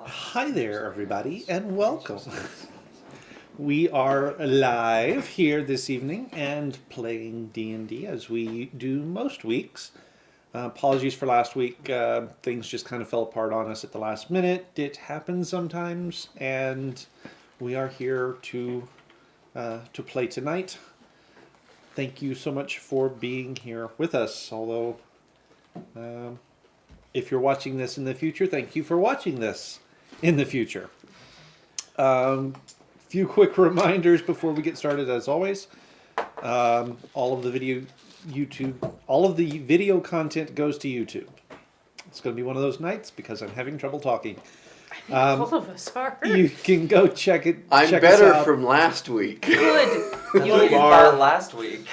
Hi there, everybody, and welcome. We are live here this evening and playing D&D as we do most weeks. Apologies for last week. Things just kind of fell apart on us at the last minute. It happens sometimes, and we are here to play tonight. Thank you so much for being here with us. Although, if you're watching this in the future, thank you for watching this in the future. Few quick reminders before we get started, as always. All of the video content goes to YouTube. It's going to be one of those nights because I'm having trouble talking. All of us are. You can go check it. I'm check better us out. from last week. Good. You are last week.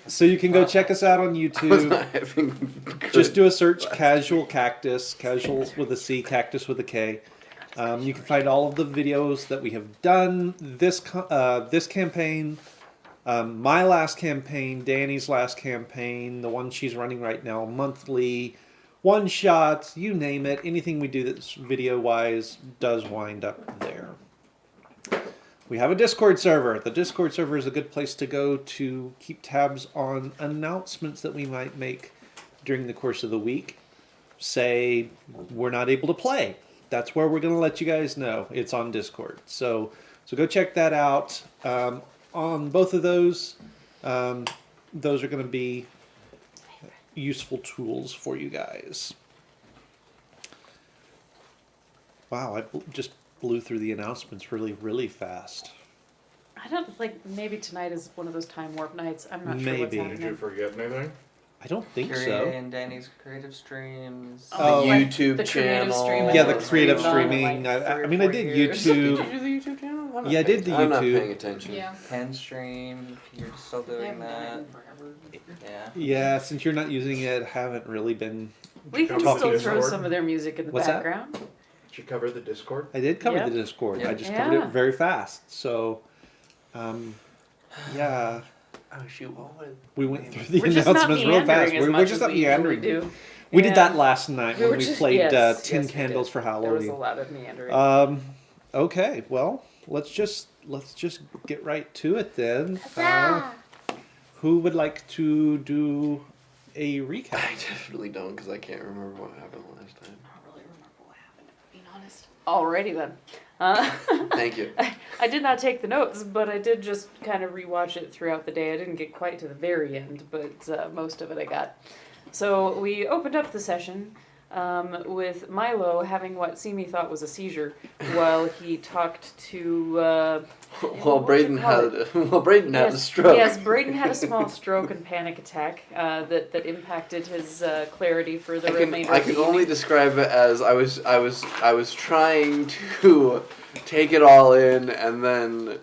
So you can go check us out on YouTube. Just do a search, Casual Cactus, Casual with a C, Cactus with a K. You can find all of the videos that we have done this campaign, my last campaign, Danny's last campaign, the one she's running right now, monthly, one-shots, you name it. Anything we do that's video-wise does wind up there. We have a Discord server. The Discord server is a good place to go to keep tabs on announcements that we might make during the course of the week. Say we're not able to play. That's where we're going to let you guys know. It's on Discord. So go check that out. On both of those are going to be useful tools for you guys. Wow, I just blew through the announcements really, really fast. I don't maybe tonight is one of those time warp nights. I'm not sure what's Maybe. happening. Did you forget anything? I don't think Carrie so. and Danny's creative streams. Oh, the YouTube the creative channel. streaming. Yeah, the was creative streamed on streaming. like 3 or I mean, I 4 did years. YouTube. Did you do the YouTube channel? Yeah, I did the I'm not YouTube. paying attention. Yeah. Pen stream. You're still doing that. Yeah. Yeah, since you're not using it, haven't really been. We can Talking still to throw Discord? some of their music in the What's that? background. Did you cover the Discord? I did cover Yeah. the Discord. Yeah. I just covered Yeah. it very fast. So, yeah, Oh shoot! What would we went through the We're just not announcements real fast. meandering as We're much just as not we usually meandering. do. We did Yeah. that last night when were we just- played yes, Tin yes, we Candles did. for There was Halloween. a lot of meandering. Okay, well, let's just get right to it then. Who would like to do a recap? I definitely don't because I can't remember what happened last time. I don't really remember what happened, being honest. Alrighty then. Thank you. I did not take the notes, but I did just kind of rewatch it throughout the day. I didn't get quite to the very end, but most of it I got. So we opened up the session with Milo having what Simi thought was a seizure while he talked to... Well, Braden had a stroke. Yes, Braden had a small stroke and panic attack that impacted his clarity for the remainder I of the can only evening. describe it as I was trying to take it all in and then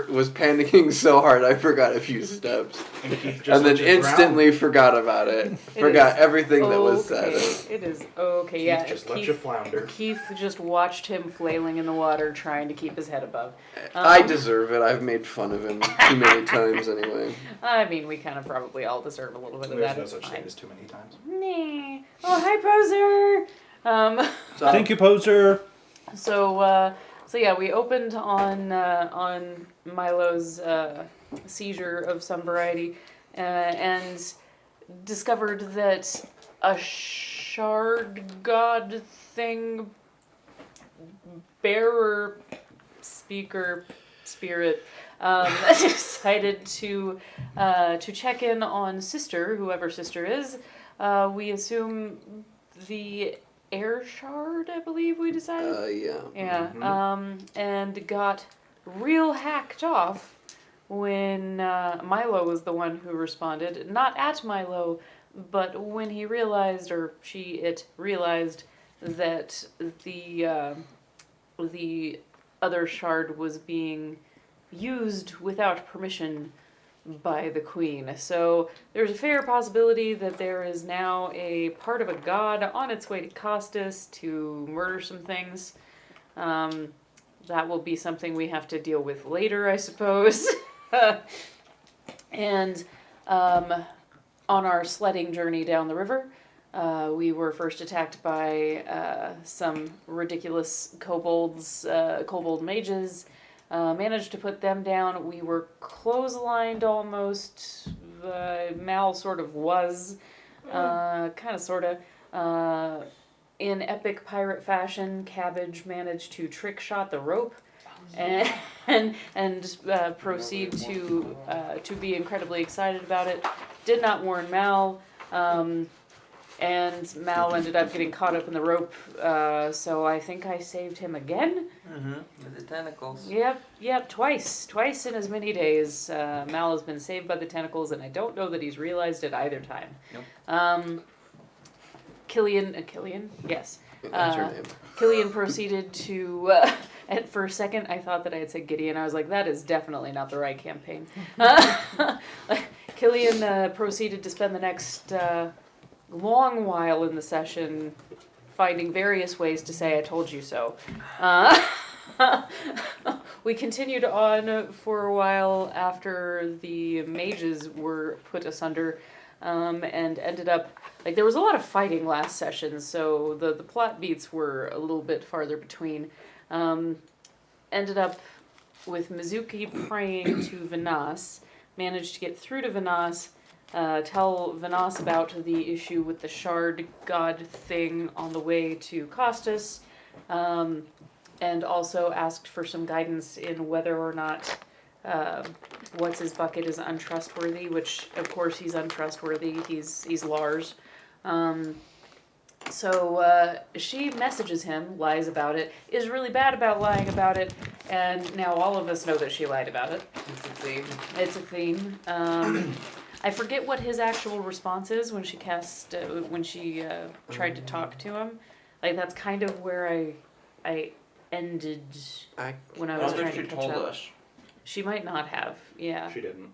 was panicking so hard I forgot a few steps and then instantly forgot about it. Forgot everything that was said. It is okay. Yeah, Just let you flounder. Keith just watched him flailing in the water, trying to keep his head above. I deserve it. I've made fun of him too many times anyway. I mean, we kind of probably all deserve a little bit of that. There's no It's such fine. thing as too many times. Nah. Oh, hi, Poser. So, Thank you, Poser. So yeah, we opened on Milo's seizure of some variety, and discovered that a shard god thing, bearer, speaker, spirit, decided to check in on Sister, whoever Sister is. We assume the air shard, I believe we decided. yeah. Yeah, Mhm. and got real hacked off when Milo was the one who responded. Not at Milo, but when he realized, or it realized, that the other shard was being used without permission by the queen. So there's a fair possibility that there is now a part of a god on its way to Costas to murder some things. That will be something we have to deal with later, I suppose. And on our sledding journey down the river, we were first attacked by some ridiculous kobolds, kobold mages. Managed to put them down. We were clotheslined almost. Mal sort of was. Kind of, sort of. In epic pirate fashion, Cabbage managed to trick shot the rope and proceed to be incredibly excited about it. Did not warn Mal. And Mal ended up getting caught up in the rope, so I think I saved him again. Mm-hmm. With the tentacles. Yep, twice in as many days. Mal has been saved by the tentacles, and I don't know that he's realized it either time. Nope. Killian, yes. That's your name. Killian proceeded to, for a second I thought that I had said Gideon. I was like, that is definitely not the right campaign. Killian proceeded to spend the next long while in the session finding various ways to say I told you so. We continued on for a while after the mages were put asunder, and ended up, like, there was a lot of fighting last session, so the plot beats were a little bit farther between. Ended up with Mizuki praying to Vinas, managed to get through to Vinas, tell Vinas about the issue with the shard god thing on the way to Costas, and also asked for some guidance in whether or not What's His Bucket is untrustworthy, which of course he's untrustworthy. He's Lars. So she messages him, lies about it, is really bad about lying about it, and now all of us know that she lied about it. It's a theme. It's a theme. I forget what his actual response is when she tried to talk to him. Like, that's kind of where I ended when I was don't trying think to she catch told up. us. She might not have. Yeah. She didn't.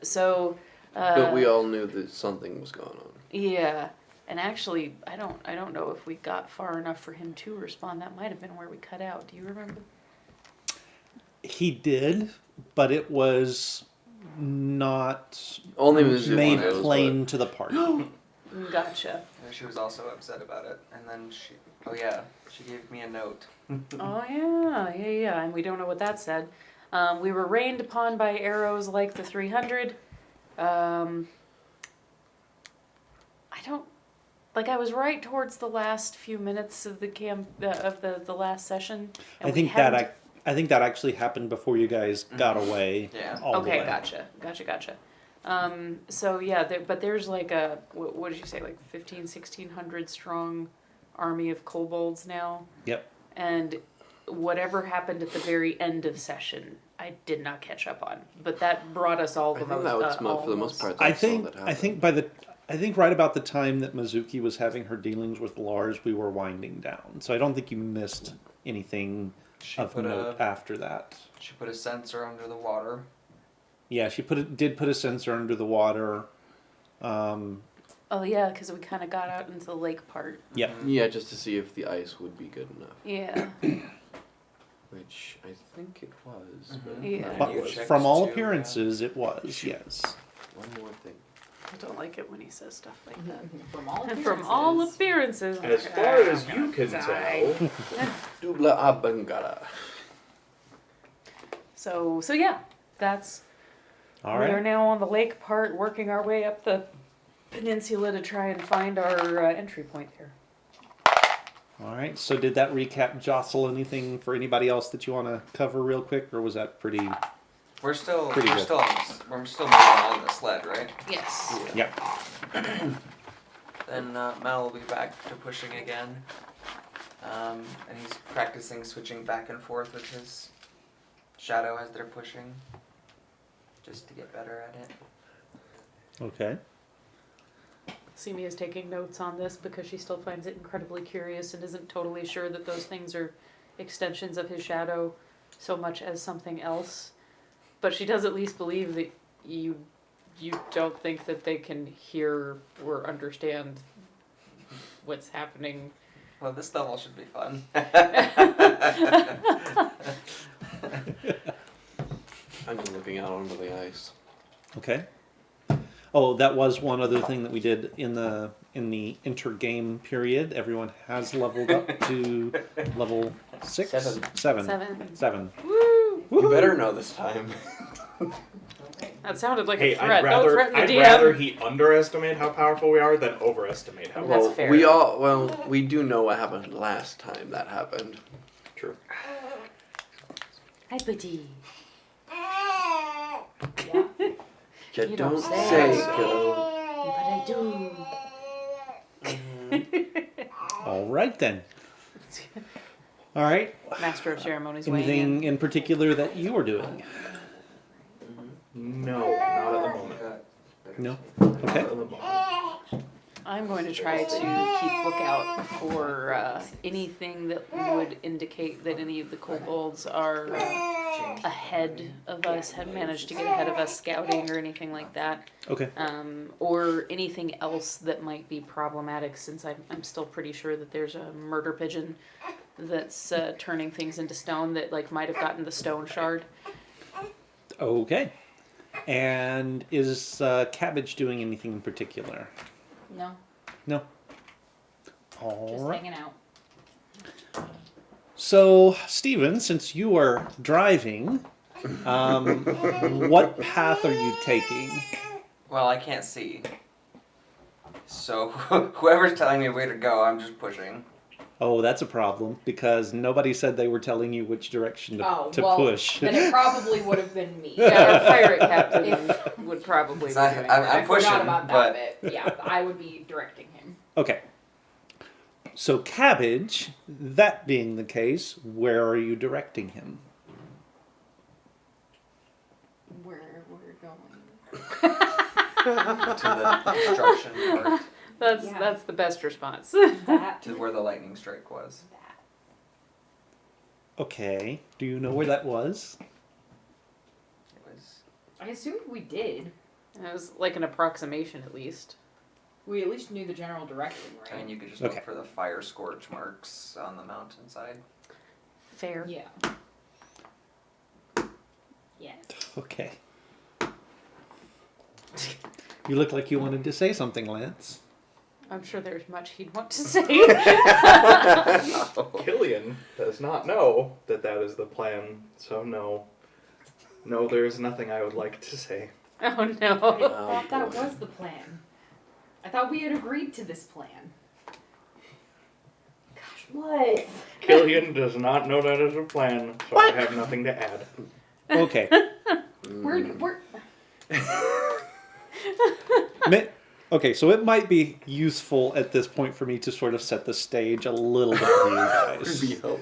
So. But we all knew that something was going on. Yeah. And actually, I don't know if we got far enough for him to respond. That might have been where we cut out. Do you remember? He did, but it was not Only Mizuki made knows plain to the party. Gotcha. Yeah, she was also upset about it, and then she gave me a note. Oh, yeah, and we don't know what that said. We were rained upon by arrows like the 300. I was right towards the last few minutes of the the last session. And I think that actually happened before you guys got away. Yeah. All the Okay, way. gotcha. So yeah, but there's like a, what did you say, like 1,600 strong army of kobolds now? Yep. And whatever happened at the very end of session, I did not catch up on. But that brought us all I think that was for the most part. I that's all think that happened. I think right about the time that Mizuki was having her dealings with Lars, we were winding down. So I don't think you missed anything She of note after that. She put a sensor under the water. Yeah, she did put a sensor under the water. Oh yeah, because we kind of got out into the lake part. Yeah. Yeah, just to see if the ice would be good enough. Yeah. Which I think it was. Mhm. But Yeah. But You checked from all too, appearances, it was, yes. one more thing. I don't like it when he says stuff like that. From all appearances. From all appearances. As far as you can Die. tell, Dubla abangara. So yeah, that's. All We are right. now on the lake part, working our way up the peninsula to try and find our entry point here. All right. So did that recap jostle anything for anybody else that you want to cover real quick, or was that pretty? We're still Pretty good. moving on the sled, right? Yes. Yep. Then Mal will be back to pushing again, and he's practicing switching back and forth with his shadow as they're pushing, just to get better at it. Okay. Simi is taking notes on this because she still finds it incredibly curious and isn't totally sure that those things are extensions of his shadow so much as something else. But she does at least believe that you don't think that they can hear or understand what's happening. Well, this level should be fun. I'm just looking out onto the ice. Okay. Oh, that was one other thing that we did in the intergame period. Everyone has leveled up to level 6? Seven. Woo! You better know this time. That sounded like Hey, a threat. I'd Don't threaten the DM. rather he underestimate how powerful we are than overestimate how That's Well, fair. we do know what happened last time that happened. True. Hi, buddy. You don't don't say say, so. kiddo. But I do. All right, then. All right. Master of ceremonies weighing Anything in. in particular that you are doing? No, not at the moment. No? Not Okay. at the moment. I'm going to try to keep lookout for anything that would indicate that any of the kobolds are ahead of us, have managed to get ahead of us scouting or anything like that. Okay. Or anything else that might be problematic, since I'm still pretty sure that there's a murder pigeon that's turning things into stone that might have gotten the stone shard. Okay. And is Cabbage doing anything in particular? No, No. All just right. hanging out. So, Steven, since you are driving, what path are you taking? Well, I can't see. So whoever's telling me where to go, I'm just pushing. Oh, that's a problem, because nobody said they were telling you which direction to push. Then it probably would have been me. Yeah, our pirate captain would probably be So doing I'm that. I pushing, forgot about but that bit. Yeah, I would be directing him. Okay. So, Cabbage, that being the case, where are you directing him? Where we're going. to the destruction part, That's the best response. That. to where the lightning strike was. Okay. Do you know where that was? It was. I assumed we did. It was like an approximation, at least. We at least knew the general direction, I right? mean, you could just Okay. look for the fire scorch marks on the mountainside. Fair. Yeah. Yes. Okay. You look like you wanted to say something, Lance. I'm sure there's much he'd want to say. Killian does not know that is the plan, so no. No, there's nothing I would like to say. Oh I no. thought that was the plan. I thought we had agreed to this plan. Gosh, what? Killian does not know that is a plan, so I have nothing to add. Okay. We're Okay, so it might be useful at this point for me to sort of set the stage a little bit for you guys. Be helpful.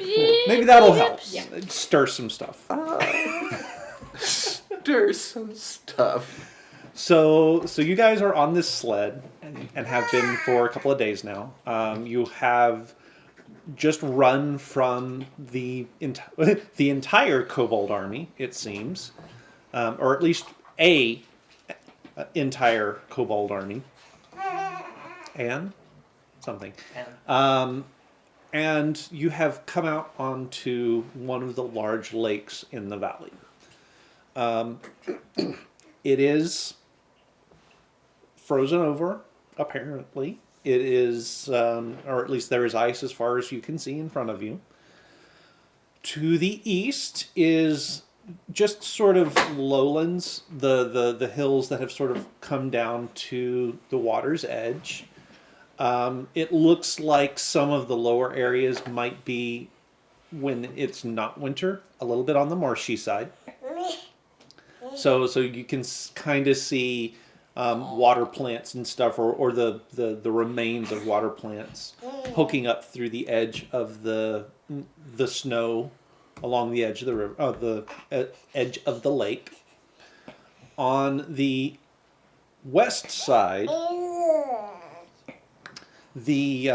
Maybe that'll help. Yeah. Stir some stuff. Stir some stuff. So you guys are on this sled and have been for a couple of days now. You have just run from the entire kobold army, it seems, or at least a entire kobold army, and something. And you have come out onto one of the large lakes in the valley. It is frozen over, apparently. It is, or at least there is ice as far as you can see in front of you. To the east is just sort of lowlands, the hills that have sort of come down to the water's edge. It looks like some of the lower areas might be, when it's not winter, a little bit on the marshy side. So you can kind of see water plants and stuff, or the remains of water plants poking up through the edge of the snow along the edge of the river, the edge of the lake. On the west side, the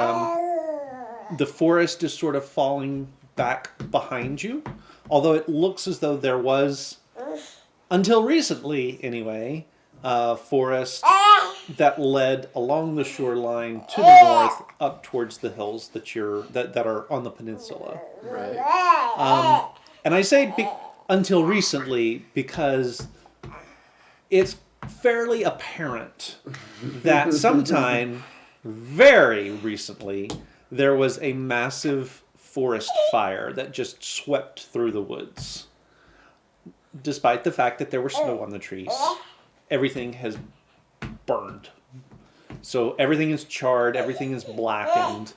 forest is sort of falling back behind you, although it looks as though there was, until recently anyway, forest that led along the shoreline to the north up towards the hills that are on the peninsula. Right. And I say until recently because it's fairly apparent that sometime very recently there was a massive forest fire that just swept through the woods. Despite the fact that there was snow on the trees, everything has burned. So everything is charred, everything is blackened.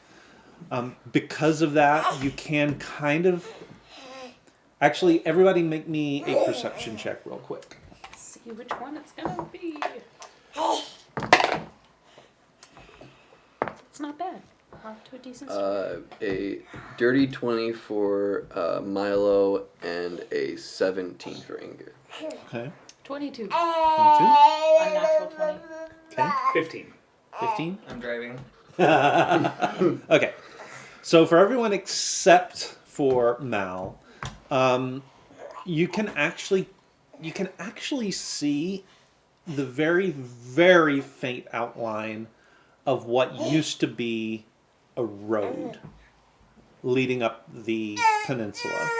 Because of that, you can kind of... Actually, everybody make me a perception check real quick. See which one it's gonna be. It's not bad. Off to a decent start. A dirty 20 for Milo and a 17 for Inger. Okay. 22. 22. Unnatural 20. Okay. 15. 15. I'm driving. Okay. So for everyone except for Mal, you can actually see the very, very faint outline of what used to be a road leading up the peninsula.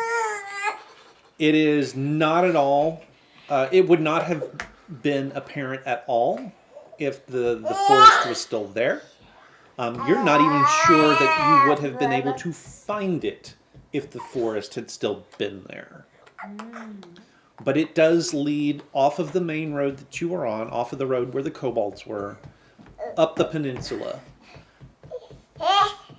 It is not at all, it would not have been apparent at all if the forest was still there. You're not even sure that you would have been able to find it if the forest had still been there. But it does lead off of the main road that you were on, off of the road where the kobolds were, up the peninsula.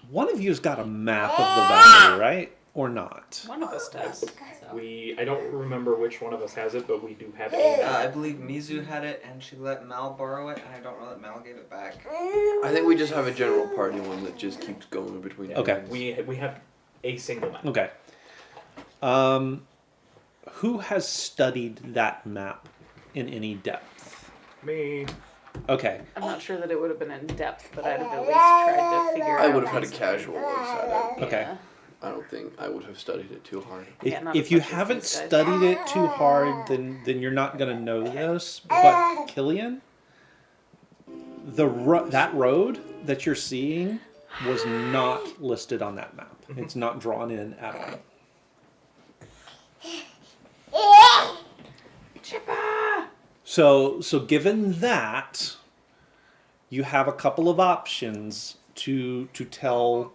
One of you's got a map of the valley, right? Or not? One of us does. So. I don't remember which one of us has it, but we do have I it. believe Mizu had it, and she let Mal borrow it, and I don't know that Mal gave it back. I think we just have a general party one that just keeps going between. Okay. We have a single map. Okay. Who has studied that map in any depth? Me. Okay. I'm not sure that it would have been in depth, but I'd have at least tried to figure it out. I would have had a casual one set up. Okay. Yeah. I don't think I would have studied it too hard. Yeah, not If as you much as haven't these guys. studied it too hard, then you're not going to know this. But Killian, that road that you're seeing was not listed on that map. It's not drawn in at all. So given that, you have a couple of options to tell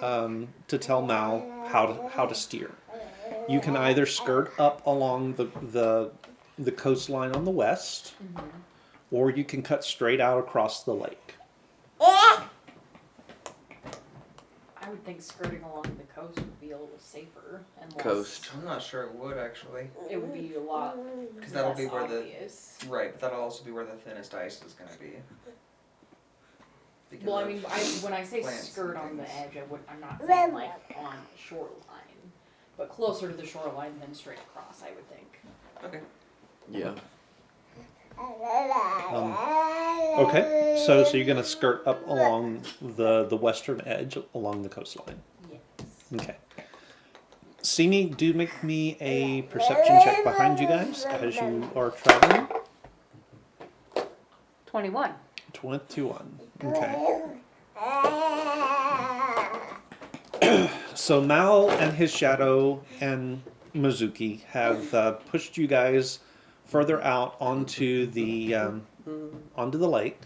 Mal how to steer. You can either skirt up along the coastline on the west, or you can cut straight out across the lake. I would think skirting along the coast would be a little safer and less. Coast. I'm not sure it would, actually. It would be a lot Because that'll less be where obvious. Right, but that'll also be where the thinnest ice is going to be. Because Well, I of mean, when I say plants skirt and on the things. edge, I'm not saying like on shoreline, but closer to the shoreline than straight across, I would think. Okay. Yeah. Okay, so you're going to skirt up along the western edge along the coastline. Yes. Okay. Simi, do make me a perception check behind you guys as you are traveling. 21. 21. Okay. So Mal and his shadow and Mizuki have pushed you guys further out onto the lake.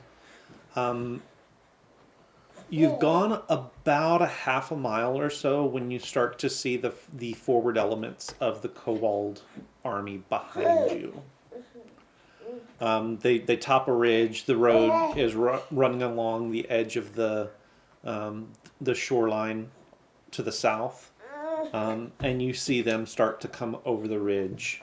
You've gone about a half a mile or so when you start to see the forward elements of the kobold army behind you. They top a ridge. The road is running along the edge of the shoreline to the south, and you see them start to come over the ridge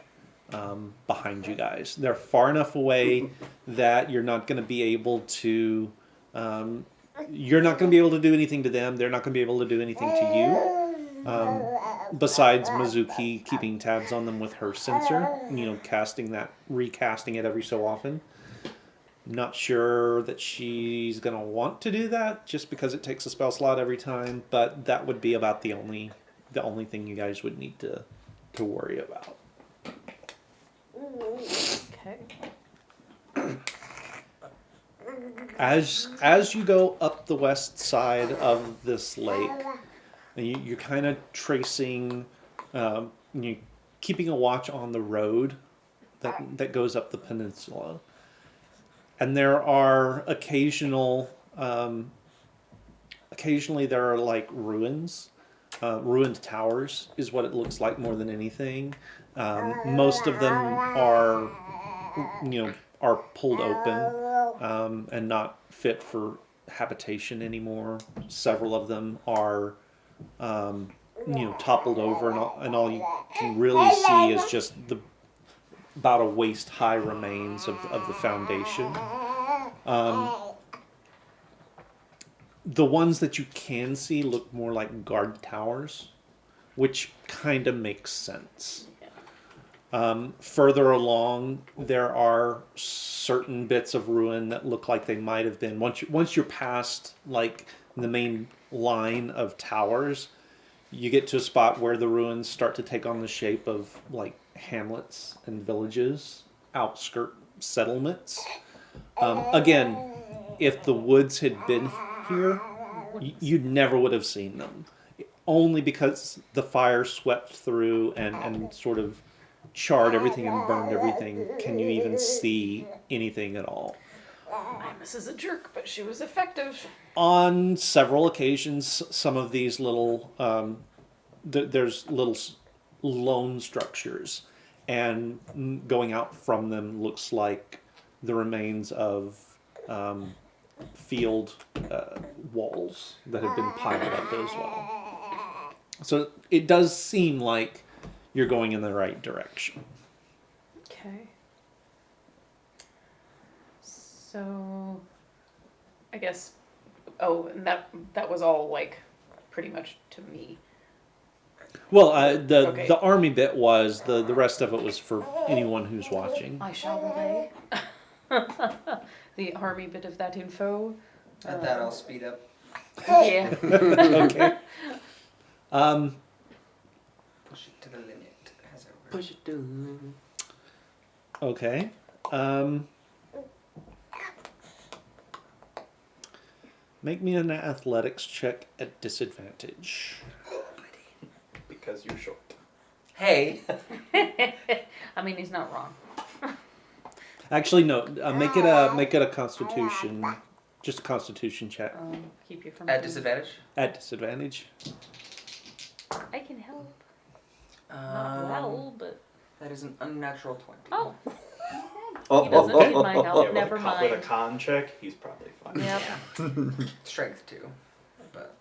behind you guys. They're far enough away that you're not going to be able to. You're not going to be able to do anything to them. They're not going to be able to do anything to you. Besides Mizuki keeping tabs on them with her sensor, recasting it every so often. Not sure that she's going to want to do that just because it takes a spell slot every time, but that would be about the only thing you guys would need to worry about. Okay. As you go up the west side of this lake, you're kind of tracing, keeping a watch on the road that goes up the peninsula. And there are occasionally there are like ruins. Ruined towers is what it looks like more than anything. Most of them are, are pulled open and not fit for habitation anymore. Several of them are, toppled over, and all you can really see is just about a waist high remains of the foundation. The ones that you can see look more like guard towers, which kind of makes sense. Further along, there are certain bits of ruin that look like they might have been. Once you're past like the main line of towers, you get to a spot where the ruins start to take on the shape of like hamlets and villages, outskirt settlements. Again, if the woods had been here, you never would have seen them. Only because the fire swept through and sort of charred everything and burned everything can you even see anything at all. Imus is a jerk, but she was effective. On several occasions, some of these little, there's little lone structures, and going out from them looks like the remains of field walls that have been piled up as well. So it does seem like you're going in the right direction. Okay. So, I guess. Oh, and that was all like pretty much to me. Well, the Okay. the army bit was the rest of it was for anyone who's watching. I shall relay the army bit of that info. At that, I'll speed up. Yeah. Okay. Push it to the limit, as it were. Push it to the limit. Okay. Make me an athletics check at disadvantage. Because you're short. Hey! I mean, he's not wrong. Actually, no. Make it a Constitution, just a Constitution check Keep you from At disadvantage? at disadvantage. I can help. Not well, but That is an unnatural 20. oh, Oh, he doesn't need my Yeah, help. with Never with a mind. con check, he's probably fine. Yep. Strength too, but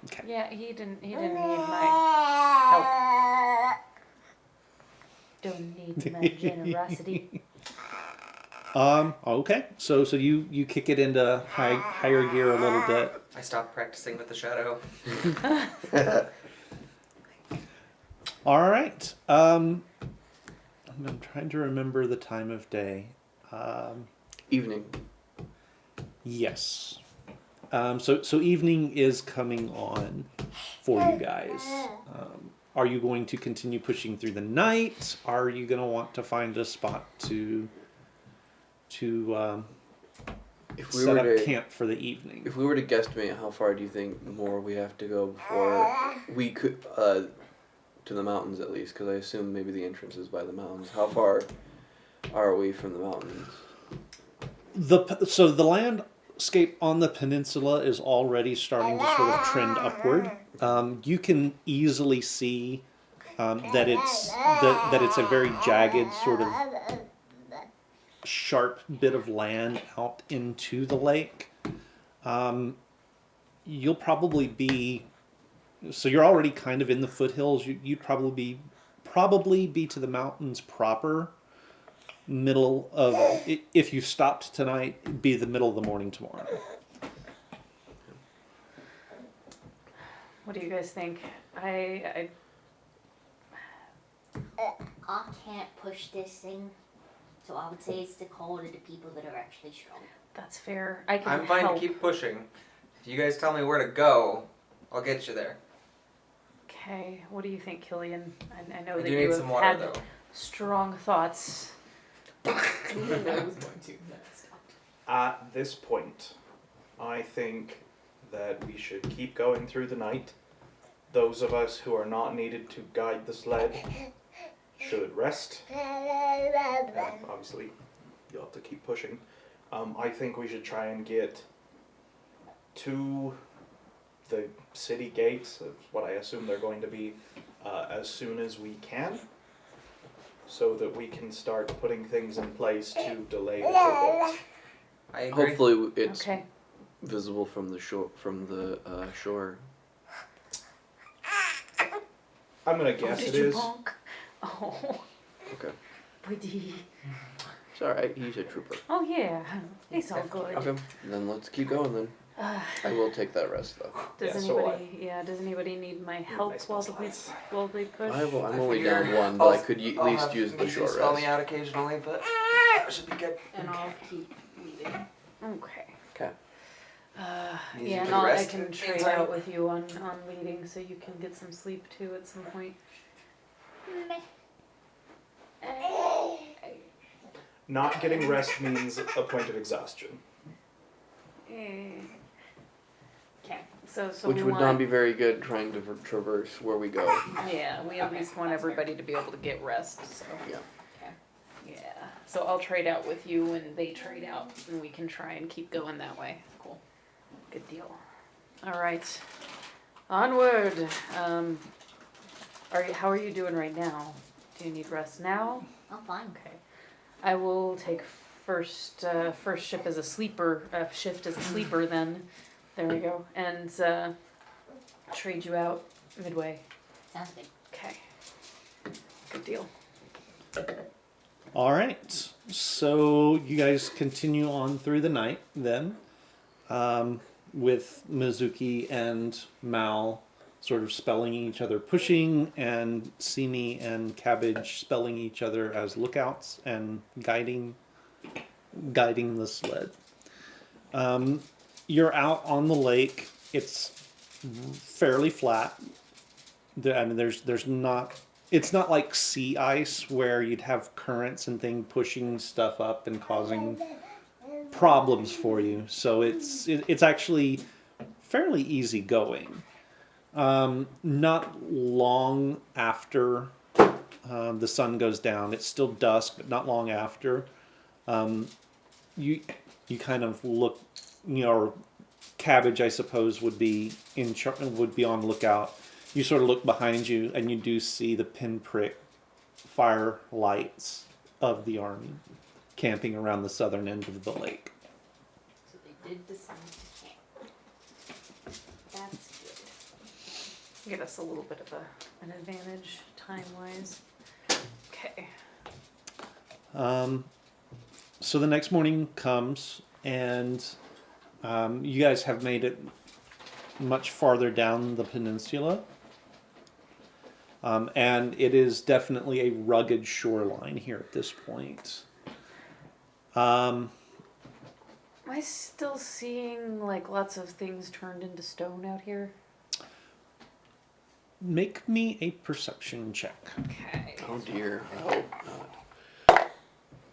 Okay. Yeah, he didn't need my help. Don't need my generosity. Okay. So you kick it into higher gear a little bit. I stopped practicing with the shadow. All right. I'm trying to remember the time of day. Evening. Yes. So evening is coming on for you guys. Are you going to continue pushing through the night? Are you going to want to find a spot to If we set were up to camp for the evening? If we were to guesstimate, how far do you think more we have to go before we could to the mountains at least? Because I assume maybe the entrance is by the mountains. How far are we from the mountains? So the landscape on the peninsula is already starting to sort of trend upward. You can easily see that it's a very jagged sort of sharp bit of land out into the lake. You'll probably be, so you're already kind of in the foothills. You'd probably be to the mountains proper. Middle of, if you stopped tonight, it'd be the middle of the morning tomorrow. What do you guys think? I can't push this thing, so I would say it's the call to the people that are actually strong. that's fair. I can I'm fine help. to keep pushing. If you guys tell me where to go, I'll get you there. Okay, what do you think, Killian? I know I that do you need have some water had though. strong thoughts. I was going to. Next. At this point, I think that we should keep going through the night. Those of us who are not needed to guide the sled should rest. Obviously, you'll have to keep pushing. I think we should try and get to the city gates, of what I assume they're going to be, as soon as we can, so that we can start putting things in place to delay the kobolds. I agree. Hopefully it's Okay. visible from the shore. Shore. I'm gonna guess Did it you is. bonk? Oh, Okay. pretty. It's alright, he's a trooper. Oh yeah, it's all good. Okay, then let's keep going then. I will take that rest though. Does Yeah, so does anybody need my help nice while slides. they push? I'm I only figure down one, but I could at I'll least have use the Maisie short spell me rest. out occasionally, but I should be good. And I'll keep leading. Okay. Okay. Easy Yeah, to and I rest can in trade meantime. out with you on leading, so you can get some sleep too at some point. Meh. Not getting rest means a point of exhaustion. Okay. So Which we would want, not be very good trying to traverse where we go. Yeah, we at least want everybody to be able to get rest. So. Yeah. Yeah. So I'll trade out with you, and they trade out, and we can try and keep going that way. Cool. Good deal. All right. Onward. How are you doing right now? Do you need rest now? I'm fine. Okay. I will take first shift as a sleeper. Shift as a sleeper. Then, there we go. And trade you out midway. Sounds good. Okay. Good deal. All right. So you guys continue on through the night then, with Mizuki and Mal sort of spelling each other pushing, and Simi and Cabbage spelling each other as lookouts and guiding the sled. You're out on the lake. It's fairly flat. There's not. It's not like sea ice where you'd have currents and things pushing stuff up and causing problems for you. So it's actually fairly easy going. Not long after the sun goes down, it's still dusk, but not long after. You kind of look, Cabbage, I suppose, would be on lookout. You sort of look behind you, and you do see the pinprick fire lights of the army camping around the southern end of the lake. So they did decide to camp. That's good. Give us a little bit of an advantage time-wise. Okay. So the next morning comes, and you guys have made it much farther down the peninsula. And it is definitely a rugged shoreline here at this point. Am I still seeing like lots of things turned into stone out here? Make me a perception check. Okay. Oh dear. I hope not.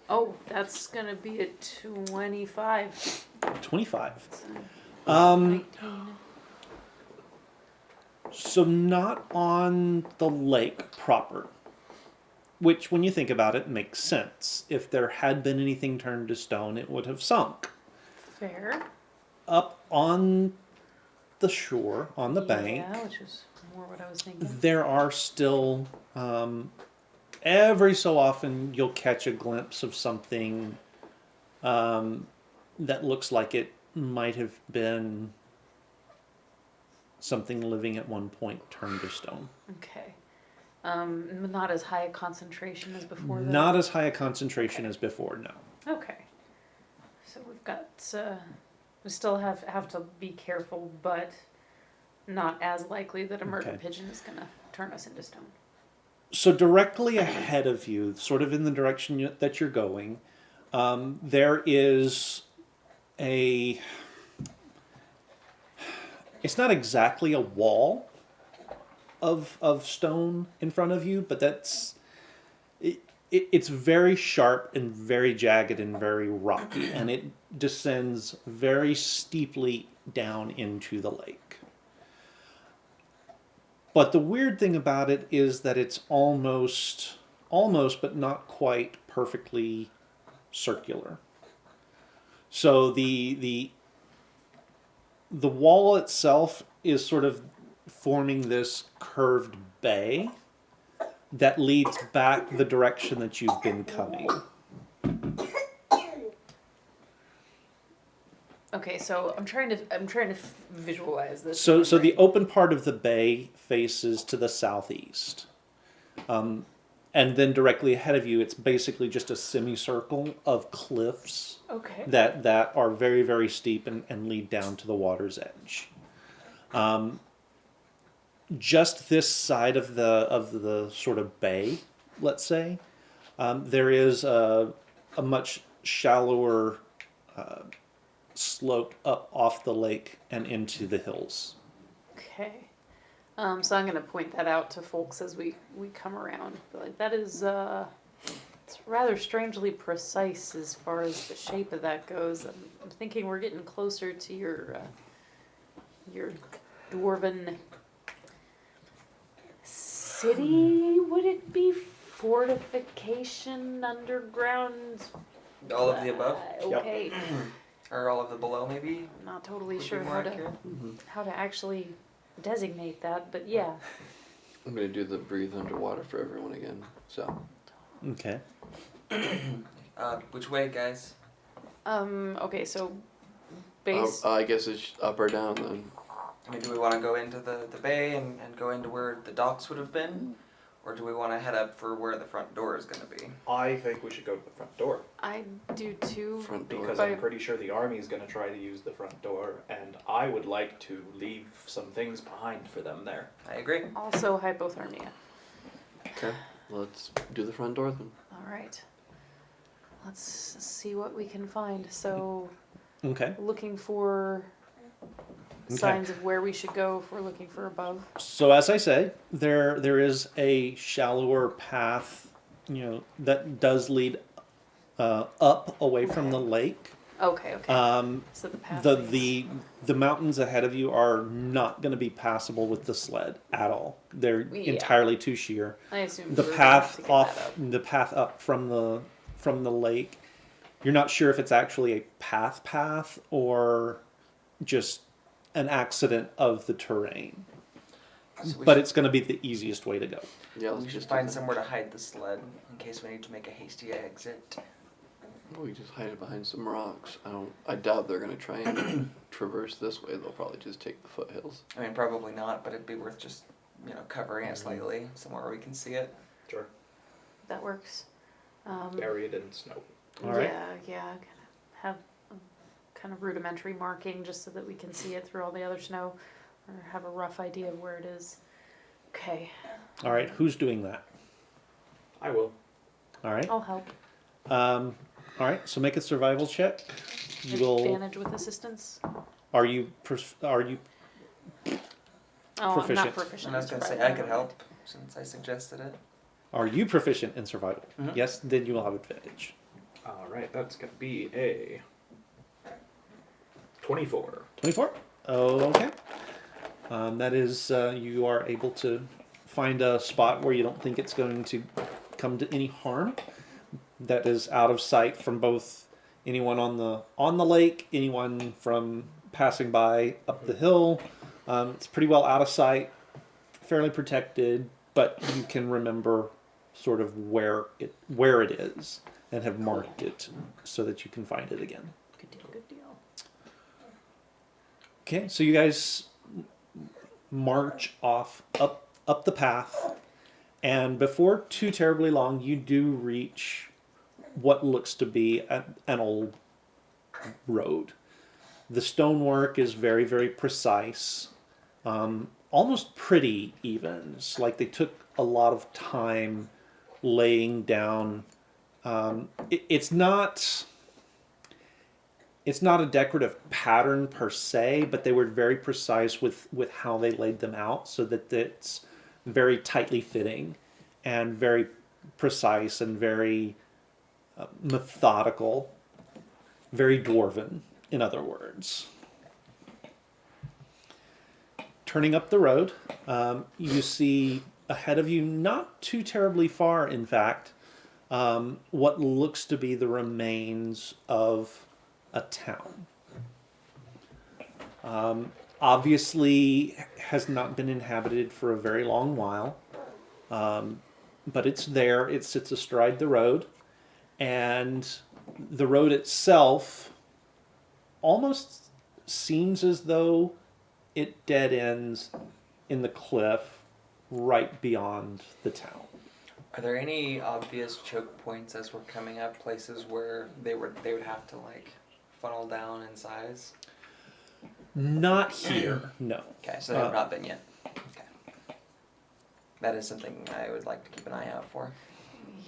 Oh, that's gonna be a 25. 25. So, 19. So not on the lake proper, which when you think about it makes sense. If there had been anything turned to stone, it would have sunk. Fair. Up on the shore, on the bank, Yeah, which is more what I was thinking. there are still, every so often you'll catch a glimpse of something that looks like it might have been something living at one point turned to stone. Okay. Not as high a concentration as before. Though? Not as high a concentration as before, no. Okay. So we've got. We still have to be careful, but not as likely that a murder Okay. pigeon is gonna turn us into stone. So directly ahead of you, sort of in the direction that you're going, there is a... It's not exactly a wall of stone in front of you, but it's very sharp and very jagged and very rocky, and it descends very steeply down into the lake. But the weird thing about it is that it's almost, but not quite perfectly circular. So the wall itself is sort of forming this curved bay that leads back the direction that you've been coming. Okay, so I'm trying to visualize this. So the open part of the bay faces to the southeast. And then directly ahead of you, it's basically just a semicircle of cliffs Okay. that are very, very steep and lead down to the water's edge. Just this side of the sort of bay, let's say, there is a much shallower slope up off the lake and into the hills. Okay. So I'm going to point that out to folks as we come around. But like that is it's rather strangely precise as far as the shape of that goes. I'm thinking we're getting closer to your dwarven city. Would it be fortification underground? All of the above? Okay. Or all of the below, maybe? I'm not totally Would be sure more accurate? how to actually designate that, but yeah. I'm gonna do the breathe underwater for everyone again. So Okay. Which way, guys? Okay, so base. I guess it's up or down then. I mean, do we want to go into the bay and go into where the docks would have been? Or do we want to head up for where the front door is going to be? I think we should go to the front door. I do too. Front door. Because I'm pretty sure the army's going to try to use the front door, and I would like to leave some things behind for them there. I agree. Also hypothermia. Okay. Let's do the front door then. All right. Let's see what we can find. So, Okay. looking for signs of where we should go if we're looking for above. So as I say, there is a shallower path, that does lead up away from the lake. Okay. So the path. The mountains ahead of you are not going to be passable with the sled at all. They're entirely too sheer. I assume The we're gonna have to path get that up. the path up from the lake, you're not sure if it's actually a path or just an accident of the terrain. So But it's going to be the easiest way to go. Yeah, let's we should just find somewhere to hide the sled in case we need to make a hasty exit. We just hide it behind some rocks. I doubt they're gonna try and traverse this way. They'll probably just take the foothills. I mean, probably not, but it'd be worth just, covering it slightly, somewhere where we can see it. Sure. That works. Bury it in snow. All right. Yeah. Have a kind of rudimentary marking just so that we can see it through all the other snow, or have a rough idea of where it is. Okay. All right. Who's doing that? I will. All right. I'll help. All right. So make a survival check. You will. Advantage with assistance. Are you Oh, I'm Proficient. not proficient. And I was in going to say, survival. I could help, since I suggested it. proficient in survival? Mhm. Yes. Then you will have advantage. All right, that's going to be a 24. 24. Okay. That is, you are able to find a spot where you don't think it's going to come to any harm. That is out of sight from both anyone on the lake, anyone from passing by up the hill. It's pretty well out of sight, fairly protected, but you can remember sort of where it is and have marked it so that you can find it again. Good deal. Okay, so you guys march off up the path, and before too terribly long, you do reach what looks to be an old road. The stonework is very, very precise, almost pretty even. It's like they took a lot of time laying down. It's not a decorative pattern per se, but they were very precise with how they laid them out so that it's very tightly fitting and very precise and very methodical, very dwarven, in other words. Turning up the road, you see ahead of you, not too terribly far, in fact, what looks to be the remains of a town. Obviously has not been inhabited for a very long while, but it's there. It sits astride the road, and the road itself almost seems as though it dead ends in the cliff right beyond the town. Are there any obvious choke points as we're coming up? Places where they would have to like funnel down in size? Not here, no. Okay, so they have not been yet. Okay. That is something I would like to keep an eye out for.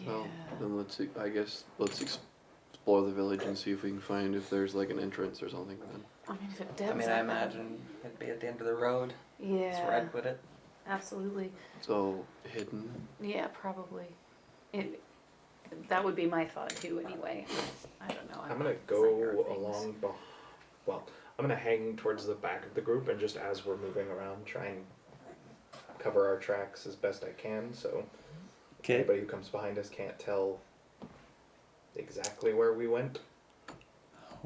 Yeah. Well, then let's explore the village and see if we can find if there's like an entrance or something. Then. I mean, if it I dead mean, I imagine it'd be at the end of the road. Yeah. That's where I'd put it. Absolutely. So hidden. Yeah, probably. That would be my thought too. Anyway, I don't know. I'm gonna not sure go things. along. Well, I'm gonna hang towards the back of the group, and just as we're moving around, try and cover our tracks as best I can, so Okay. anybody who comes behind us can't tell exactly where we went.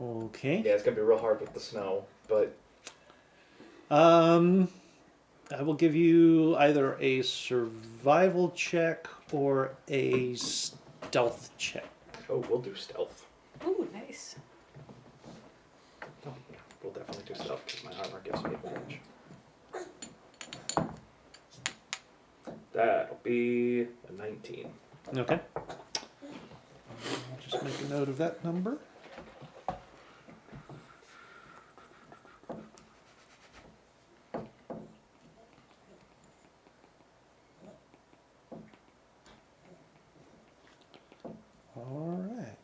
Okay. Yeah, it's gonna be real hard with the snow, but I will give you either a survival check or a stealth check. we'll do stealth. Ooh, nice. Oh, yeah, we'll definitely do stealth because my armor gives me advantage. That'll be a 19. Okay. Just make a note of that number. All right.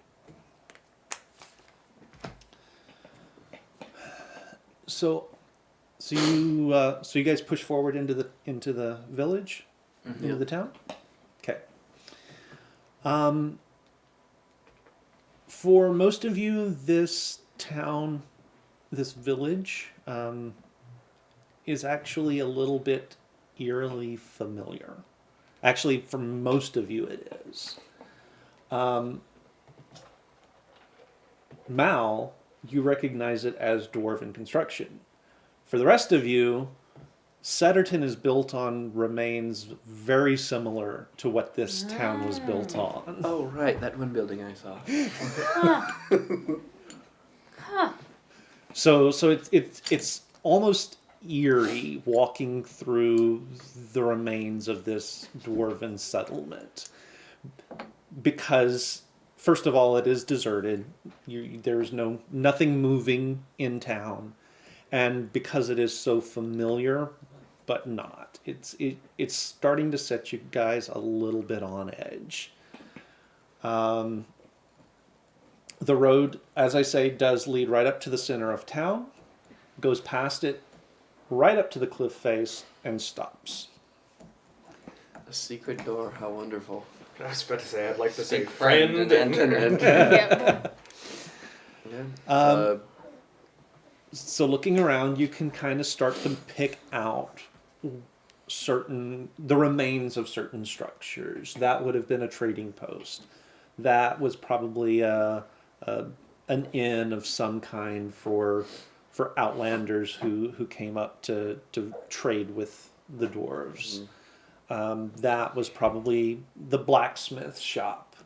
So you guys push forward into the village, into the town. Okay. For most of you, this town, this village, is actually a little bit eerily familiar. Actually, for most of you, it is. Mal, you recognize it as dwarven construction. For the rest of you, Setterton is built on remains very similar to what this town was built on. Oh right, that one building I saw. So it's almost eerie walking through the remains of this dwarven settlement, because first of all, it is deserted. There's nothing moving in town, and because it is so familiar, but not. It's starting to set you guys a little bit on edge. The road, as I say, does lead right up to the center of town, goes past it, right up to the cliff face, and stops. A secret door, how wonderful. I was about to say, I'd like to say Big friend and enter. Yep. Yeah. So looking around, you can kind of start to pick out the remains of certain structures. That would have been a trading post. That was probably an inn of some kind for outlanders who came up to trade with the dwarves. That was probably the blacksmith shop.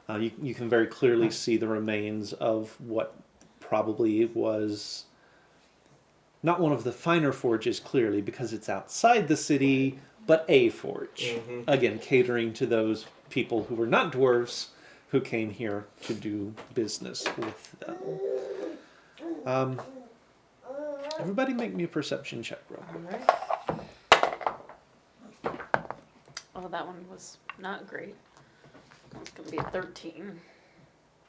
You can very clearly see the remains of what probably was not one of the finer forges, clearly, because it's outside the city, but a forge. Mm-hmm. Again, catering to those people who were not dwarves who came here to do business with them. Everybody make me a perception check real quick. Alright. Oh, that one was not great. It's gonna be a 13.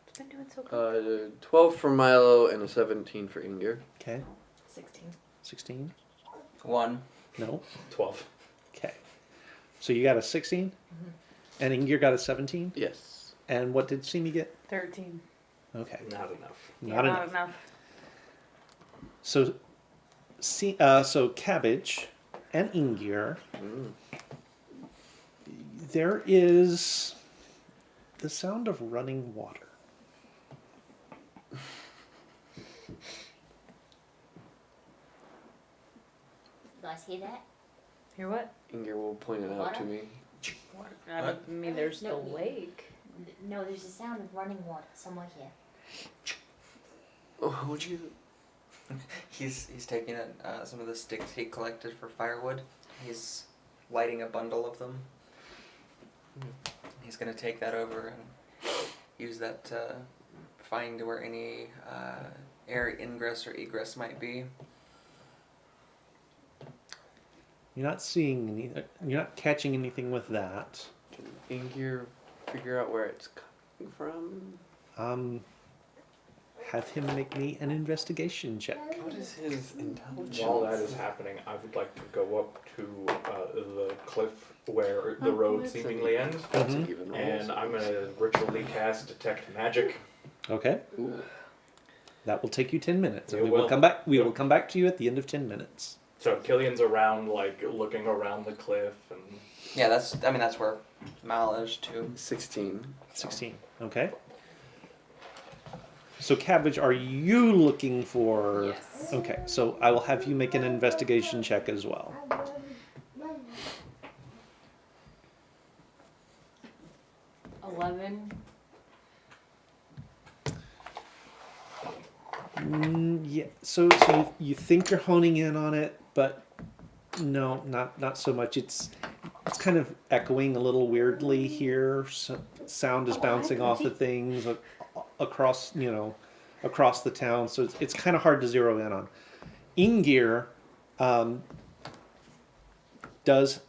It's been doing so good. 12 for Milo and a 17 for Inger. Okay. 16. 16? 1. No? 12. Okay. So you got a 16? Mm-hmm. And Inger got a 17? Yes. And what did Simi get? 13. Okay. Not enough. Not Yeah, enough. Not enough. So Cabbage and Ingir, Mm. there is the sound of running water. guys hear that? Hear what? Inger will point it out to me. I mean, there's No. the lake. No, there's a sound of running water somewhere here. Oh, would you? He's taking some of the sticks he collected for firewood. He's lighting a bundle of them. He's gonna take that over and use that to find where any air ingress or egress might be. You're not seeing any. You're not catching anything with that. Can Inger figure out where it's coming from? Have him make me an investigation check. What is his intelligence? While that is happening, I would like to go up to the cliff where the road seemingly ends, That's an even roll. and I'm going to ritually cast Detect Magic. Okay. Ooh. That will take you 10 minutes. And It we will will. come back. We will come back to you at the end of 10 minutes. So Killian's around, like, looking around the cliff, and Yeah, that's where Mal is too. 16. 16. Okay. So, Cabbage, are you looking for... Yes. Okay, so I will have you make an investigation check as well. 11. Yeah, so you think you're honing in on it, but no, not so much. It's kind of echoing a little weirdly here. So sound is bouncing off of things across the town. So it's kind of hard to zero in on. Ingir does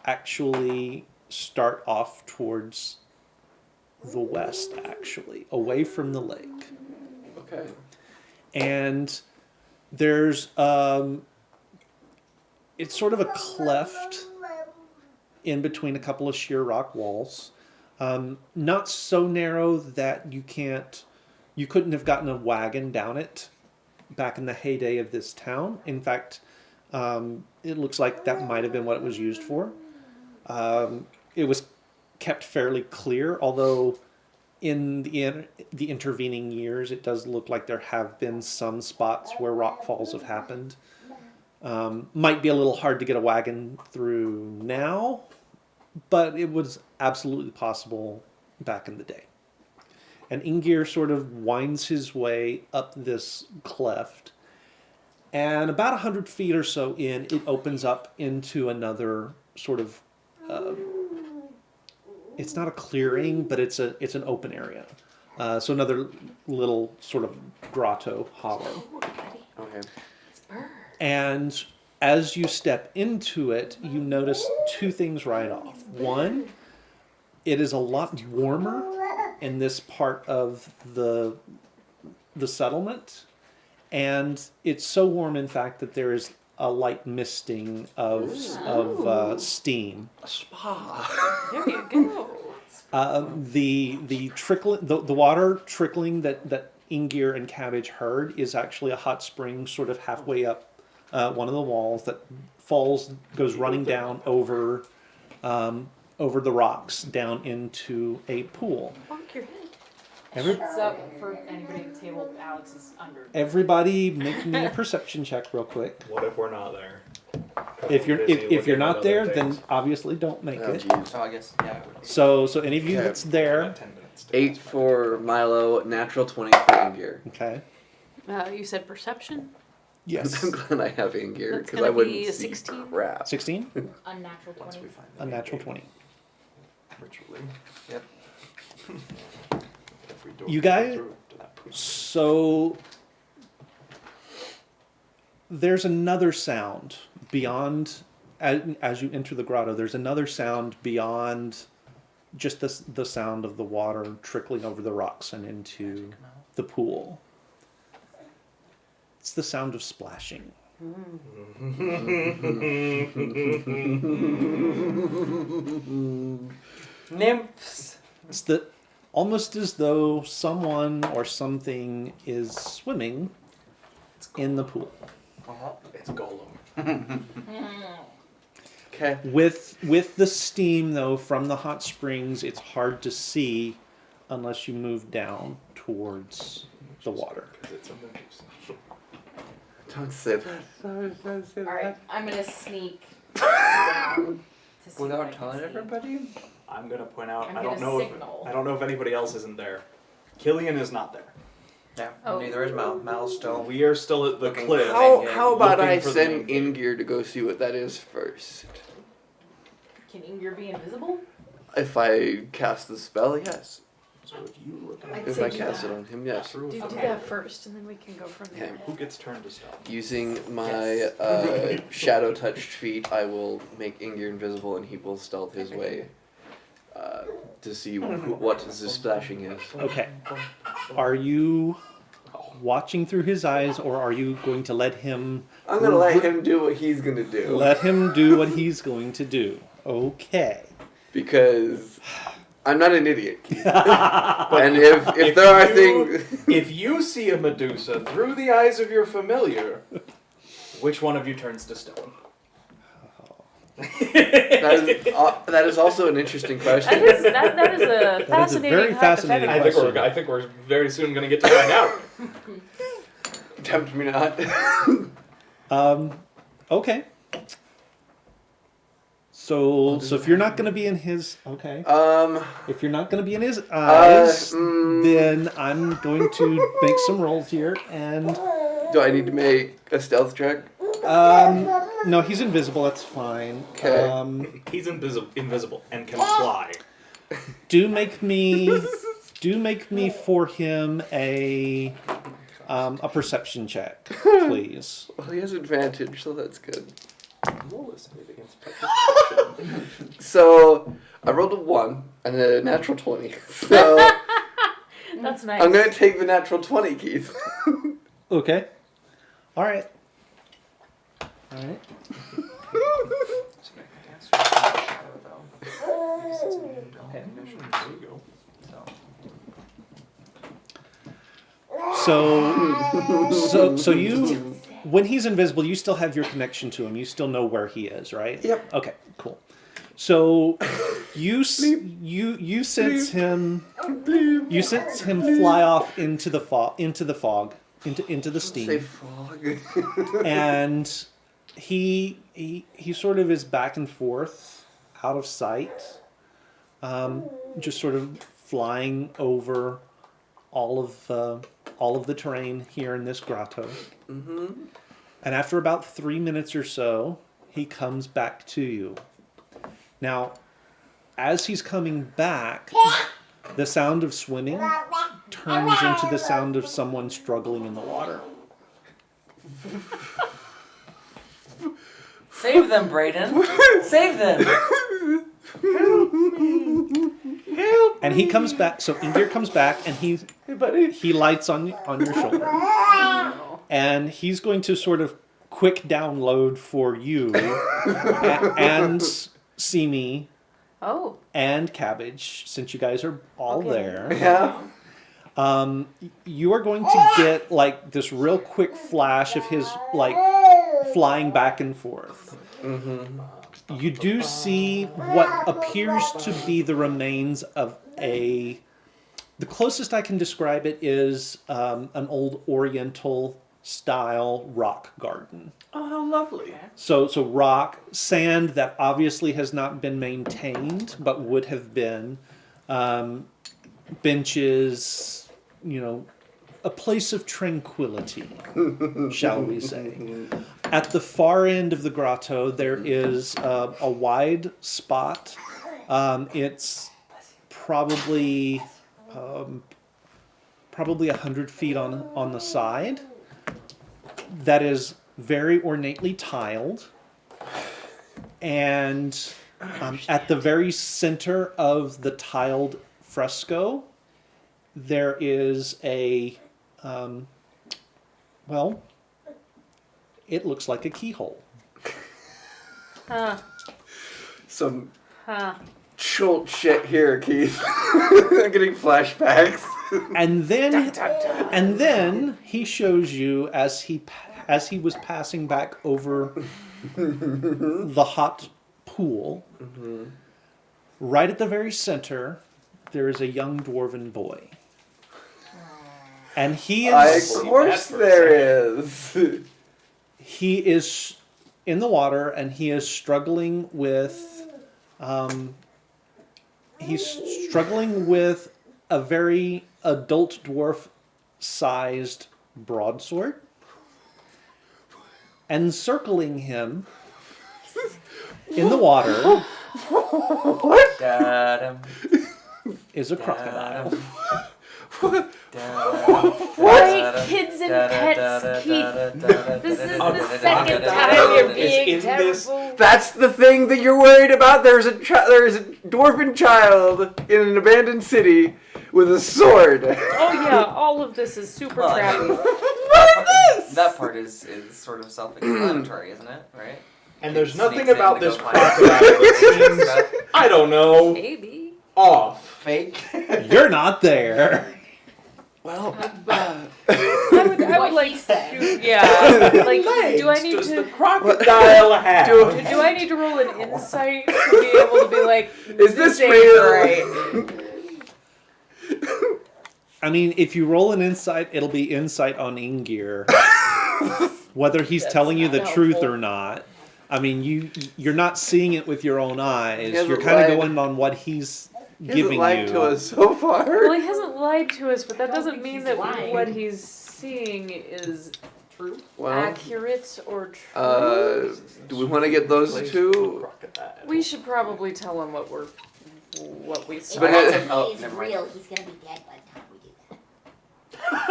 actually start off towards the west, actually, away from the lake. Okay. And there's it's sort of a cleft in between a couple of sheer rock walls, not so narrow that you couldn't have gotten a wagon down it back in the heyday of this town. In fact, it looks like that might have been what it was used for. It was kept fairly clear, although in the intervening years, it does look like there have been some spots where rock falls have happened. Might be a little hard to get a wagon through now, but it was absolutely possible back in the day. And Ingir sort of winds his way up this cleft, and about 100 feet or so in, it opens up into another sort of it's not a clearing, but it's an open area. So another little sort of grotto hollow. Okay. And as you step into it, you notice two things right off. One, it is a lot warmer in this part of the settlement, and it's so warm, in fact, that there is a light misting of steam. A spa. There you go. The water trickling that Ingir and Cabbage heard is actually a hot spring sort of halfway up one of the walls that goes running down over the rocks down into a pool. Bonk your head. Heads up for anybody at the table. Alex is under. Everybody, make me a perception check real quick. what if we're not there? 'Cause If we're busy you're looking not at there, other then things. obviously don't make Oh, it. jeez. So I guess yeah. It would be. So any of you Okay. that's there, 10 minutes. 8 for Milo, natural 20 for Inger. okay? You said perception? Yes, I'm glad I have Inger That's because gonna I wouldn't be a see 16. crap. 16, Unnatural Once 20. we find a the natural gate, 20. Ritually. Yep. If we don't You go guys- through to that pool. So there's another sound beyond, as you enter the grotto, there's another sound beyond just the sound of the water trickling over the rocks and into the pool. It's the sound of splashing. Nymphs. It's almost as though someone or something is swimming in the pool. It's Golem. Okay. With the steam, though, from the hot springs, it's hard to see unless you move down towards the water. 'Cause it's a moose. Don't say that. Don't say Alright, I'm gonna sneak down to see what I Without can telling see. everybody? I'm gonna point out. I'm I don't gonna know. signal. I don't know if anybody else isn't there. Killian is not there. Yeah. Oh. Neither is Mal. Mal's still. We are still at the Looking cliff. for How about Looking I for the send main Ingir to go see what that is first? Can Ingrid be invisible? If I cast the spell, yes. So if you look I'd at If say I do cast that. it on him, yes. through a Do funnel, that first, and then we can go from there. Okay. who gets turned to stone? Using my Yes. shadow touched feat, I will make Ingir invisible, and he will stealth his way to see what the splashing is. Okay. Are you watching through his eyes, or are you going to let him I'm gonna let him do what he's gonna do. let him do what he's going to do? Okay. Because I'm not an idiot, Keith. And if there are things. If you see a Medusa through the eyes of your familiar, which one of you turns to stone? That is also an interesting question. That is a fascinating very fascinating hypothetical. question. I think we're very soon going to get to find out. Tempt me not. Okay. So if you're not going to be in his if you're not going to be in his eyes, then I'm going to make some rolls here, and Do I need to make a stealth check? no, he's invisible. That's fine. Okay. He's invisible and can fly. Do make me for him a perception check, please. Well, he has advantage, so that's good. Roll this against So I rolled a 1 and a natural 20. So That's nice. I'm gonna take the natural 20, Keith. Okay. All right. There you go. So you, when he's invisible, you still have your connection to him. You still know where he is, right? Yep. Okay, cool. So you sense him. You sense him fly off into the fog, into the Say steam, fog. and he sort of is back and forth, out of sight, just sort of flying over all of the terrain here in this grotto. Mm-hmm. And after about 3 minutes or so, he comes back to you. Now, as he's coming back, the sound of swimming turns into the sound of someone struggling in the water. Save them, Brayden. Save them. And he comes back, so Ingir comes back, and he lights on your shoulder. And he's going to sort of quick download for you and Simi Oh. and Cabbage, since you guys are all Okay. there. Yeah. You are going to get like this real quick flash of his like flying back and forth. Mm-hmm. You do see what appears to be the remains of the closest I can describe it is an old Oriental style rock garden. Oh, how lovely. So rock, sand that obviously has not been maintained, but would have been, benches, a place of tranquility, shall we say. At the far end of the grotto, there is a wide spot. It's probably 100 feet on the side. That is very ornately tiled, and at the very center of the tiled fresco, there is it looks like a keyhole. Huh. Some Huh. chult shit here, Keith. I'm getting flashbacks. And then he shows you as he was passing back over the hot pool. Mm-hmm. Right at the very center, there is a young dwarven boy, and he is. Of course there is. he is in the water and he is struggling with a very adult dwarf sized broadsword. Encircling him in the water is a crocodile. Why kids and pets keep... This is the second time you're being terrible. That's the thing that you're worried about. There's a dwarven child in an abandoned city with a sword. Oh yeah, all of this is super Well, I crappy. mean, that part is sort of self-explanatory, isn't it? Right? And there's It nothing sneaks in about to this go find crocodile that seems, I don't know, Maybe. off. Fake. You're not there. Well, I would What like he said. to, yeah. Like, do I need Does the to? crocodile have? Do I need to roll an insight to be able to be like, is this ain't real? right? I mean, if you roll an insight, it'll be insight on Ingir. Whether he's That's telling you the not truth helpful. or not. I mean, you're not seeing it with your own eyes. He hasn't You're kind of lied. going on what he's He hasn't giving lied you. to us so far. Well, he hasn't lied to us, but that I don't doesn't think mean he's that lying. what he's seeing is True. Well, accurate or true. do we want to get those two? Crocodile. We should probably tell him what we If saw. But Anthony oh, is never mind. real, he's gonna be dead by the time we do that.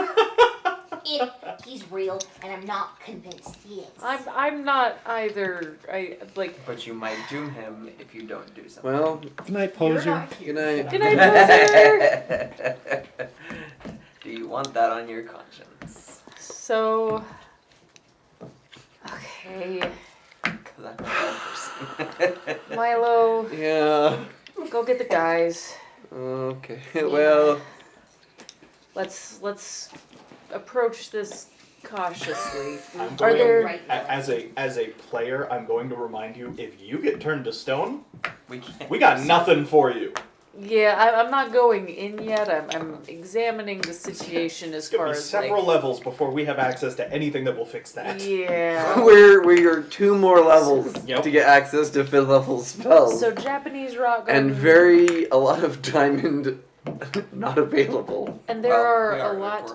If he's real, and I'm not convinced he is. I'm not either. I like. But you might doom him if you don't do something. Well, Good night, You're poser. not here. good night. Good night, poser. Do you want that on your conscience? So. Okay, 'Cause I'm a bad person. Milo, Yeah. go get the guys. Okay. Well, Let's approach this cautiously. I'm Are going, there? Right. as a player, I'm going to remind you, if you get turned to stone, We can't. we got nothing for you. Yeah, I'm not going in yet. I'm examining the situation as It's gonna far be as several like. levels before we have access to anything that will fix that. Yeah. we're 2 more levels Yep. to get access to 5th level spells. So Japanese rock garden. And a lot of diamond not available. And there Well, are we a are lot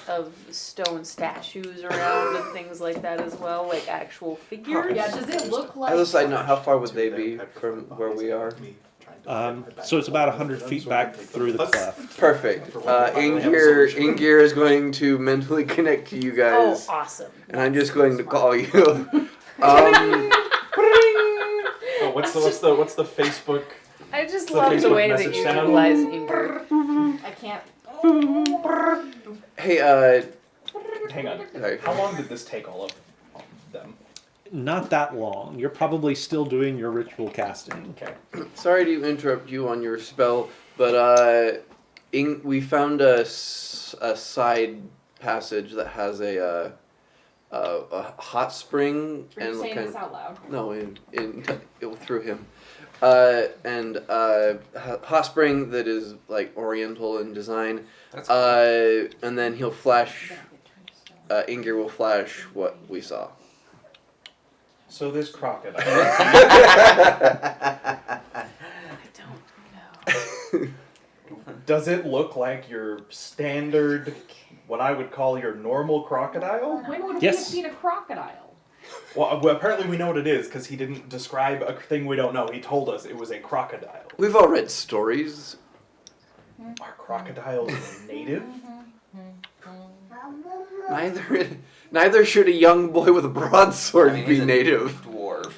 of stone statues around and things like that as well, like actual figures. Yeah, does it look like... As a side note, how far would they be from where we are? So it's about 100 feet back through the cleft. Perfect. Ingir is going to mentally connect to you Oh, guys, awesome. and I'm just going to call you. Oh, what's the Facebook? I just The love the Facebook way that message you sound. utilize Ingrid. I can't... Hey, Hang on. sorry. How long did this take all of them? Not that long. You're probably still doing your ritual casting. Okay. Sorry to interrupt you on your spell, but we found a side passage that has a hot spring Are you and saying kind this out loud? no through him, and hot spring that is like Oriental in design. That's cool. And then he'll flash. Ingir will flash what we saw. So this crocodile. I don't know. Does it look like your standard, what I would call your normal crocodile? When would we Yes. have seen a crocodile? Well, apparently we know what it is because he didn't describe a thing we don't know. He told us it was a crocodile. We've all read stories. Are crocodiles native? Neither should a young boy with a broadsword I mean, be he's a native. dwarf.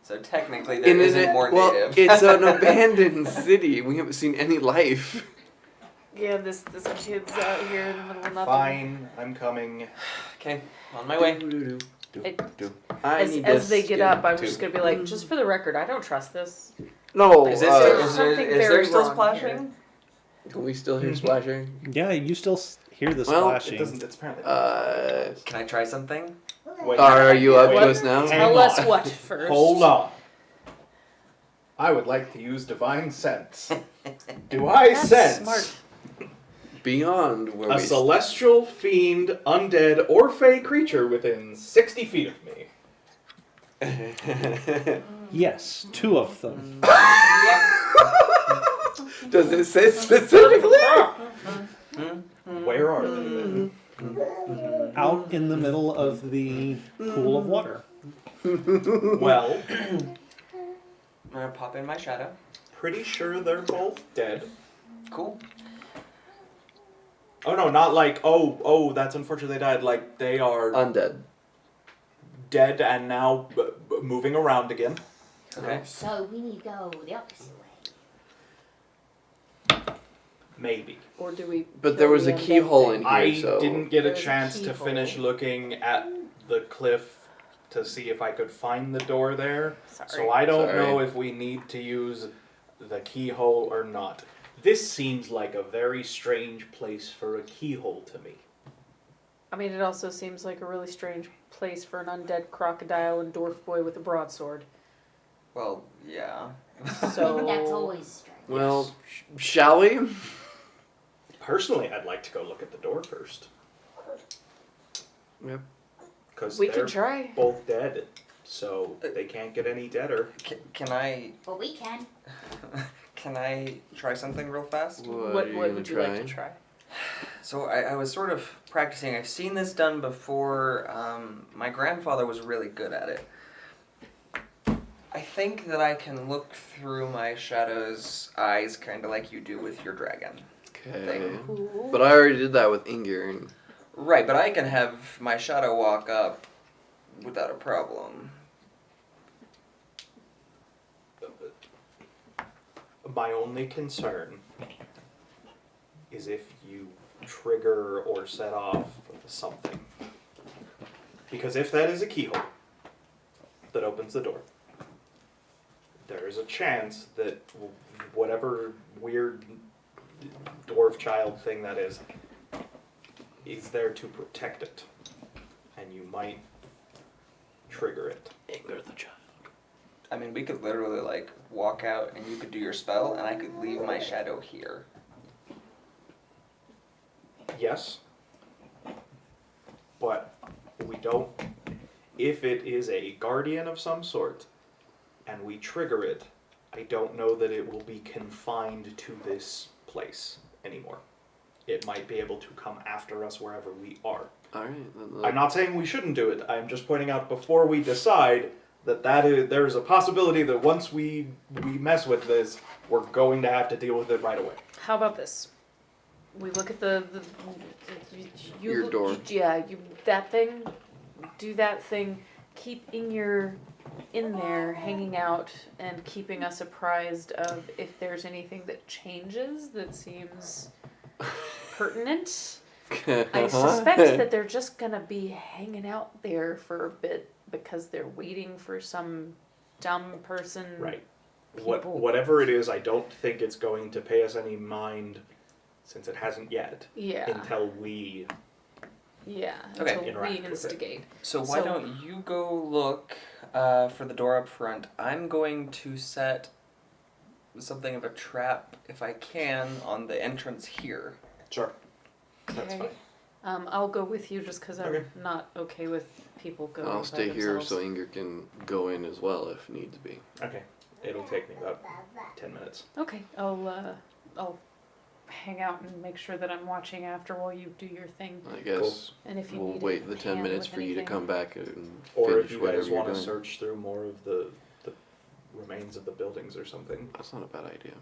So technically, there isn't more well, native. it's an abandoned city. We haven't seen any life. Yeah, this kid's out here in the middle of nothing. Fine, I'm coming. Okay, on my way. I As, need as to they get skip up, I'm to- just gonna be like, just for the record, I don't trust this. No, Is There's there something is there very still wrong splashing? can we still hear Mhm. splashing? Yeah, you still hear the Well, It splashing. doesn't, it's apparently. Can I try something? Wait, Are you up Wait. to us now? Hang Tell us on. what first. Hold on. I would like to use divine sense. Do I That's sense smart. beyond where A we... celestial, fiend, undead, or fey creature within 60 feet of me. Yes, 2 of them. Does it say specifically? Where are they? Out in the middle of the pool of water. Well, I'm gonna pop in my shadow. pretty sure they're both dead. Cool. Oh no, not like, oh, that's unfortunate they died. Like, they are Undead. dead and now moving around again. Okay. So we need to go the opposite way. Maybe. Or do we? But there kill was the a undead keyhole thing? in here, I so... didn't get a There's a chance to keyhole. finish looking at the cliff to see if I could find the door there. Sorry. So I don't Sorry. know if we need to use the keyhole or not. This seems like a very strange place for a keyhole to me. I mean, it also seems like a really strange place for an undead crocodile and dwarf boy with a broadsword. Well, yeah. So That's always strange. Well, shall we? Personally, I'd like to go look at the door first. Yep. Because we they're can try. both dead, so they can't get any deader. Can I But we can. can I try something real fast? What are you would gonna you like to try? So I was sort of practicing. I've seen this done before. My grandfather was really good at it. I think that I can look through my shadow's eyes, kind of like you do with your dragon. Okay. Cool. But I already did that with Inger. And Right, but I can have my shadow walk up without a problem. My only concern is if you trigger or set off something. Because if that is a keyhole that opens the door, there is a chance that whatever weird dwarf child thing that is there to protect it. And you might trigger it. Inger the child. I mean, we could literally, like, walk out and you could do your spell, and I could leave my shadow here. Yes. But we don't. If it is a guardian of some sort and we trigger it, I don't know that it will be confined to this place anymore. It might be able to come after us wherever we are. Alright. I'm not saying we shouldn't do it. I'm just pointing out before we decide there is a possibility that once we mess with this, we're going to have to deal with it right away. How about this? We look at the Your door. Yeah, that thing. Do that thing. Keep in there, hanging out, and keeping us apprised of if there's anything that changes that seems pertinent. I suspect that they're just gonna be hanging out there for a bit because they're waiting for some dumb person. Right. People. Whatever it is, I don't think it's going to pay us any mind since it hasn't yet. Yeah. Until we... Yeah. Okay. Until Interact we with it. instigate. So why don't you go look for the door up front? I'm going to set something of a trap, if I can, on the entrance here. Sure. That's Okay. fine. I'll go with you just because I'm Okay. not okay with people going I'll by stay here themselves. so Inger can go in as well if needs be. Okay. It'll take me about 10 minutes. Okay, I'll hang out and make sure that I'm watching after while you do your thing. I guess And if you we'll need wait a the 10 hand minutes with for you to anything. come back and Or finish if you whatever guys you're want to doing. search through more of the remains of the buildings or something. That's not a bad idea.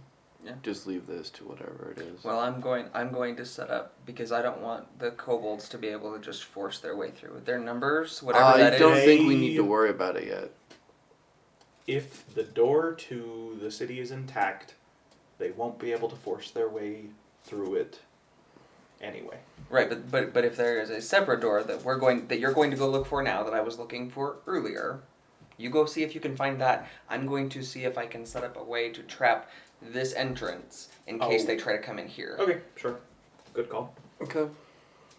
Yeah. Just leave this to whatever it is. Well, I'm going to set up because I don't want the kobolds to be able to just force their way through. Their numbers, whatever I that is. don't think we They- need to worry about it yet. If the door to the city is intact, they won't be able to force their way through it anyway. Right, but if there is a separate door that you're going to go look for now that I was looking for earlier, you go see if you can find that. I'm going to see if I can set up a way to trap this entrance in case they try to come in here. Okay, sure. Good call. Okay.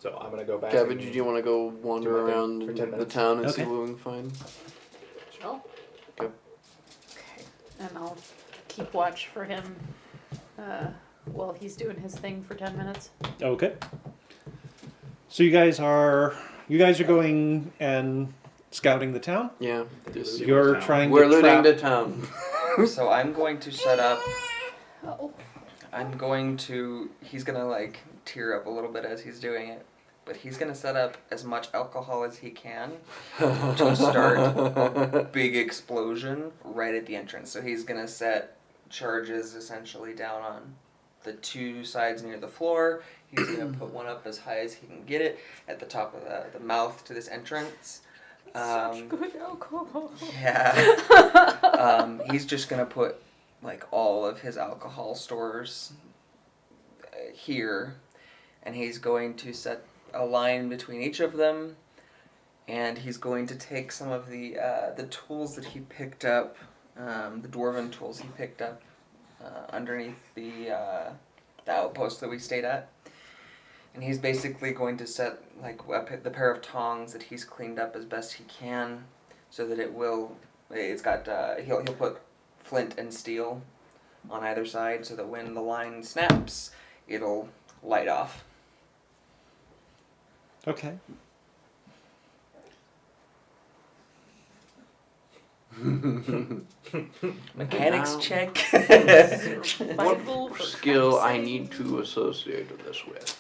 So I'm going to go back. Cabbage, and- did you want to go wander do my thing around for 10 the minutes? town and Okay. see what we can find? Sure. Okay. And I'll keep watch for him while he's doing his thing for 10 minutes. Okay. So you guys are going and scouting the town. Yeah. Just You're trying we're to looting trap. the town. So I'm going to set up. Oh. He's gonna like tear up a little bit as he's doing it, but he's gonna set up as much alcohol as he can to start a big explosion right at the entrance. So he's gonna set charges essentially down on the two sides near the floor. He's gonna put one up as high as he can get it at the top of the mouth to this entrance. Such good alcohol. Yeah. He's just gonna put like all of his alcohol stores here, and he's going to set a line between each of them, and he's going to take some of the tools that he picked up, the dwarven tools he picked up underneath the outpost that we stayed at, and he's basically going to set like the pair of tongs that he's cleaned up as best he can, so that it's got he'll put flint and steel on either side, so that when the line snaps, it'll light off. Okay. Mechanics check. What skill I need to associate this with?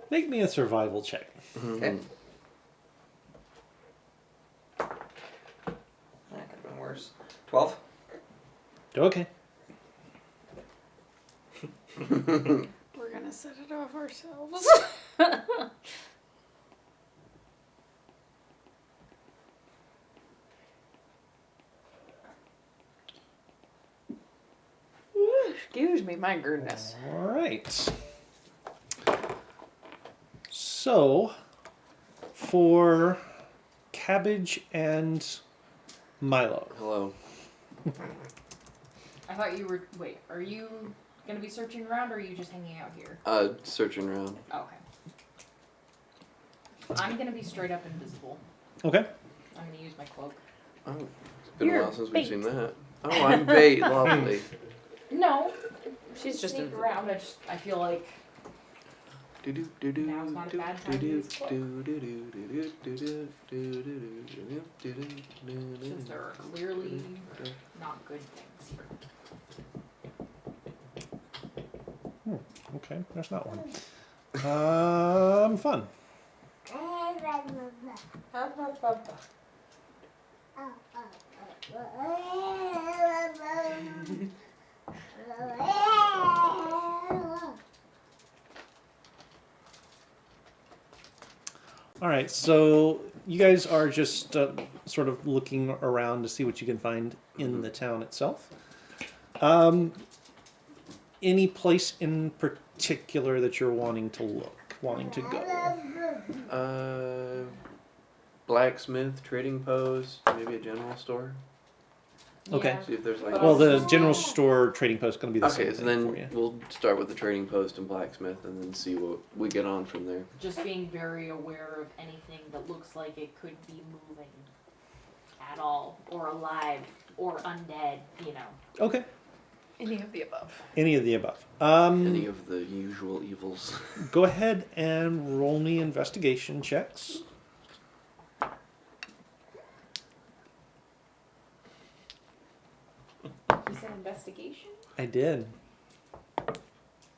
Make me a survival check. Okay. That could have been worse. 12. Okay. We're gonna set it off ourselves. Excuse me, my goodness. All right. So, for Cabbage and Milo. Hello. I thought you were. Wait, are you gonna be searching around, or are you just hanging out here? Searching around. Oh, okay. I'm gonna be straight up invisible. Okay. I'm gonna use my cloak. Oh, it's been You're a while since bait. we've seen that. Oh, I'm bait. Lovely. No, She's just sneak invisible. around. I feel like Now's not a bad time to use cloak. since there are clearly not good things here. Okay, there's not one. Fun. All right, so you guys are just sort of looking around to see what you can find in the town itself. Any place in particular that you're wanting to go? Blacksmith, trading post, maybe a general store. Okay. Yeah. See if there's like. Well, the general store trading post is going to be the Okay, same so thing for then you. we'll start with the trading post and blacksmith, and then see what we get on from there. Just being very aware of anything that looks like it could be moving at all, or alive, or undead, you know. Okay. Any of the above. Any of the above. Any of the usual evils. Go ahead and roll me investigation checks. You said investigation? I did.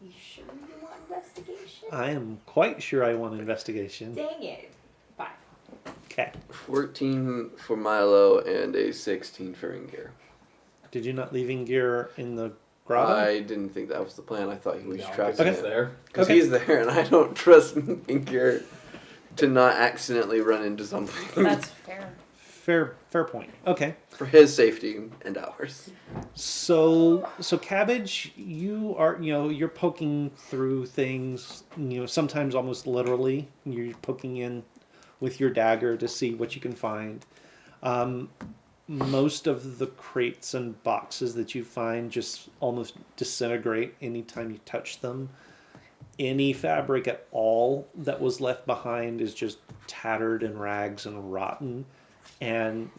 You sure you want investigation? I am quite sure I want investigation. Dang it. 5. Okay. 14 for Milo and a 16 for Ingir. Did you not leave gear in the grotto? I didn't think that was the plan. I thought he was No, trapped 'cause in he's there. there. Because Okay. he's there, and I don't trust Ingir to not accidentally run into something. That's fair. Fair point. Okay. For his safety and ours. So Cabbage, you're poking through things, sometimes almost literally. You're poking in with your dagger to see what you can find. Most of the crates and boxes that you find just almost disintegrate anytime you touch them. Any fabric at all that was left behind is just tattered and rags and rotten. And,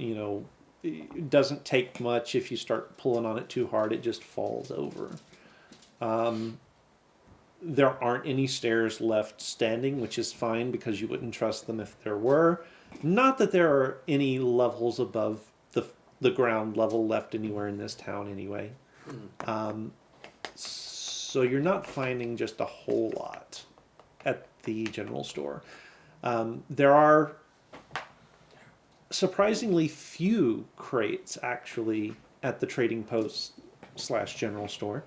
it doesn't take much. If you start pulling on it too hard, it just falls over. There aren't any stairs left standing, which is fine because you wouldn't trust them if there were. Not that there are any levels above the ground level left anywhere in this town anyway. So you're not finding just a whole lot at the general store. There are surprisingly few crates actually at the trading post / general store.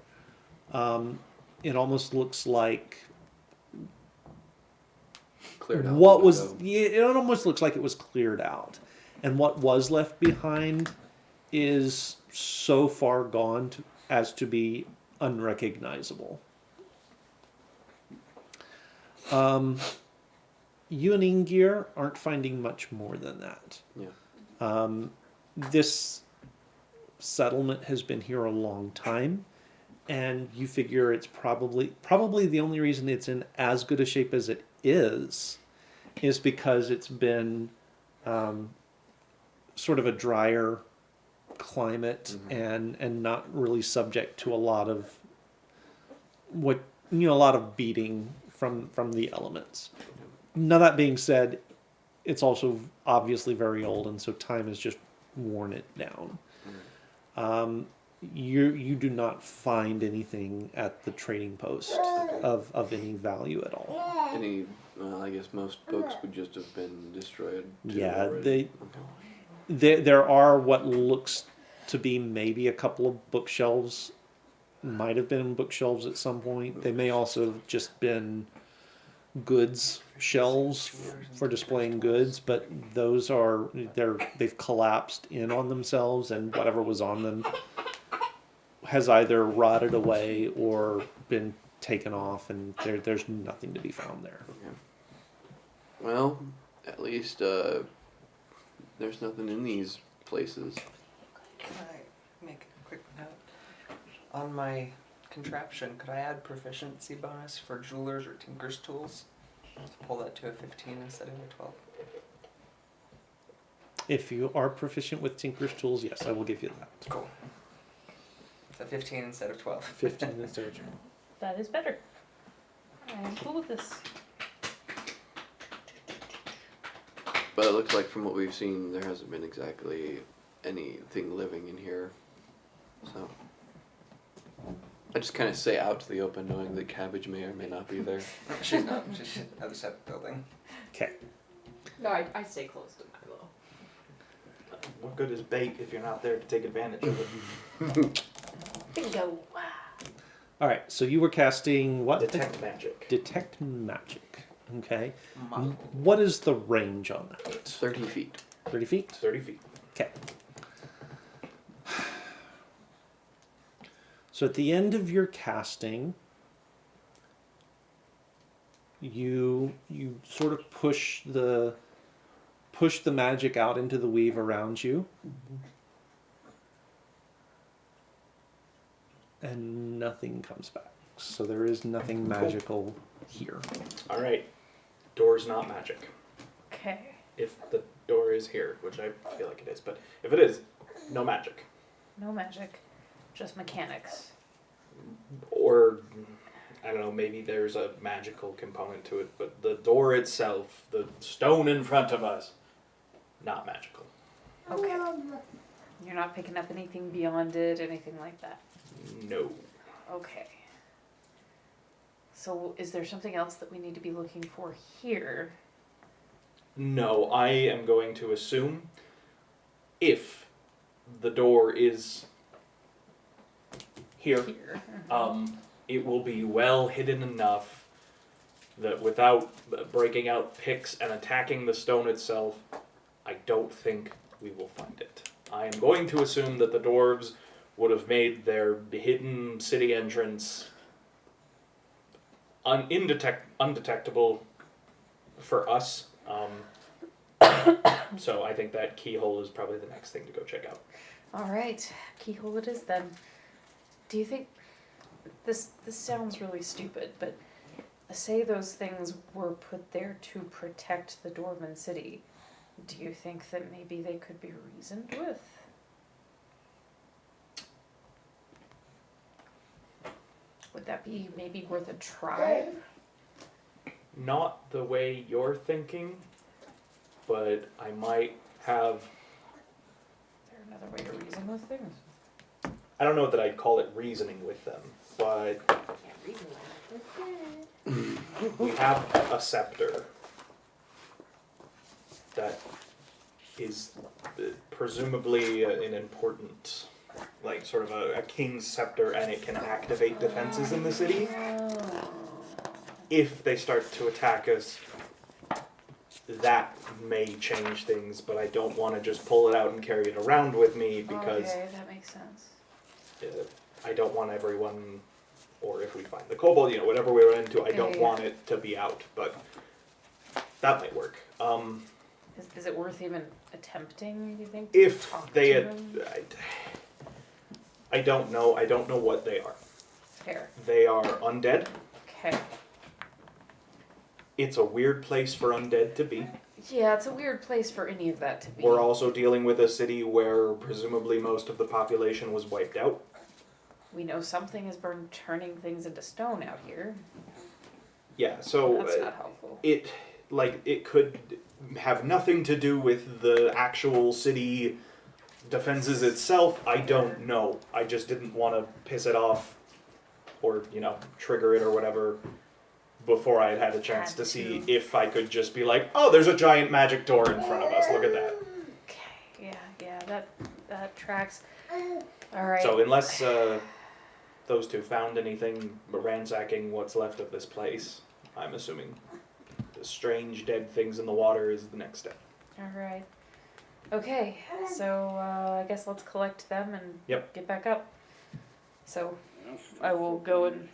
It almost looks like Cleared out. what was it almost looks like it was cleared out, and what was left behind is so far gone as to be unrecognizable. You and Ingir aren't finding much more than that. Yeah. This settlement has been here a long time, and you figure it's probably the only reason it's in as good a shape as it is because it's been sort of a drier climate and not really subject to a lot of a lot of beating from the elements. Now that being said, it's also obviously very old, and so time has just worn it down. You do not find anything at the trading post of any value at all. I guess most books would just have been destroyed. Yeah, already. there are what looks to be maybe a couple of bookshelves. Might have been bookshelves at some point. They may also have just been goods shelves for displaying goods, but they've collapsed in on themselves, and whatever was on them has either rotted away or been taken off, and there's nothing to be found there. Okay. Well, at least there's nothing in these places. Can I make a quick note? On my contraption, could I add proficiency bonus for jewelers or tinker's tools? To pull that to a 15 instead of a 12. If you are proficient with Tinker's tools, yes, I will give you that. Cool. So 15 instead of 12. 15 instead of 12. That is better. I am cool with this. But it looks like from what we've seen, there hasn't been exactly anything living in here. So I just kind of say out to the open, knowing that Cabbage may or may not be there. She's not. She's at the other side of the building. Okay. No, I stay close to Milo. What good is bait if you're not there to take advantage of it? Bingo. All right. So you were casting what? Detect magic. Detect magic. Okay. Muzzle. What is the range on that? 30 feet. 30 feet? 30 feet. Okay. So at the end of your casting, you sort of push the magic out into the weave around you. And nothing comes back. So there is nothing magical here. All right. Door's not magic. Okay. If the door is here, which I feel like it is, but if it is, no magic. No magic. Just mechanics. Or, I don't know, maybe there's a magical component to it, but the door itself, the stone in front of us, not magical. Okay. You're not picking up anything beyond it, anything like that? No. Okay. So is there something else that we need to be looking for here? No, I am going to assume if the door is here, it will be well hidden enough that without breaking out picks and attacking the stone itself, I don't think we will find it. I am going to assume that the dwarves would have made their hidden city entrance undetectable for us. So I think that keyhole is probably the next thing to go check out. All right, keyhole it is then. Do you think this sounds really stupid, but say those things were put there to protect the Dwarven city? Do you think that maybe they could be reasoned with? Would that be maybe worth a try? Not the way you're thinking, but I might have... Is there another way to reason with things? I don't know that I'd call it reasoning with them, but we have a scepter that is presumably an important, like sort of a king's scepter, and it can activate defenses in the city. If they start to attack us, that may change things, but I don't want to just pull it out and carry it around with me because Okay, that makes sense. I don't want everyone, or if we find the kobold, whatever we run into, I don't Yeah. want it to be out, but that might work. Is it worth even attempting, do you think? If Talk they, to them? I don't know what they are. Fair. They are undead. Okay. It's a weird place for undead to be. Yeah, it's a weird place for any of that to be. We're also dealing with a city where presumably most of the population was wiped out. We know something has been turning things into stone out here. Yeah, so That's not helpful. it could have nothing to do with the actual city defenses itself. I don't know. I just didn't want to piss it off or, trigger it or whatever before I had a chance to see if I could just be like, oh, there's a giant magic door in front of us. Look at that. Okay, yeah, that tracks. All right. So unless those two found anything ransacking what's left of this place, I'm assuming the strange dead things in the water is the next step. All right. Okay, so I guess let's collect them and get back up. So I will go and...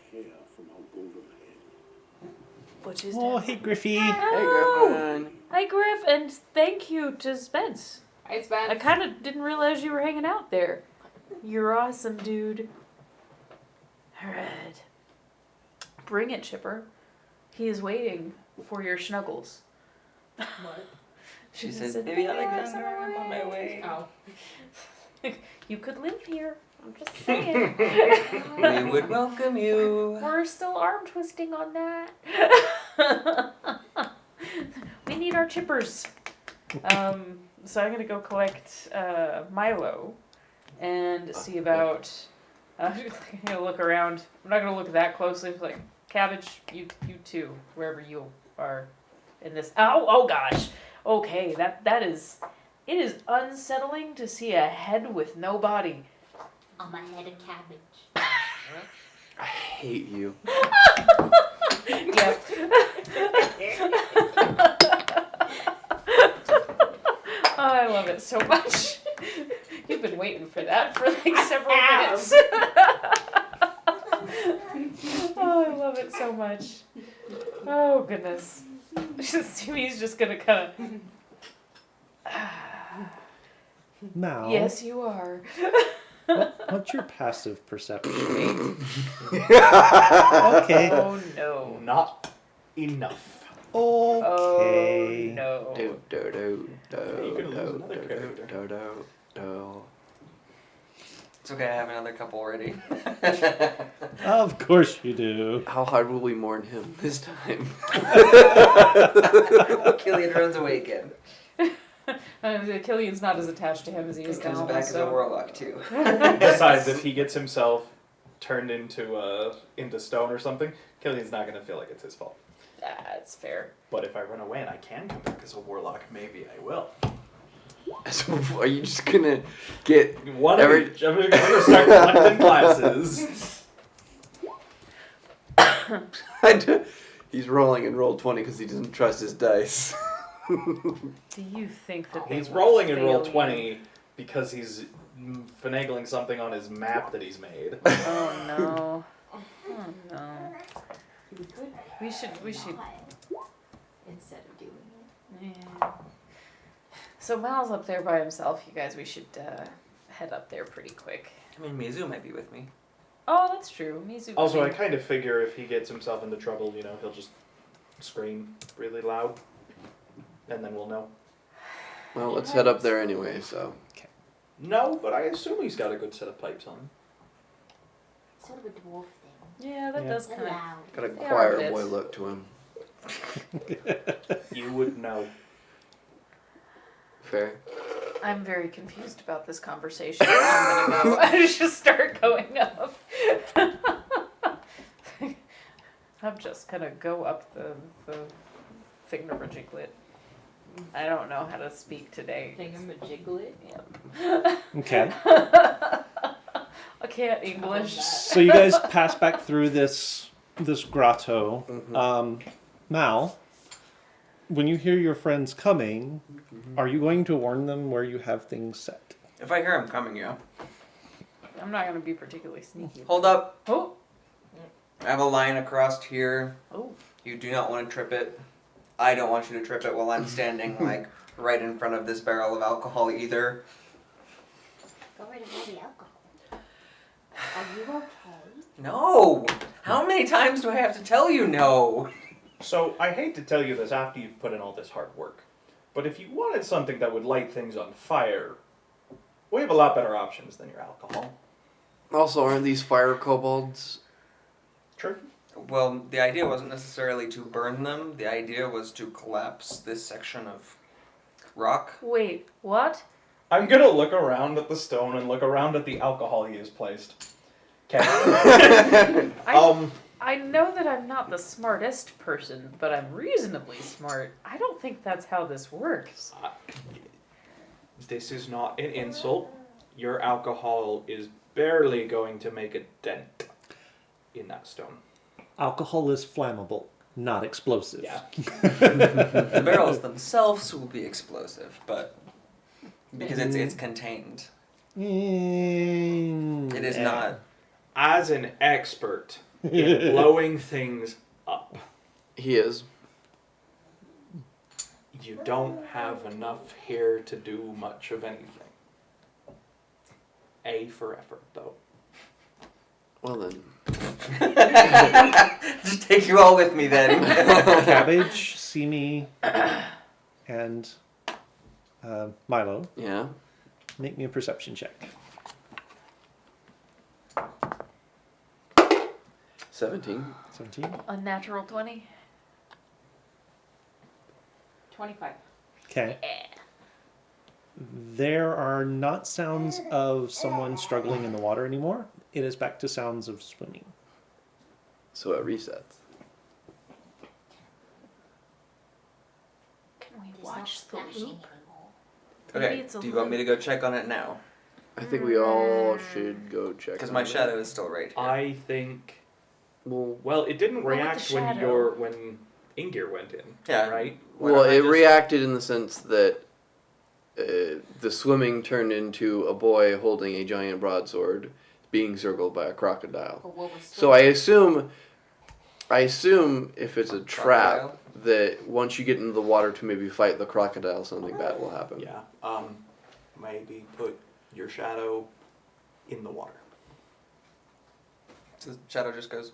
Which is Oh, hey, Griffey. Hello! Hi, Griff, and thank you to Spence. Hi, Spence. I kind of didn't realize you were hanging out there. You're awesome, dude. All right. Bring it, Chipper. He is waiting for your snuggles. What? She said, maybe I like that. I'm on my way. Oh. You could live here. I'm just saying. We would welcome you. We're still arm twisting on that. We need our chippers. So I'm gonna go collect Milo and see about. I'm gonna look around. I'm not gonna look that closely. It's like Cabbage, you too, wherever you are in this. Oh gosh. Okay, that is. It is unsettling to see a head with no body. On my head of cabbage. I hate you. Yep. Oh, I love it so much. You've been waiting for that for like several minutes. Oh, I love it so much. Oh, goodness. He's just gonna kind of... Mal, Yes, you are. what's your passive perception? Okay. Oh, no. Not enough. Okay. Oh, no. Do, do, do, do, You can lose do, another do, character. do, do, do. It's okay, I have another couple already. Of course you do. How hard will we mourn him this time? Killian runs away again. Killian's not as attached to him as he He is comes now. back as a so. warlock too. Besides, if he gets himself turned into stone or something, Killian's not going to feel like it's his fault. That's fair. But if I run away and I can come back as a warlock, maybe I will. So are you just gonna get One of each. I'm going to start collecting classes. He's rolling and rolled 20 because he doesn't trust his dice. Do you think that He's they will rolling and roll fail 20 because he's finagling something on his map that he's made. You? Oh no. Oh no. We should. Instead of doing it. Yeah. So Mal's up there by himself, you guys. We should head up there pretty quick. I mean, Mizu might be with me. Oh, that's true. Mizu. Also, I kind of figure if he gets himself into trouble, he'll just scream really loud, and then we'll know. Well, let's head up there anyway, so. No, but I assume he's got a good set of pipes on him. Sort of a dwarf thing. Yeah, that Yeah. does kind of. Loud. Got a They are choir bits. boy look to him. You would know. Fair. I'm very confused about this conversation. I'm gonna go. I just start going up. I'm just gonna go up the thingamajiglet. I don't know how to speak today. Thingamajiglet. Yep. Okay. I can't English. So you guys pass back through this grotto. Mhm. Mal, when you hear your friends coming, are you going to warn them where you have things set? If I hear him coming, yeah. I'm not gonna be particularly sneaky. Hold up. Oh. I have a line across here. Oh. You do not want to trip it. I don't want you to trip it while I'm standing like right in front of this barrel of alcohol either. Go rid of all the alcohol. Are you okay? No! How many times do I have to tell you no? So, I hate to tell you this after you've put in all this hard work, but if you wanted something that would light things on fire, we have a lot better options than your alcohol. Also, aren't these fire kobolds? True. Well, the idea wasn't necessarily to burn them. The idea was to collapse this section of rock. Wait. What? I'm gonna look around at the stone and look around at the alcohol he has placed. Okay. I know that I'm not the smartest person, but I'm reasonably smart. I don't think that's how this works. This is not an insult. Your alcohol is barely going to make a dent in that stone. Alcohol is flammable, not explosive. Yeah. The barrels themselves will be explosive, but because it's contained. It is not. As an expert in blowing things up, He is. you don't have enough here to do much of anything. A for effort, though. Well then. Just take you all with me then. Cabbage, Simi, and Milo, Yeah. make me a perception check. 17. 17. Unnatural 20? 25. Okay. There are not sounds of someone struggling in the water anymore. It is back to sounds of swimming. So it resets. Can we There's no watch the splashing loop? anymore. Maybe Okay, it's a do you want me to go check on it now? I think we all should go check. Because on my it. shadow is still right here. I think. Well, Well, it didn't What with the react when shadow? when Ingir went in. Yeah. Right. Why well, don't I it just- reacted in the sense that the swimming turned into a boy holding a giant broadsword, being circled by a crocodile. But what was So I assume if it's a trap, Crocodile? that once you get into the water to maybe fight the crocodile, something bad will happen. Yeah. Maybe put your shadow in the water. So the shadow just goes.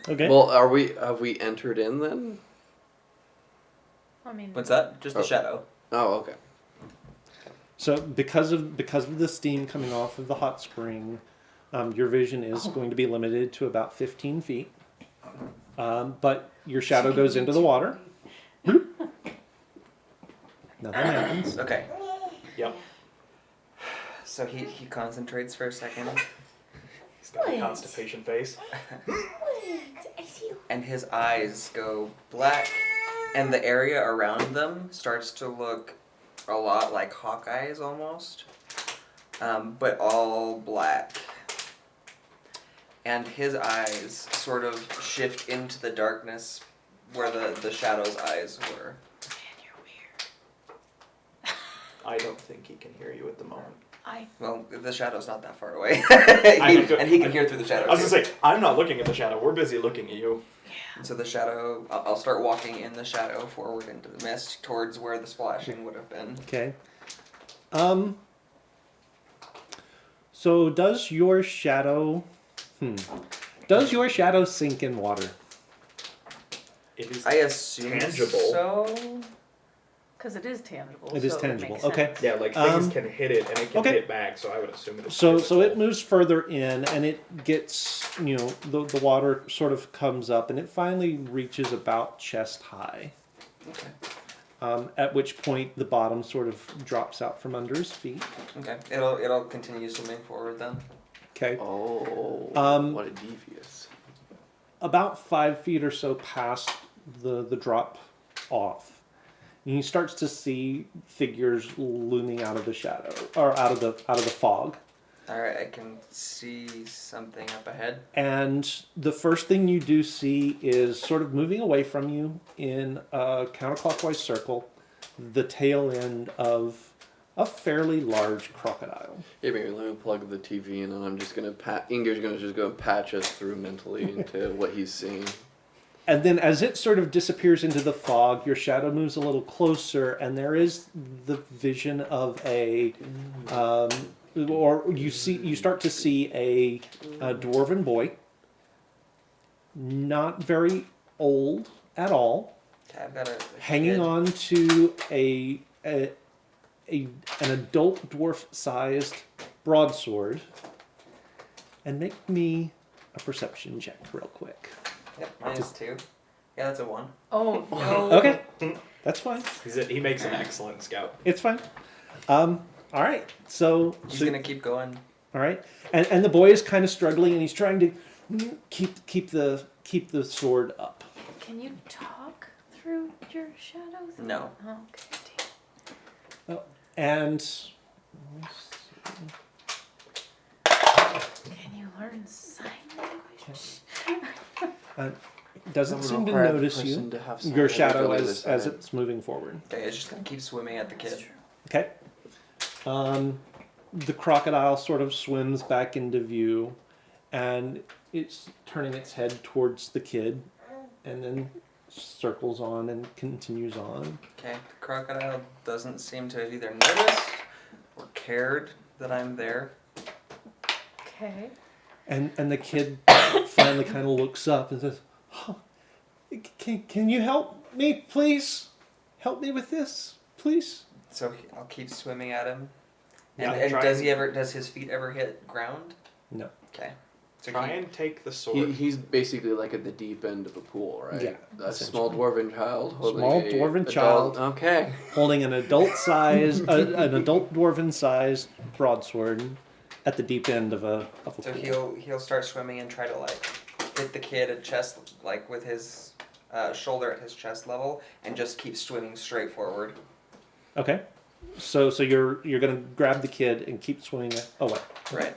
Okay. Well, have we entered in then? I mean, What's that? Just the Oh. shadow. Oh, okay. So because of the steam coming off of the hot spring, your vision is going to be limited to about 15 feet. But your shadow goes into the water. Nothing happens. Okay. Yep. So he concentrates for a second, He's got a What? constipation face. I see you. and his eyes go black, and the area around them starts to look a lot like Hawkeye's almost, but all black. And his eyes sort of shift into the darkness where the shadow's eyes were. man, you're weird. I don't think he can hear you at the moment. Well, the shadow's not that far away. have to- And he can hear through the shadow. I was too. gonna say, I'm not looking at the shadow. We're busy looking at you. And so the shadow, I'll start walking in the shadow forward into the mist towards where the splashing would have been. Okay. So does your shadow sink in water? It is I assume tangible. so. Because it is tangible. It is so tangible. makes Okay. sense. Yeah, like things Um, can hit it and it can okay. hit back, so I would assume it's So physical. it moves further in, and it gets, the water sort of comes up, and it finally reaches about chest high. Okay. At which point the bottom sort of drops out from under his feet. Okay. It'll continue swimming forward then. Okay. Oh, what a devious. About 5 feet or so past the drop off, and he starts to see figures looming out of the shadow, or out of the fog. All right, I can see something up ahead. And the first thing you do see is sort of moving away from you in a counterclockwise circle, the tail end of a fairly large crocodile. Yeah, maybe let me plug the TV in, and I'm just gonna Inger's gonna just go and patch us through mentally into what he's seeing. And then as it sort of disappears into the fog, your shadow moves a little closer, and there is the vision of you start to see a dwarven boy, not very old at all, Okay, I've got a hanging kid. on to an adult dwarf-sized broadsword. And make me a perception check real quick. Yep, -2. Yeah, that's a 1. Oh, no. Okay, that's fine. He makes an excellent scout. It's fine. All right. So He's so- gonna keep going. all right, and the boy is kind of struggling, and he's trying to keep the sword up. Can you talk through your shadows? No. Oh, okay. And Can you learn sign language? doesn't seem to notice you. Your shadow as it's moving forward. Okay, it's just gonna keep swimming at the kid. Okay. The crocodile sort of swims back into view, and it's turning its head towards the kid, and then circles on and continues on. Okay, the crocodile doesn't seem to have either noticed or cared that I'm there. Okay. And the kid finally kind of looks up and says, oh, can you help me, please? Help me with this, please? So I'll keep swimming at him. Yeah, And try does and- does his feet ever hit ground? No. Okay. So Try he- and take the sword. He's basically like at the deep end of a pool, right? Yeah, A small dwarven child. holding Small a dwarven adult- child. Okay. Holding an adult size, an adult dwarven sized broadsword at the deep end of a So pool. he'll start swimming and try to like hit the kid at chest, like with his shoulder at his chest level, and just keep swimming straight forward. Okay. So you're gonna grab the kid and keep swimming away. Right.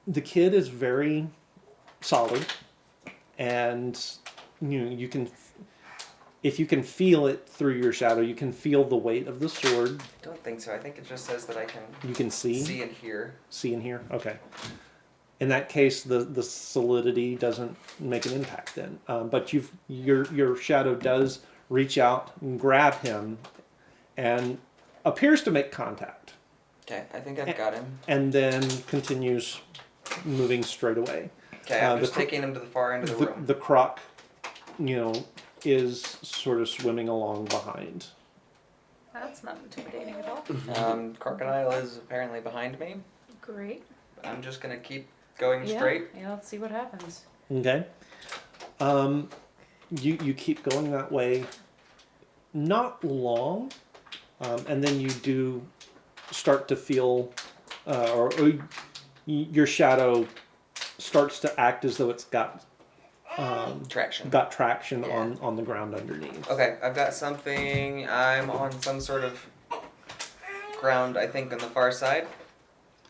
The kid is very solid, and you can, if you can feel it through your shadow, you can feel the weight of the sword. I don't think so. I think it just says that I can You can see and hear. See and hear. Okay. In that case, the solidity doesn't make an impact then. But your shadow does reach out and grab him, and appears to make contact, Okay, I think I've got him. and then continues moving straight away. Okay, I'm the just cr- taking him to the far end of the room. The croc, is sort of swimming along behind. That's not intimidating at all. Crocodile is apparently behind me. Great. I'm just gonna keep going Yeah. straight. Yeah, let's see what happens. Okay. You keep going that way. Not long, and then you do start to feel, your shadow starts to act as though it's got Traction. traction Yeah. on the ground underneath. Okay, I've got something. I'm on some sort of ground, I think, on the far side.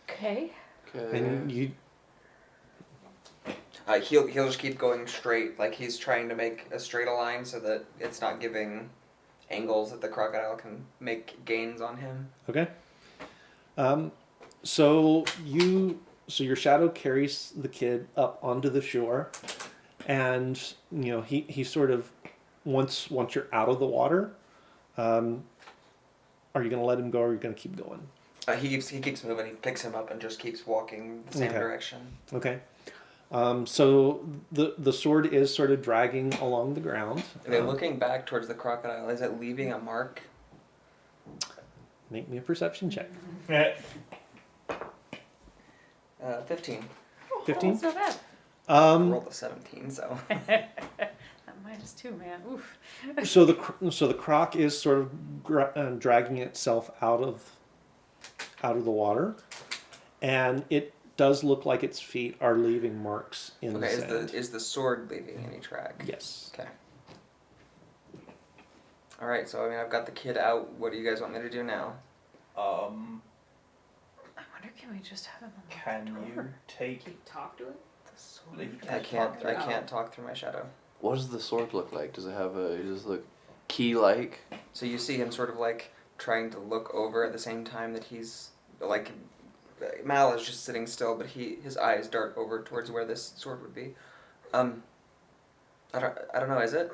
Okay. Okay. And you He'll just keep going straight, like he's trying to make a straight line so that it's not giving angles that the crocodile can make gains on him. okay? So your shadow carries the kid up onto the shore, and he sort of once you're out of the water, are you gonna let him go, or are you gonna keep going? He keeps moving. He picks him up and just keeps walking the same Okay. direction. Okay. So the sword is sort of dragging along the ground. Okay, looking back towards the crocodile, is it leaving a mark? Make me a perception check. 15. 15? That's not bad. I rolled a 17, so. That -2, man. Oof. So the croc is sort of dragging itself out of the water, and it does look like its feet are leaving marks in the sand. Is the sword leaving any track? Yes. Okay. All right, so I mean, I've got the kid out. What do you guys want me to do now? I wonder, can we just have him on the Can you door? take? Can you talk to it? The sword. I can't talk through my shadow. What does the sword look like? Does it look key-like? So you see him sort of like trying to look over at the same time that he's like, Mal is just sitting still, but his eyes dart over towards where this sword would be. I don't know. Is it?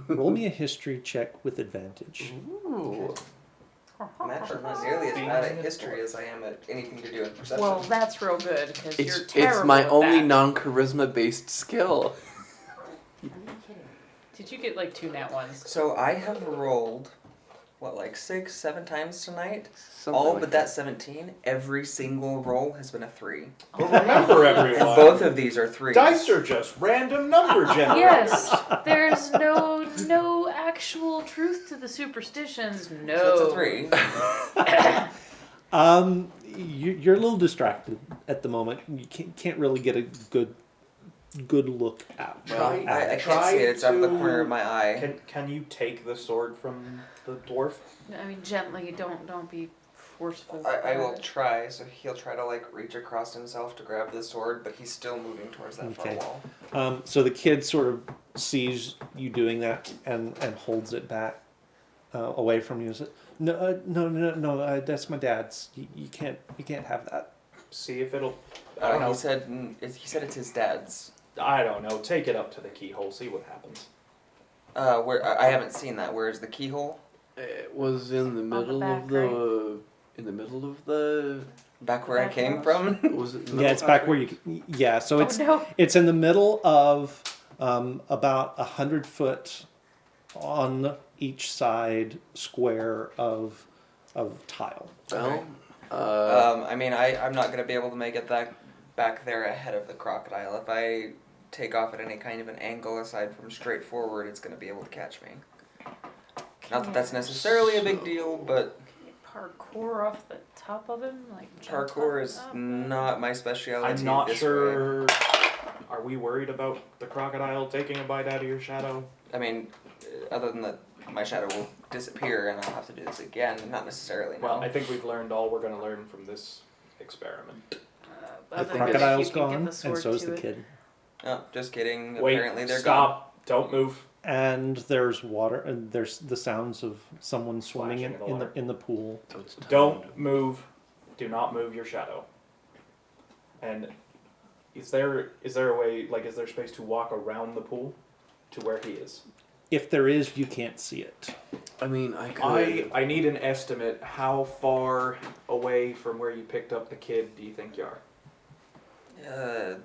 Roll me a history check with advantage. Ooh. I'm actually not nearly as bad at history as I am at anything to do with perception. Well, that's real good because you're It's terrible my at only that. non-charisma based skill. Are you kidding? Did you get like 2 nat ones? So I have rolled, what, like 6, 7 times tonight? Something All like but that 17. Every single roll has been a 3. But remember, And everyone, both of these are 3s. dice are just random number generators. Yes, there's no actual truth to the superstitions. No. So it's a 3. You're a little distracted at the moment. You can't really get a good look at. Well, at I it. can't see it. It's out of the to- corner of my eye. Can you take the sword from the dwarf? I mean, gently. Don't be forceful. I will try. So he'll try to like reach across himself to grab the sword, but he's still moving towards that Okay. far wall. So the kid sort of sees you doing that and holds it back away from you. No, that's my dad's. You can't have that. See if it'll. I don't know. He said it's his dad's. I don't know. Take it up to the keyhole. See what happens. Where I haven't seen that. Where's the keyhole? It was in the middle back, of the. In the middle of the. Back where I came from. Was it? Yeah, it's back where you. Yeah, so it's no. it's in the middle of about 100 foot on each side square of tile. Well, I mean, I'm not gonna be able to make it that back there ahead of the crocodile. If I take off at any kind of an angle aside from straight forward, it's gonna be able to catch me. Not that that's necessarily a big deal, but Parkour off the top of him, like jump parkour up is up. not my specialty. I'm not this sure. Are we worried about the crocodile taking a bite out of your shadow? way. I mean, other than that, my shadow will disappear and I'll have to do this again. Not necessarily. No. Well, I think we've learned all we're going to learn from this experiment. The Other than crocodile's if you can get gone, the and sword so is to the it. kid. Oh, just kidding. Wait, Apparently they're gone. stop. Don't move. And there's water, and there's the sounds of someone swimming Splashing in the water. in the pool. so it's time. Don't move. Do not move your shadow. And is there a way, like, is there space to walk around the pool to where he is? If there is, you can't see it. I mean, I could. I need an estimate. How far away from where you picked up the kid do you think you are?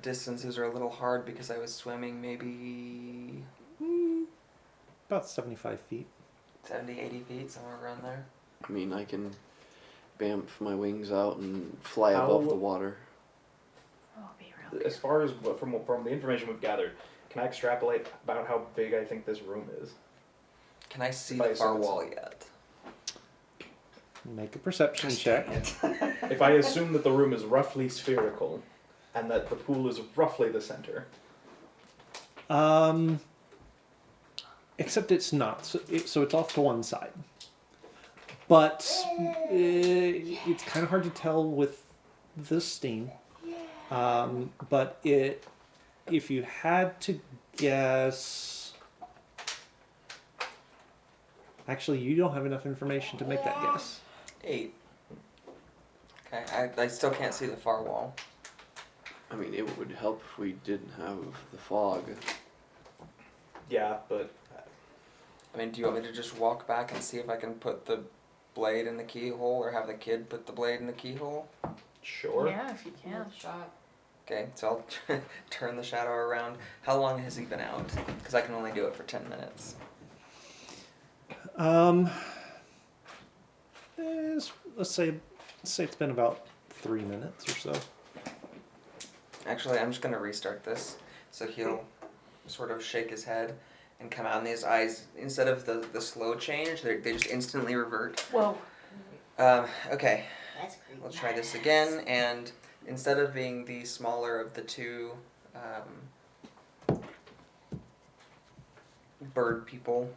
Distances are a little hard because I was swimming maybe About 75 feet. 70, 80 feet, somewhere around there. I mean, I can bamf my wings out and fly How- above the water. Oh, be real. As far as from the information we've gathered, can I extrapolate about how big I think this room is? Can I see If I the far assume it's- wall yet? Make a perception check. If I assume that the room is roughly spherical, and that the pool is roughly the center, Except it's not. So it's off to one side. But it's kind of hard to tell with the steam. But if you had to guess, actually, you don't have enough information to make that guess. 8. Okay, I still can't see the far wall. I mean, it would help if we didn't have the fog. yeah, but I mean, do you want me to just walk back and see if I can put the blade in the keyhole, or have the kid put the blade in the keyhole? Sure. Yeah, if you can. Shot. Okay, so I'll turn the shadow around. How long has he been out? Because I can only do it for 10 minutes. Let's say it's been about 3 minutes or so. Actually, I'm just going to restart this. So he'll sort of shake his head and come out, and his eyes, instead of the slow change, they just instantly revert. Whoa. Okay, That's creepy. we'll try this again, and instead of being the smaller of the two bird people,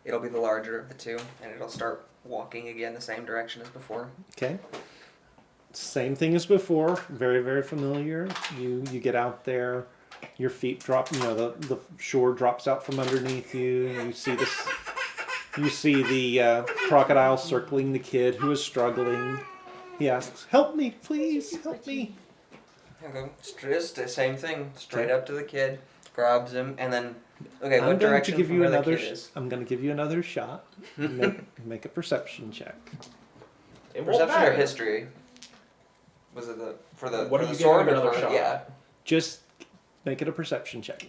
it'll be the larger of the two, and it'll start walking again the same direction as before. Okay. Same thing as before. Very, very familiar. You get out there, your feet drop. The shore drops out from underneath you. You see this. You see the crocodile circling the kid who is struggling. He asks, "Help me, please, help me." Okay, just the same thing. Straight up to the kid, grabs him, and then okay. What I'm going to direction give from you where another. the kid is? I'm going to give you another shot. Make a perception check. It won't Perception or matter. history? Was it for the What for are the you sword giving or another for shot? yeah? Just make it a perception check.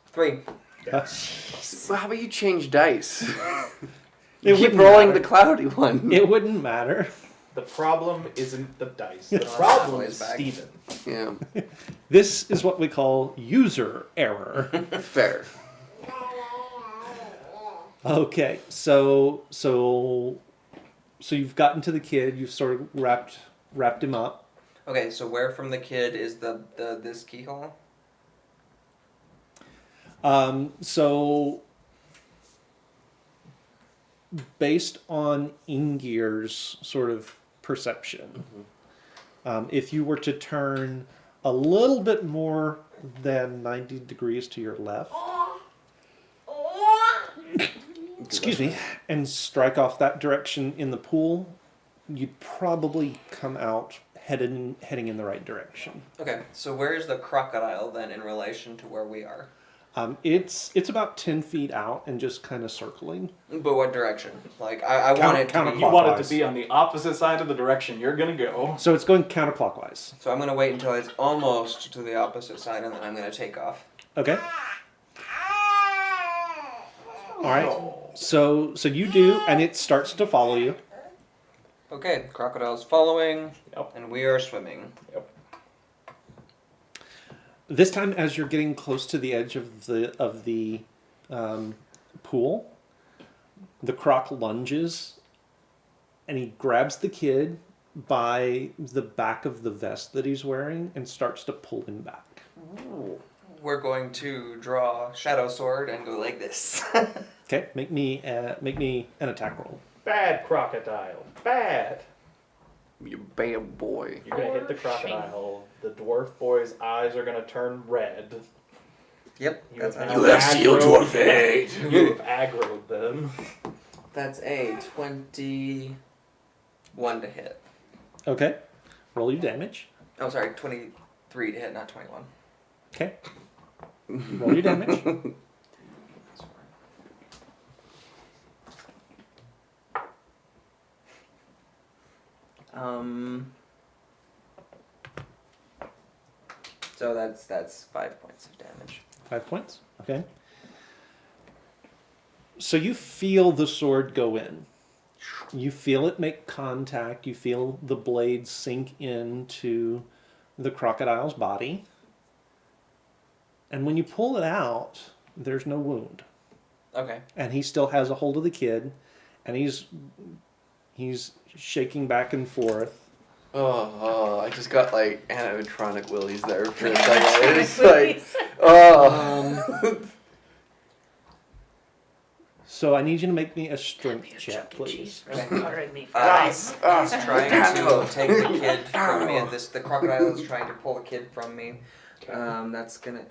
3. Well, how about you change dice? It Keep wouldn't rolling matter. the cloudy one. It wouldn't matter. The problem isn't the dice. The It's problem always is back. Steven. Yeah, This is what we call user error. fair. Okay, so you've gotten to the kid. You've sort of wrapped him up. Okay, so where from the kid is the this keyhole? So based on Ingir's sort of perception, if you were to turn a little bit more than 90 degrees to your left, excuse me, and strike off that direction in the pool, you'd probably come out heading in the right direction. Okay, so where is the crocodile then in relation to where we are? It's about 10 feet out and just kind of circling. But what direction? Like I want it to be. You want it to be on the opposite side of the direction you're gonna go. So it's going counterclockwise. So I'm gonna wait until it's almost to the opposite side, and then I'm gonna take off. Okay. All right. So you do, and it starts to follow you. Okay, crocodile's following, Yep. and we are swimming. Yep. This time, as you're getting close to the edge of the pool, the croc lunges, and he grabs the kid by the back of the vest that he's wearing and starts to pull him back. We're going to draw Shadow Sword and go like this. Okay, make me an attack roll. Bad crocodile. Bad. You bad boy. You're gonna hit the crocodile. The dwarf boy's eyes are gonna turn red. Yep, You that's have how You You have sealed your fate. You have aggroed them. That's a 21 to hit. Okay, roll your damage. Oh, sorry, 23 to hit, not 21. Okay, roll your damage. So that's 5 points of damage. 5 points. Okay. So you feel the sword go in. You feel it make contact. You feel the blade sink into the crocodile's body. And when you pull it out, there's no wound. Okay. And he still has a hold of the kid, and he's shaking back and forth. I just got like animatronic willies there for a second. It's like, oh. So I need you to make me a strength check, please. He's trying to take the kid from me, and the crocodile is trying to pull the kid from me. That's gonna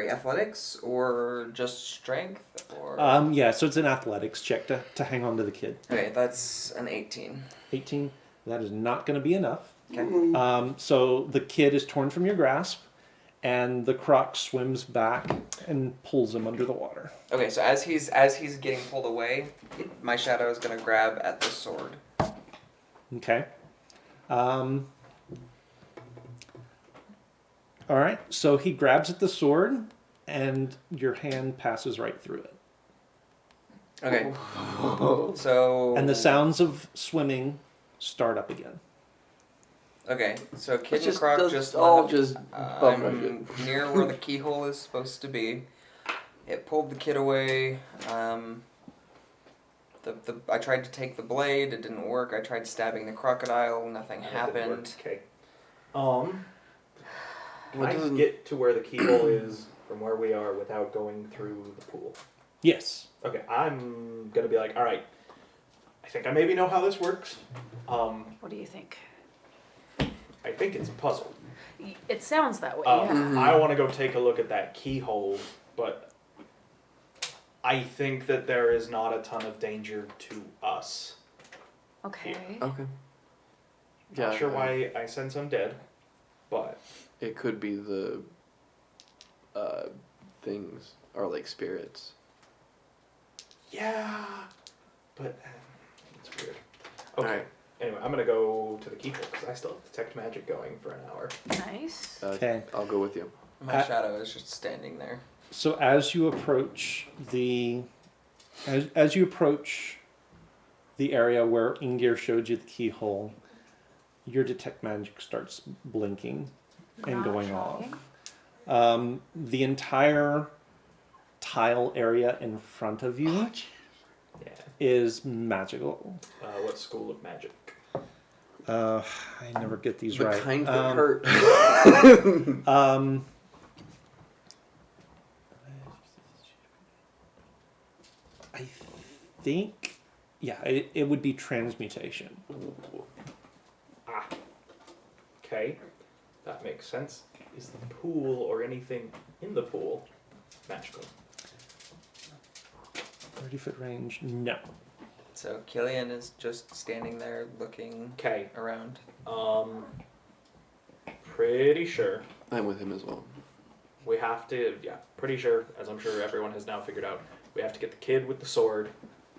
athletics or just strength or Yeah, so it's an athletics check to hang on to the kid. okay, that's an 18. 18. That is not going to be enough. Okay. So the kid is torn from your grasp, and the croc swims back and pulls him under the water. Okay, so as he's getting pulled away, my shadow is gonna grab at the sword. Okay. All right. So he grabs at the sword, and your hand passes right through it. Okay. So. And the sounds of swimming start up again. Okay, so Kid and just Croc does just all left. just bum rush it. I'm near where the keyhole is supposed to be. It pulled the kid away. I tried to take the blade. It didn't work. I tried stabbing the crocodile. Nothing happened. Okay. Can What I does- get to where the keyhole is from where we are without going through the pool? Yes. Okay, I'm gonna be like, all right. I think I maybe know how this works. What do you think? I think it's a puzzle. It sounds that way, yeah. I want to go take a look at that keyhole, but I think that there is not a ton of danger to us. Okay. Okay. Not sure why I sense undead, but It could be the things, or like spirits. yeah, but it's weird. Okay. Alright. Anyway, I'm gonna go to the keyhole because I still have detect magic going for an hour. Nice. Okay. I'll go with you. My shadow is just standing there. So as you approach as you approach the area where Ingir showed you the keyhole, your detect magic starts blinking and Not going shocking. off. The entire tile area in front of you Yeah. is magical. What school of magic? I never get these The right. kind that hurt. I think, yeah, it would be transmutation. Ah. Okay. That makes sense. Is the pool or anything in the pool magical? 30-foot range? No. So Killian is just standing there looking Okay. around. Pretty sure I'm with him as well. we have to, pretty sure, as I'm sure everyone has now figured out, we have to get the kid with the sword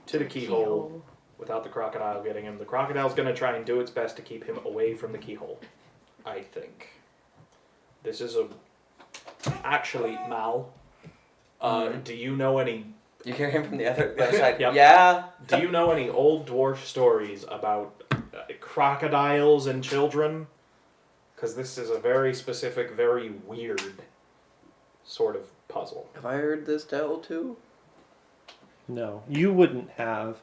to the keyhole without the crocodile getting him. The crocodile's going to try and do its best to keep him away from the keyhole, I think. This is actually, Mal, do you know any... You hear him from the other side. Yep. Yeah. Do you know any old dwarf stories about crocodiles and children? Because this is a very specific, very weird sort of puzzle. Have I heard this tale too? No. You wouldn't have.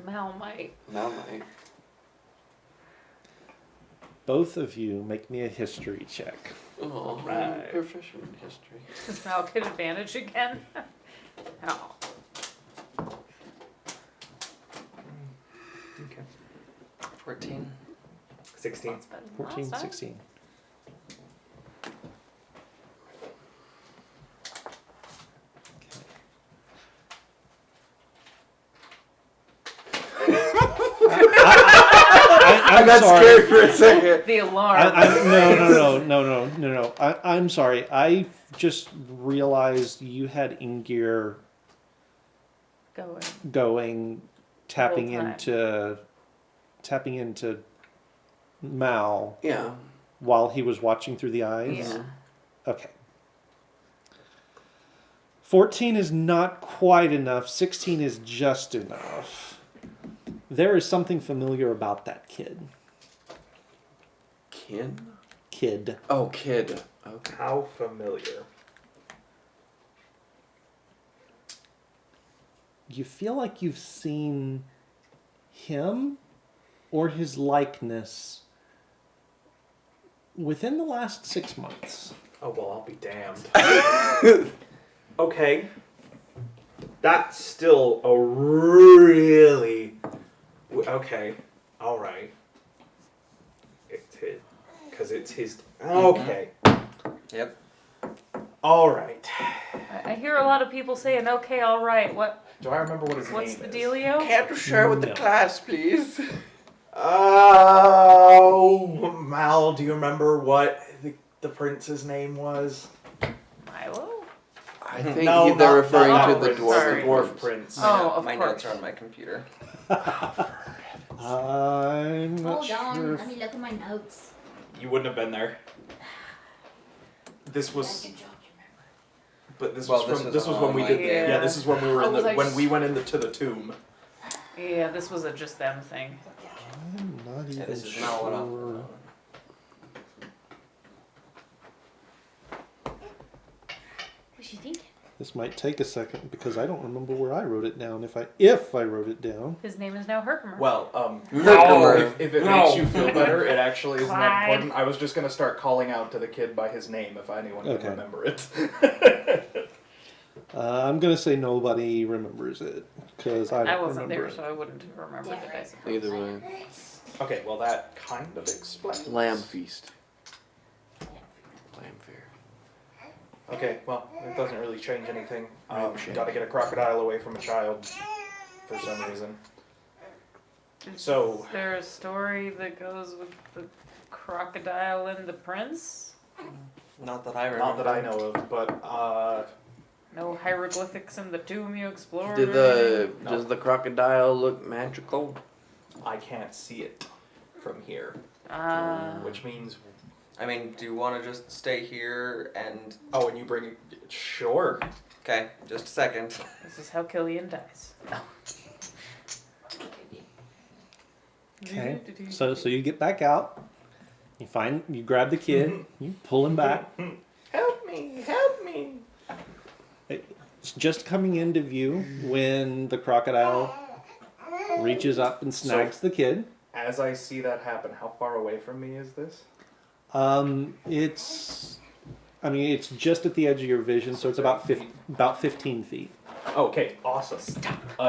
Mal might. Now might. Both of you make me a history check. Oh, Right. professional history. Does Mal get advantage again? Oh. Okay. 14. 16. That's better than 14, last time. 16. I'm got sorry. scared for a second. The alarm. No. I'm sorry. I just realized you had Ingir Going. tapping Whole into Mal Yeah. while he was watching through the eyes. Yeah. Okay. 14 is not quite enough. 16 is just enough. There is something familiar about that kid. Kid. Oh, kid. Okay. How familiar? You feel like you've seen him or his likeness within the last 6 months. Oh, well, I'll be damned. Okay. That's still a really... Okay. Alright. It's his... Because it's his... Okay. Yep. Alright. I hear a lot of people saying, "Okay, all right." Do I remember what his What's name the is? dealio? Can't you share with No. the class, please? Oh, Mal, do you remember what the prince's name was. Milo? I think No, they're not referring that to the prince, Sorry. dwarf. dwarf prince. Oh, of my course. notes are on my computer. I'm not Hold on, sure. let me look at my notes. You wouldn't have been there. This was, Good job, you remember. but this Well, was this was when we on did. my- Yeah, this is when we were Oh, in was the, I when just- we went to the tomb. Yeah, this was a just them thing. I'm not Yeah, even this is not what sure. I'm. What's she thinking? This might take a second because I don't remember where I wrote it down. If I wrote it down. His name is now Herkimer. Well, No. if it No. makes you feel better, it actually isn't that Clyde. important. I was just gonna start calling out to the kid by his name if anyone Okay. can remember it. I'm gonna say nobody remembers it because I don't I wasn't remember there, it. so I wouldn't have remembered it, I suppose. Either way. Okay, well that kind of explains. Lamb feast. Lamb fair. Okay, well it doesn't really change anything. Ram shack. Got to get a crocodile away from a child for some reason. So- Is there a story that goes with the crocodile and the prince? Not that I remember. Not that I know of, but No hieroglyphics in the tomb you explored? Did or the anything? No. does the crocodile look magical? I can't see it from here, Which which means I mean, do you want to just stay here and? oh, and you bring it. Sure. Okay, just a second. this is how Killian dies. Okay. So you get back out. You grab the kid. You pull him back. Help me! Help me! It's just coming into view when the crocodile reaches up and snags the kid. As I see that happen, how far away from me is this? It's just at the edge of your vision, so it's about 15 feet. Okay, awesome.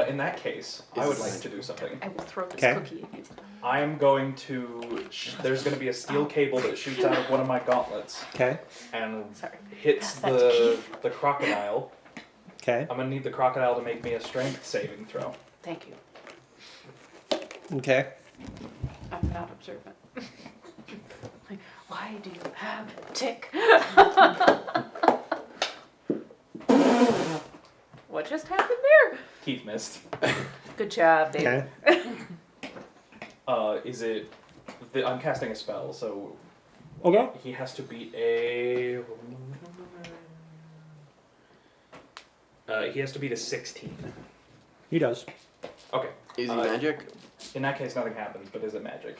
In that case, I would like to do something. I will throw this Okay. cookie at you. I am going to. There's going to be a steel cable that shoots out of one of my gauntlets Okay. and Sorry. hits Pass that the crocodile. Okay. I'm going to need the crocodile to make me a strength saving throw. Thank you. Okay. I'm not observant. Like, why do you have a tick? What just happened there? Keith missed. Good job, David. Okay. Is it? I'm casting a spell, so Okay. he has to beat a. He has to beat a 16. He does. Okay. Is he magic? In that case, nothing happens. But is it magic?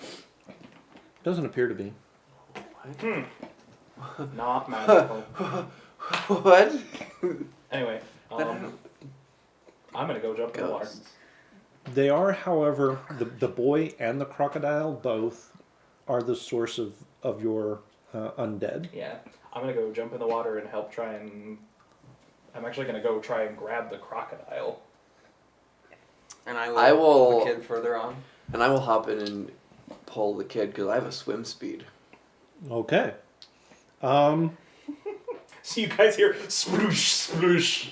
Doesn't appear to be. Not magical. What? Anyway, I'm gonna go jump in the water. Ghosts. They are, however, the boy and the crocodile both are the source of your undead. Yeah, I'm gonna go jump in the water and help try and. I'm actually gonna go try and grab the crocodile. And I I will- pull the kid further on. And I will hop in and pull the kid because I have a swim speed. Okay. So you guys hear sploosh, sploosh.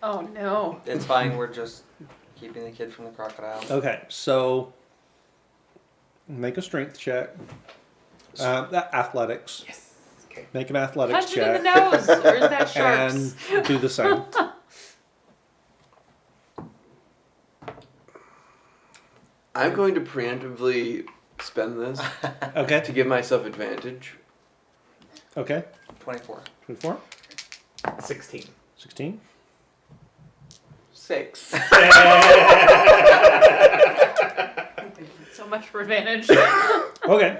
Oh no. It's fine. We're just keeping the kid from the crocodile. Okay. So make a strength check. Athletics. Yes. Okay. Make an athletics Punch it in the check. nose, or is that sharks? And do the same. I'm going to preemptively spend this Okay. to give myself advantage. Okay. 24. 24. 16. 16. 6. So much for advantage. Okay.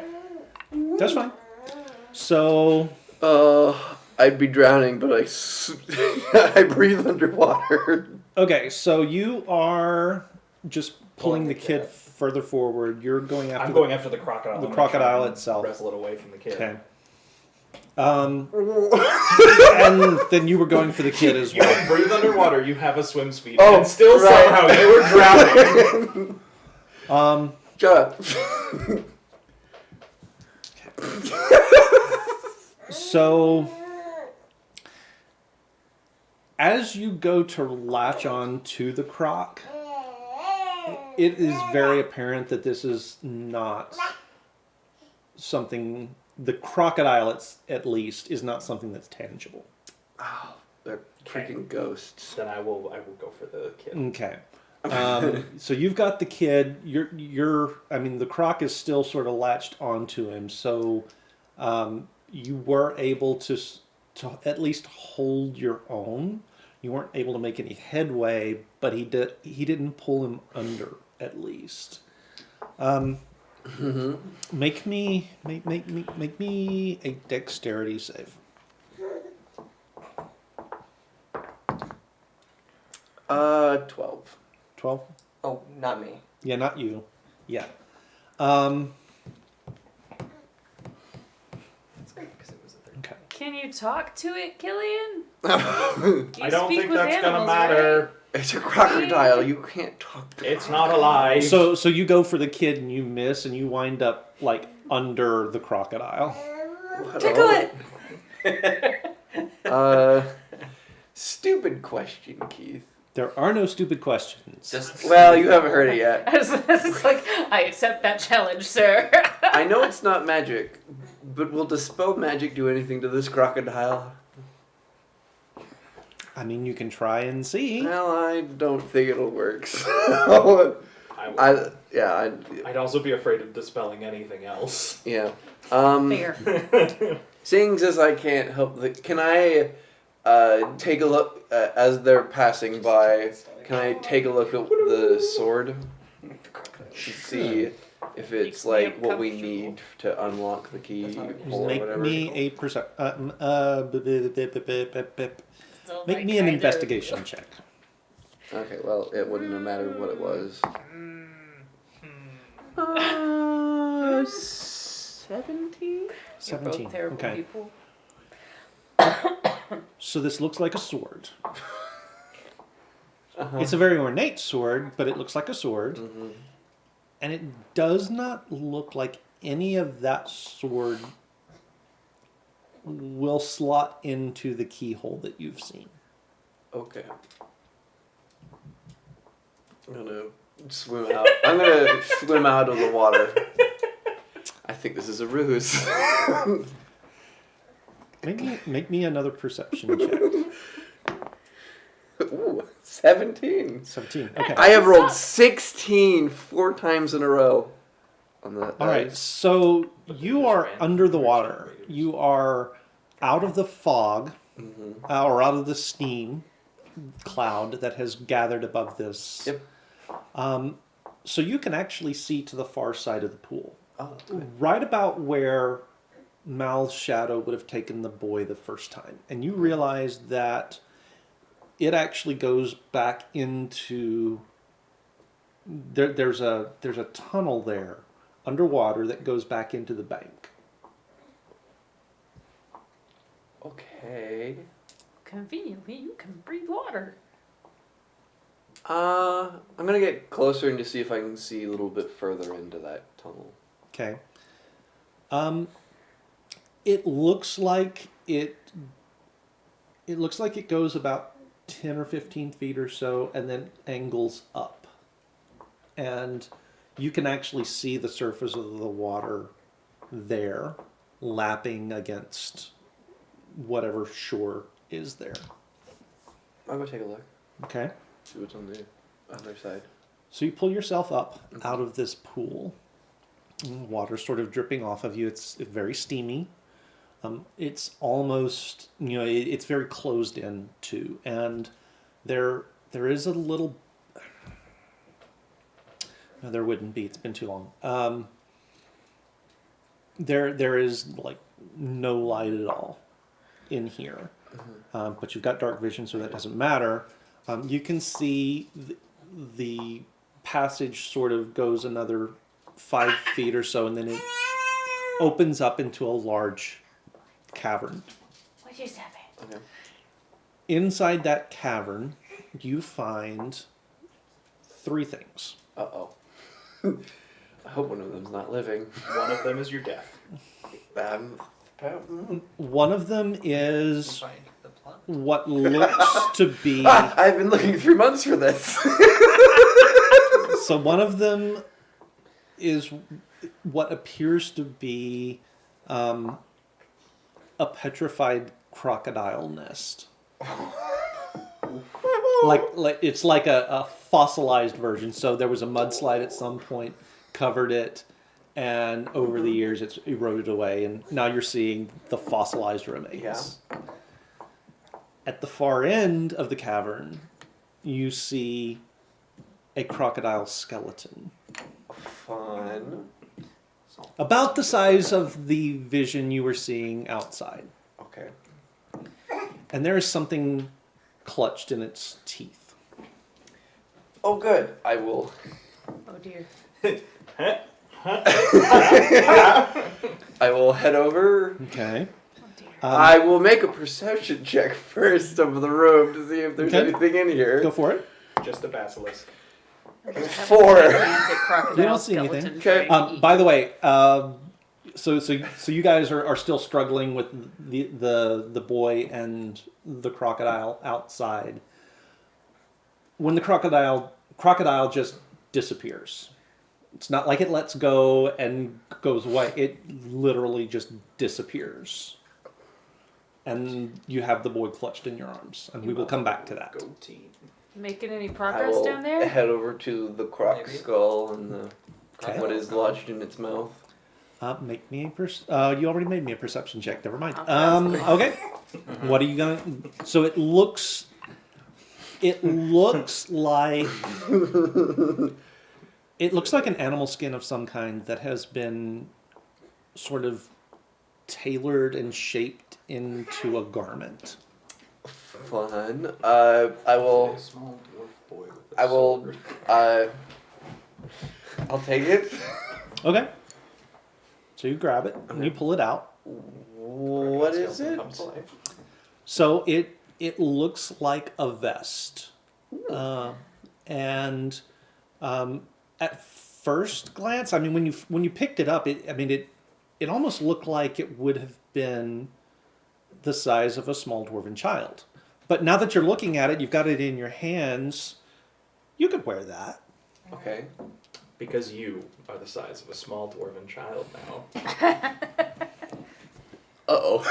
That's fine. So I'd be drowning, but I breathe underwater. okay, so you are just pulling the kid further forward. You're going after I'm going after the crocodile. the I'm gonna try crocodile and itself. Wrestle it away from the kid. Okay. And then you were going for the kid as You well. can breathe underwater. You have a swim speed. Oh, and still right. somehow you were drowning. Shut up. So as you go to latch on to the croc, it is very apparent that this is not something the crocodile, at least, is not something that's tangible. Oh, they're freaking ghosts. Then I will go for the kid. Okay. So you've got the kid. The croc is still sort of latched onto him. So you were able to at least hold your own. You weren't able to make any headway, but he didn't pull him under, at least. Make me a dexterity save. 12. 12? Oh, not me. Yeah, not you. Yeah. That's great because it was a 13. Okay. Can you talk to it, Killian? I don't think that's gonna matter. It's a crocodile. You can't talk to It's not alive. So you go for the kid and you miss and you wind up like under the crocodile. Tickle it! Stupid question, Keith. There are no stupid questions. Well, you haven't heard it yet. It's like, I accept that challenge, sir. I know it's not magic, but will Dispel Magic do anything to this crocodile? I mean, you can try and see. Well, I don't think it'll work. So I'd also be afraid of dispelling anything else. yeah. Fair. Seeing as I can't help can I take a look as they're passing by? Can I take a look at the sword to see if it's like what we need to unlock the key or Make whatever? me a Make me an investigation check. Okay, well, it wouldn't have mattered what it was. 17? 17. Both terrible Okay. people. So this looks like a sword. Uh-huh. It's a very ornate sword, but it looks like a sword. Mm-hmm. And it does not look like any of that sword will slot into the keyhole that you've seen. Okay. I'm gonna swim out. I'm gonna swim out of the water. I think this is a ruse. Make me another perception check. Ooh, 17. 17. Okay. I have rolled 16 4 times in a row. On the All right. So you are under the water. You are out of the fog, or out of the steam cloud that has gathered above this. Yep. So you can actually see to the far side of the pool. Oh, that's good. Right about where Mal's shadow would have taken the boy the first time. And you realize that it actually goes back into... There's a tunnel there underwater that goes back into the bank. Okay. Conveniently, you can breathe water. I'm gonna get closer and just see if I can see a little bit further into that tunnel. Okay. It looks like it goes about 10 or 15 feet or so and then angles up. And you can actually see the surface of the water there lapping against whatever shore is there. I'll go take a look. Okay. See what's on the other side. So you pull yourself up out of this pool. Water sort of dripping off of you. It's very steamy. It's almost, it's very closed in too. And there is a little... No, there wouldn't be. It's been too long. There is like no light at all in here. But you've got dark vision, so that doesn't matter. You can see the passage sort of goes another 5 feet or so, and then it opens up into a large cavern. What just happened? Okay. Inside that cavern, you find 3 things. Uh-oh. I hope one of them's not living. One of them is your death. One of them is Find the plot. what looks to be... I've been looking 3 months for this. So one of them is what appears to be a petrified crocodile nest. like it's like a fossilized version. So there was a mudslide at some point, covered it, and over the years it's eroded away, and now you're seeing the fossilized remains. Yeah. At the far end of the cavern, you see a crocodile skeleton. Fun. About the size of the vision you were seeing outside. Okay. And there is something clutched in its teeth. Oh, good. I will. Oh dear. I will head over. Okay. Oh dear. I will make a perception check first of the room to see if there's Okay. anything in here. Go for it. Just a basilisk. Four. Gigantic crocodile You don't see anything. skeleton Okay. trying to eat. By the way, so you guys are still struggling with the boy and the crocodile outside. When the crocodile just disappears. It's not like it lets go and goes away. It literally just disappears. And you have the boy clutched in your arms, and we will come back to that. Go team. Making any I progress will down there? head over to the croc Maybe. skull and the Okay. what is lodged in its mouth. Make me you already made me a perception check. Never mind. Okay. Okay. What are you gonna? So it looks like an animal skin of some kind that has been sort of tailored and shaped into a garment. Fun. I will. A small dwarf boy with a I will. sword. I'll take it. Okay. So you grab it and you pull it out. What is Skeleton it? comes to life. So it looks like a vest, and at first glance, I mean, when you picked it up, it almost looked like it would have been the size of a small dwarven child. But now that you're looking at it, you've got it in your hands. You could wear that. Okay. Because you are the size of a small dwarven child now. Uh-oh.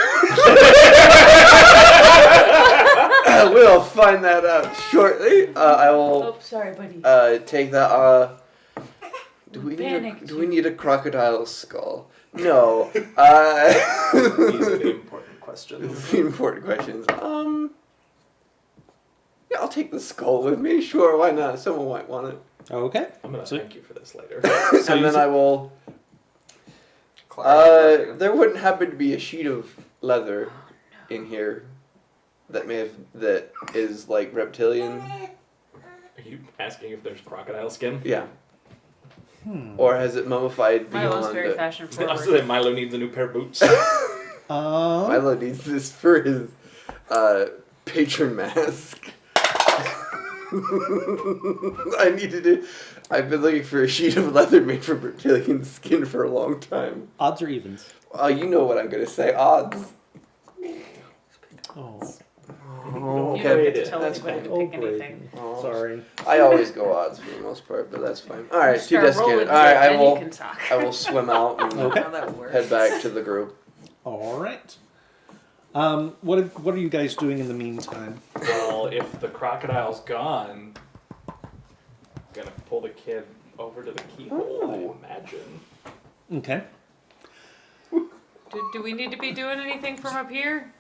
We'll find that out shortly. I will Oh, sorry, buddy. take that. Do we Panicked. need a crocodile skull? No. These are the important questions. The important questions. Yeah, I'll take the skull with me. Sure, why not? Someone might want it. Okay. I'm gonna So- thank you for this later. And then I will. Clarify. There wouldn't happen to be a sheet of leather in here that is like reptilian. Are you asking if there's crocodile skin? Yeah. Or has it mummified Milo's beyond very it? fashion Also, forward. that Milo needs a new pair of boots. Milo needs this for his patron mask. I've been looking for a sheet of leather made from reptilian skin for a long time. Odds or evens? You know what I'm gonna say. Odds. Oh, You Okay, don't get to tell that's anybody fine. to pick anything. Oh, sorry. I always go odds for the most part, but that's fine. All right, Start Desiccated. rolling All right, good, then you can talk. I will swim out and Okay. How that works. head back to the group. All right. What are you guys doing in the meantime? Well, if the crocodile's gone, I'm gonna pull the kid over to the keyhole, Ooh. I imagine. Okay. Do we need to be doing anything from up here?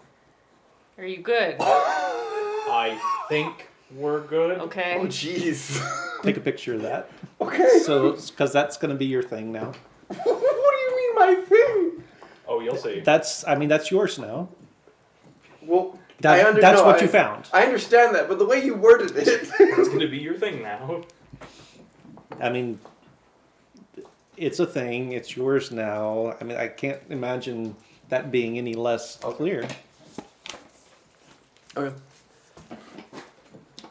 Are you good? I think we're good. Okay. Oh, jeez. Take a picture of that. Okay. So, because that's going to be your thing now. What do you mean, my thing? Oh, you'll see. That's yours now. Well, That's what you found. I understand that, but the way you worded it. It's gonna be your thing now. I mean, it's a thing. It's yours now. I mean, I can't imagine that being any less clear. Okay.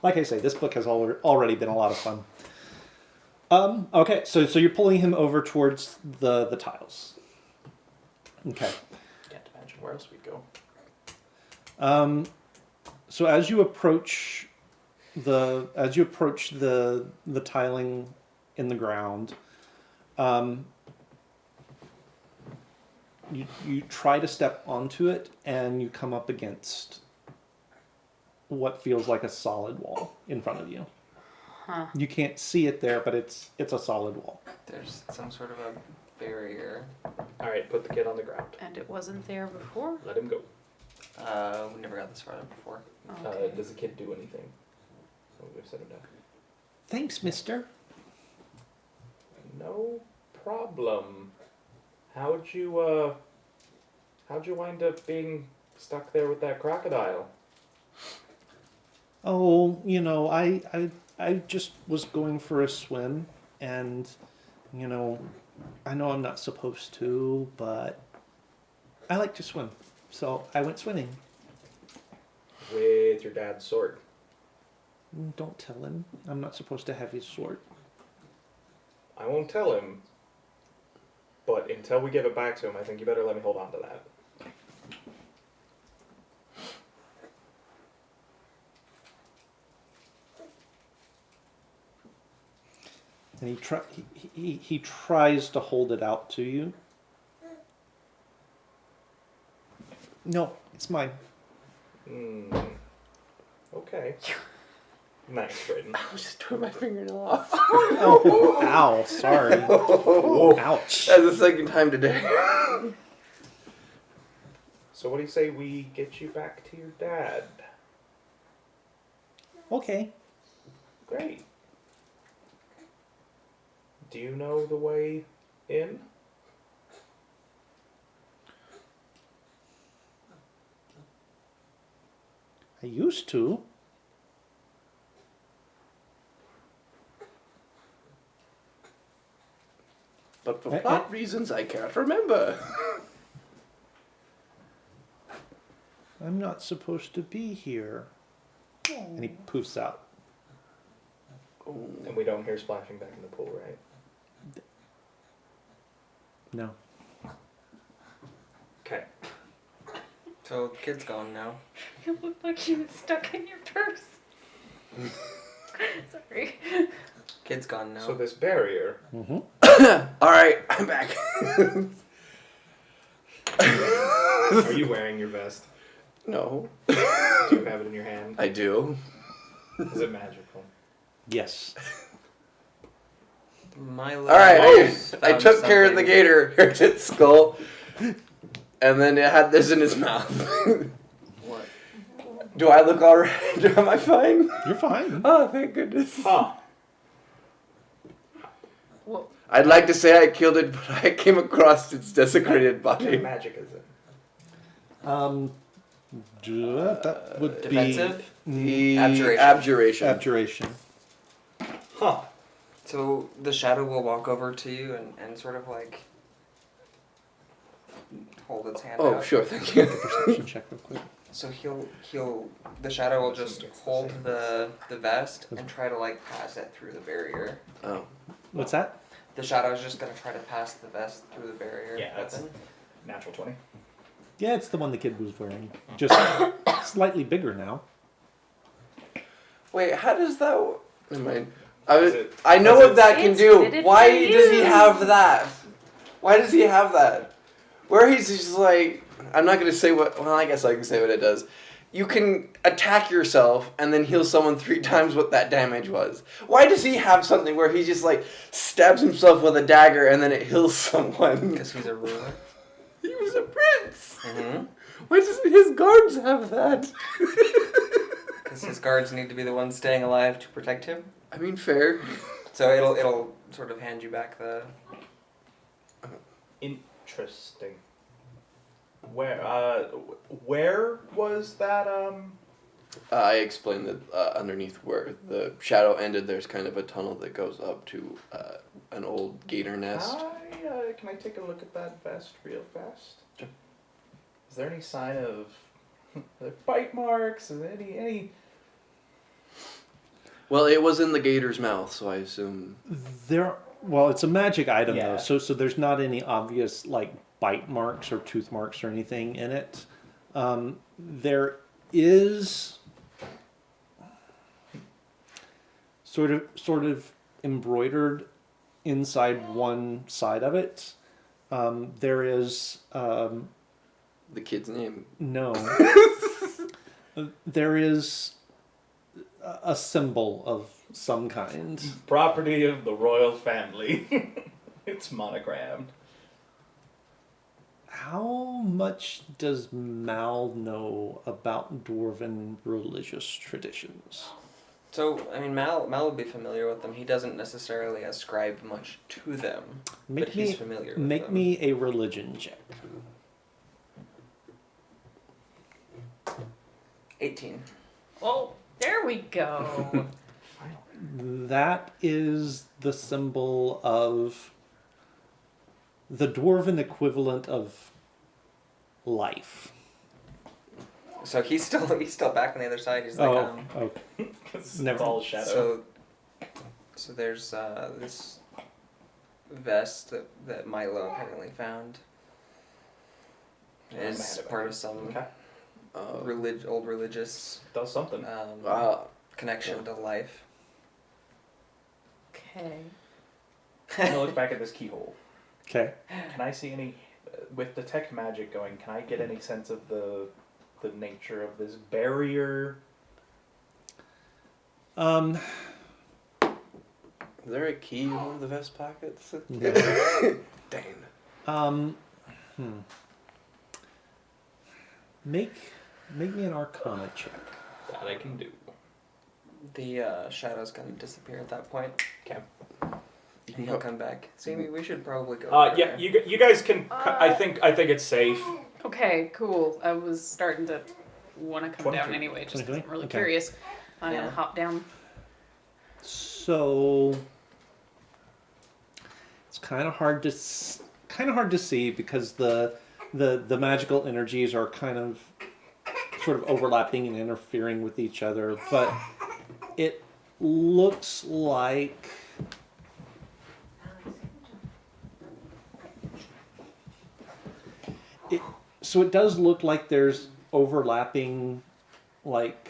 Like I say, this book has already been a lot of fun. Okay, so you're pulling him over towards the tiles. Okay. Can't imagine where else we'd go. So as you approach the tiling in the ground, you try to step onto it, and you come up against what feels like a solid wall in front of you. Huh. You can't see it there, but it's a solid wall. There's some sort of a barrier. All right, put the kid on the ground. And it wasn't there before? Let him go. We never got this far before. Okay. Does the kid do anything? Oh, we've set him down. Thanks, mister. No problem. How'd you wind up being stuck there with that crocodile? Oh, I just was going for a swim, and, I know I'm not supposed to, but I like to swim. So I went swimming. With your dad's sword. Don't tell him. I'm not supposed to have his sword. I won't tell him, but until we give it back to him, I think you better let me hold on to that. And he tries to hold it out to you. No, it's mine. Okay. Nice, Braden. I was just tore my fingernail off. Oh, ow, sorry. Ouch. That's the second time today. So what do you say we get you back to your dad? Okay. Great. Do you know the way in? I used to. But for plot reasons, I can't remember. I'm not supposed to be here. And he poofs out. Oh. And we don't hear splashing back in the pool, right? No. Okay. So the kid's gone now. It looked like he was stuck in your purse. Sorry. Kid's gone now. So this barrier. Mm-hmm. All right, I'm back. Are you wearing your vest? No. Do you have it in your hand? I do. Is it magical? Yes. My All right, I found took care of the something. gator, hurt its skull, and then it had this in its mouth. What? Do I look all right? Am I fine? You're fine. Oh, thank goodness. Huh. Well, I'd like to say I killed it, but I came across its desecrated What kind of body. magic is it? That would Defensive? The Abjuration. abjuration. be abjuration. Huh. So the shadow will walk over to you and sort of like hold its hand Oh, out. sure, thank you. Perception check real quick. So the shadow will just hold the vest and try to like pass it through the barrier. Oh. What's that? The shadow is just gonna try to pass the vest through the barrier. Yeah, that's weapon. natural 20. Yeah, it's the one the kid was wearing. Just slightly bigger now. Wait, how does that... Never mind. Is I know is what it- that can It's do. fitted Why for does he you. have that? Why does he have that? Where he's just like... I'm not going to say what... Well, I guess I can say what it does. You can attack yourself and then heal someone 3 times what that damage was. Why does he have something where he just like stabs himself with a dagger and then it heals someone? Because he's a ruler. He was a prince. Mm-hmm. Why does his guards have that? Because his guards need to be the ones staying alive to protect him. I mean, fair. So it'll sort of hand you back the. Interesting. Where was that, I explained that underneath where the shadow ended, there's kind of a tunnel that goes up to an old gator nest. Can I take a look at that vest real fast? Sure. Is there any sign of bite marks? Is there any... Well, it was in the gator's mouth, so I assume. Well, it's a magic item Yeah. though, so there's not any obvious like bite marks or tooth marks or anything in it. There is sort of embroidered inside one side of it. There is The kid's name. no. There is a symbol of some kind. Property of the royal family. It's monogrammed. How much does Mal know about dwarven religious traditions? So, I mean, Mal would be familiar with them. He doesn't necessarily ascribe much to them, but he's familiar with them. Make me a religion check. 18. Oh, there we go. That is the symbol of the dwarven equivalent of life. So he's still back on the other side. He's like, It's Never. all shadow. So there's this vest that Milo apparently found. It's part of some Okay. old religious Does something. connection to life. Okay. I'm gonna look back at this keyhole. Okay. Can I see any, with detect magic going, can I get any sense of the nature of this barrier? Is there a key in one of the vest pockets? Dang. Make me an Arcana check. That I can do. The shadows kind of disappear at that point. Okay. And he'll come back. See, we should probably go. Yeah, you guys can. I think it's safe. Okay, cool. I was starting to want to come down 23. anyway, just 'cause 23? I'm really Okay. curious. I'm Yeah. gonna hop down. So it's kind of hard to see because the magical energies are kind of sort of overlapping and interfering with each other, but it looks like it does look like there's overlapping like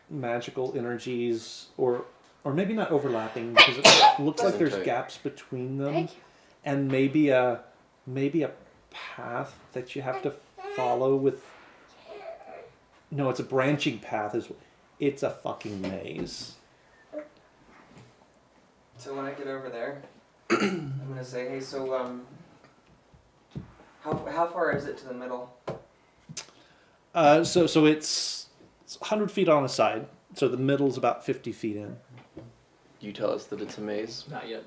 magical energies or maybe not overlapping because it looks like there's Okay. gaps between them. Thank you. And maybe a path that you have to follow with. No, it's a branching path. It's a fucking maze. So when I get over there, I'm gonna say, hey, so how far is it to the middle? So it's 100 feet on a side. So the middle's about 50 feet in. You tell us that it's a maze. Not yet.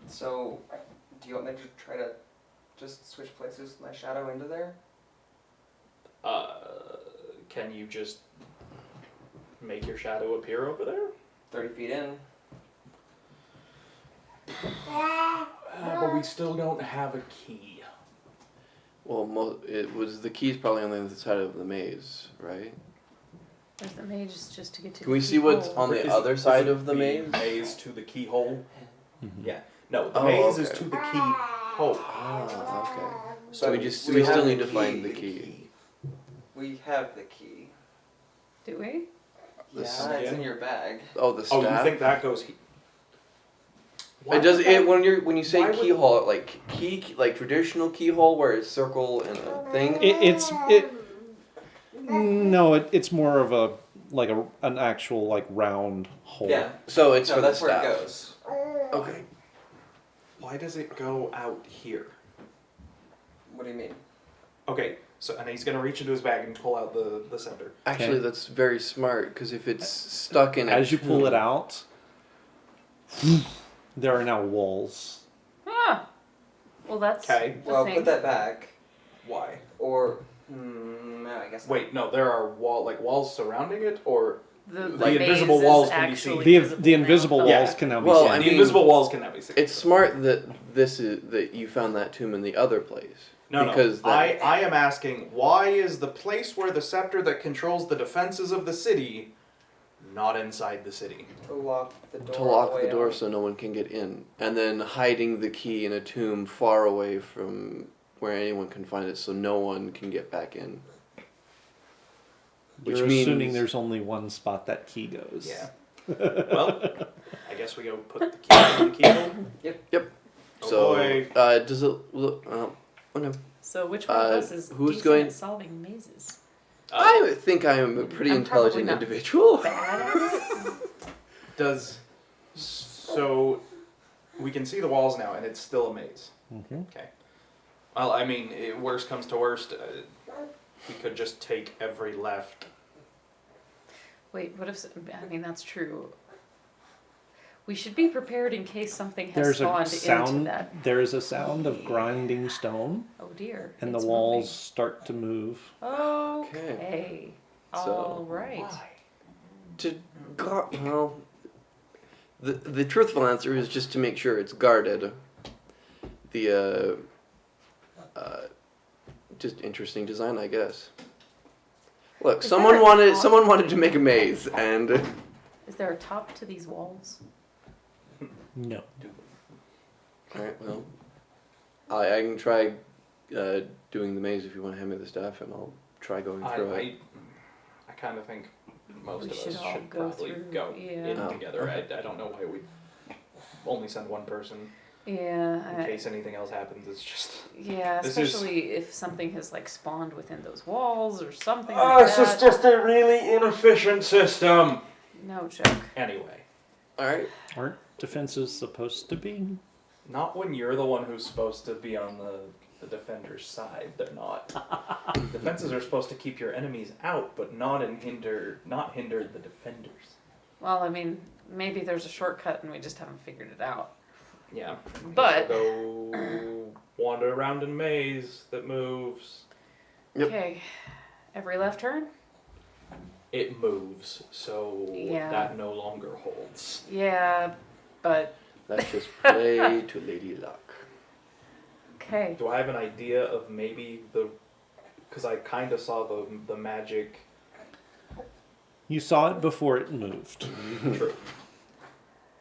So, do you want me to try to just switch places with my shadow into there? Can you just make your shadow appear over there? 30 feet in. But we still don't have a key. Well, the key's probably on the other side of the maze, right? There's the mage just to get to Can we the see what's keyhole. on the Is- other is side it of the maze? Maze to the keyhole. Mhm. Yeah. No, the Oh, maze is okay. to the keyhole. Ah, okay. So we still have need the to find the key. We have the key. Do we? The Yeah, it's in your bag. Oh, the Oh, staff. you think that goes? It does it when you say why would- keyhole, like like traditional keyhole where it's circle and a thing. It's more of an actual like round hole. Yeah. So it's No, for that's the where staff. it goes. Okay. Why does it go out here? What do you mean? Okay, so and he's gonna reach into his bag and pull out the center. Actually, Okay. that's very smart because if it's stuck in As you pull it out, there are now walls. Ah. Well, that's Okay. the Well, thing. put that back. Why? Or, no, I guess not. Wait, no, there are walls surrounding it, or The Like maze invisible is walls can be seen. actually The visible invisible now. Yeah. walls can now be Well, seen. I the mean, invisible walls can now be seen. It's smart that that you found that tomb in the other place. No, because no. I am asking, why is the place where the scepter that controls the defenses of the city not inside the city? To lock the door. To lock all the way door out. so no one can get in, and then hiding the key in a tomb far away from where anyone can find it, so no one can get back in. Which You're means assuming there's only one spot that key goes. Yeah. Well, I guess we go put the key in the keyhole. So, boy. does it look? Oh no. So which one of us is who's decent going- at solving mazes? I think I am a pretty I'm probably intelligent not individual. Bad at it? So we can see the walls now, and it's still a maze. Mm-hmm. Okay. Well, I mean, worst comes to worst, we could just take every left. Wait, what if? I mean, that's true. We should be prepared in case something has There's a spawned into sound. that. There is a sound of grinding stone, Oh dear. and it's the walls moving. start to move. Okay. So- All right. Well, the truthful answer is just to make sure it's guarded. The just interesting design, I guess. Look, Is someone there a wanted top? someone wanted to make a maze, and Is there a top to these walls? No. all right, well, I can try doing the maze if you want to hand me the staff, and I'll try going through it. I kind of think most We of should us all should go probably through, go yeah. in Oh, together. okay. I don't know why we only send one person Yeah. in case anything else happens. It's just Yeah, This is- especially if something has like spawned within those walls or something Oh, like it's that. just a really inefficient system. No joke. Anyway, All right. Aren't defenses supposed to be? not when you're the one who's supposed to be on the defender's side. They're not. Defenses are supposed to keep your enemies out, but not hinder the defenders. Well, I mean, maybe there's a shortcut and we just haven't figured it out. Yeah. But- So go wander around in a maze that moves. Yep. Okay. Every left turn? It moves, so Yeah. that no longer holds. Yeah, but Let's just play to Lady Luck. okay. Do I have an idea of maybe because I kind of saw the magic. You saw it before it moved. True.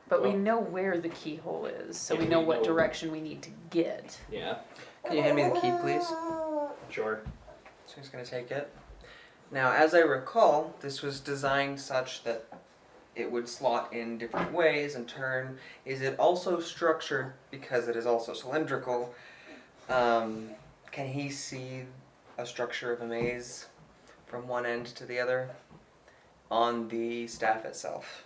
But we Well- know where the keyhole is, so Yeah, we know we what know- direction we need to get. Yeah. Can you hand me the key, please? Sure. So I'm just going to take it. Now, as I recall, this was designed such that it would slot in different ways and turn. Is it also structured, because it is also cylindrical, can he see a structure of a maze from one end to the other on the staff itself?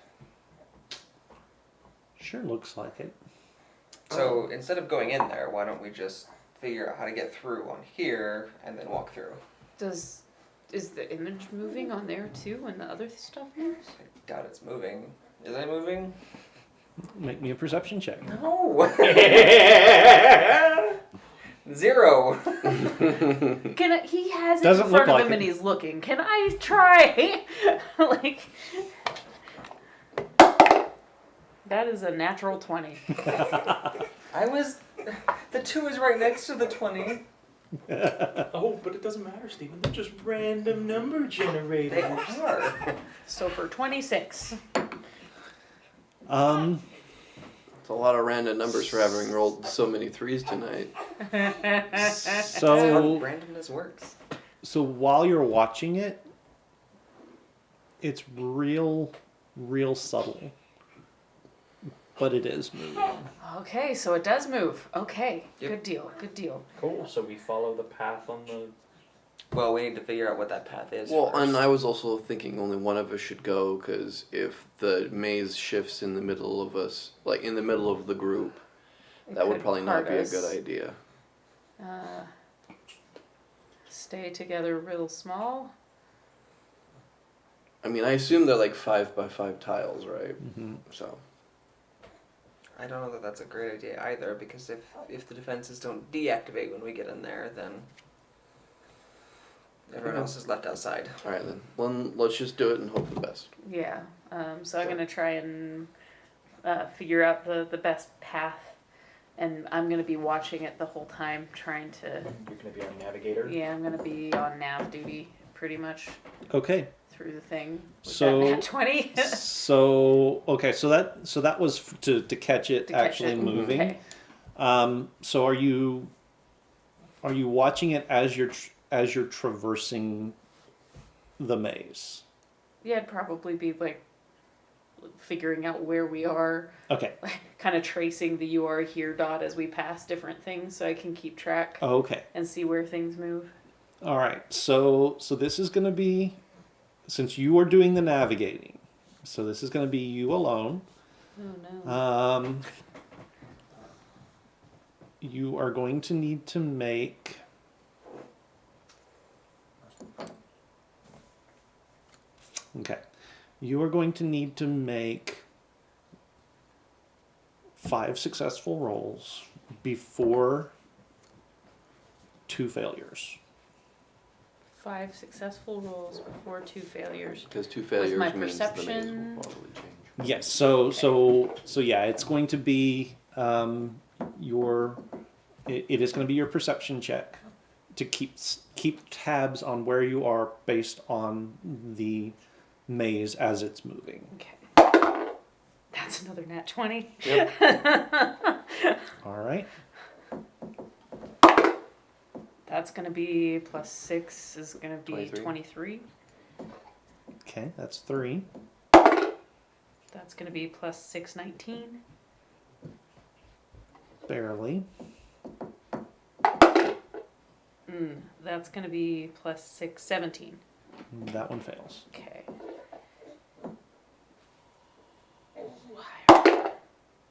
Sure looks like it. So instead of going in there, why don't we just figure out how to get through on here and then walk through? Is the image moving on there too when the other stuff moves? I doubt it's moving. Is it moving? Make me a perception check. No. 0. He has it Doesn't in front look of like him it. and he's looking. Can I try? Like that is a natural 20. I was. The 2 is right next to the 20. Oh, but it doesn't matter, Stephen. They're just random number They generators. are. So for 26. It's a lot of random numbers for having rolled so many 3s tonight. That's how So randomness works. so while you're watching it, it's real subtle. But it is moving. Okay, so it does move. Okay, Yep. good deal, good deal. Cool. So we follow the path on the. Well, we need to figure out what that path is. Well, first. and I was also thinking only one of us should go, because if the maze shifts in the middle of us, like in the middle of the group, It that would could probably not part be a us. good idea. Stay together real small. I mean, I assume they're like 5 by 5 tiles, right? Mm-hmm. So, I don't know that that's a great idea either, because if the defenses don't deactivate when we get in there, then everyone else is left outside. all right then. Well, let's just do it and hope for the best. Yeah. So I'm gonna try and figure out the best path, and I'm gonna be watching it the whole time, trying to. You're gonna be our navigator. Yeah, I'm gonna be on nav duty pretty much Okay. through the thing. With So- that nat 20. So okay, so that was to catch it To catch actually it. moving. Okay. So are you watching it as you're traversing the maze? Yeah, it'd probably be figuring out where we are, Okay. kind of tracing the "you are here" dot as we pass different things, so I can keep track Okay. and see where things move. All right. So this is going to be, since you are doing the navigating, so this is going to be you alone. Oh no. You are going to need to make. Okay. You are going to need to make 5 successful rolls before 2 failures. 5 successful rolls before 2 failures. Because 2 failures my means the maze perception- will probably change. Yes. So yeah, it's going to be your. It is going to be your perception check to keep tabs on where you are based on the maze as it's moving. Okay. That's another nat 20. Yep. All right. That's going to be plus 6 is going to be 23. 23. Okay, that's 3. That's going to be plus 6, 19. Barely. That's going to be plus 6, 17. That one fails. Okay.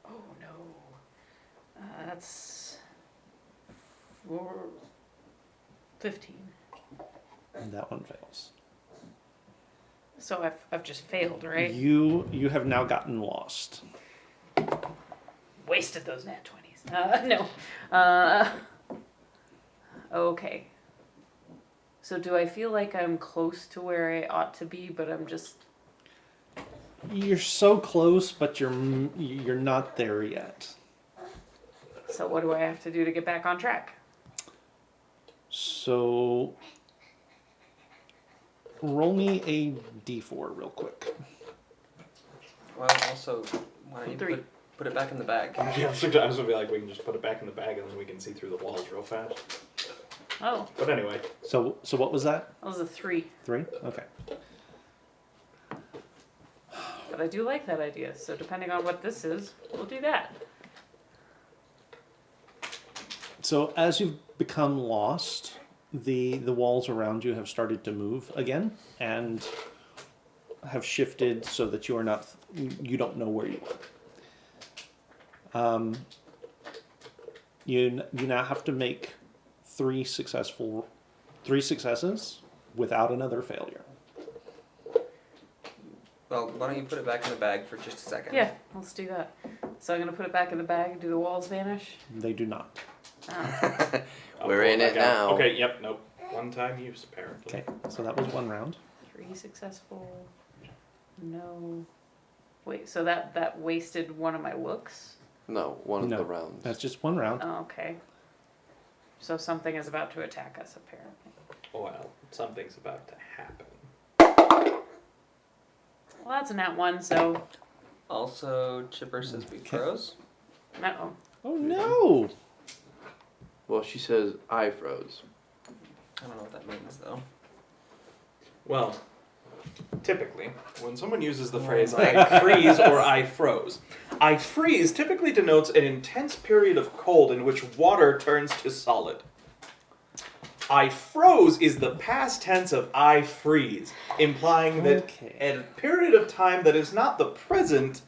Oh no. That's 15. That one fails. So I've just failed, right? You have now gotten lost. Wasted those nat 20s. No. Okay. So do I feel like I'm close to where I ought to be, but I'm just... You're so close, but you're not there yet. So what do I have to do to get back on track? So roll me a d4 real quick. Well, also, why don't you 3. put it back in the bag? Yeah, I was gonna be like, we can just put it back in the bag and then we can see through the walls real fast. Oh, But anyway, So what was that? that was a 3. 3? Okay. But I do like that idea, so depending on what this is, we'll do that. So as you've become lost, the walls around you have started to move again and have shifted so that you don't know where you are. You now have to make 3 successes without another failure. Well, why don't you put it back in the bag for just a second? Yeah, let's do that. So I'm going to put it back in the bag. Do the walls vanish? They do not. Oh. We're in it now. Okay, yep, nope. One time use, apparently. Okay, so that was 1 round. 3 successful. No. Wait, so that wasted one of my looks? No, one of No. the rounds. That's just 1 round. Oh, okay. So something is about to attack us, apparently. Well, something's about to happen. Well, that's a nat 1, so... Also, Chipper says we froze. Uh-oh. Oh no! Well, she says I froze. I don't know what that means, though. Well, typically, when someone uses the phrase I freeze or I froze, I freeze typically denotes an intense period of cold in which water turns to solid. I froze is the past tense of I freeze, implying that Okay. at a period of time that is not the present,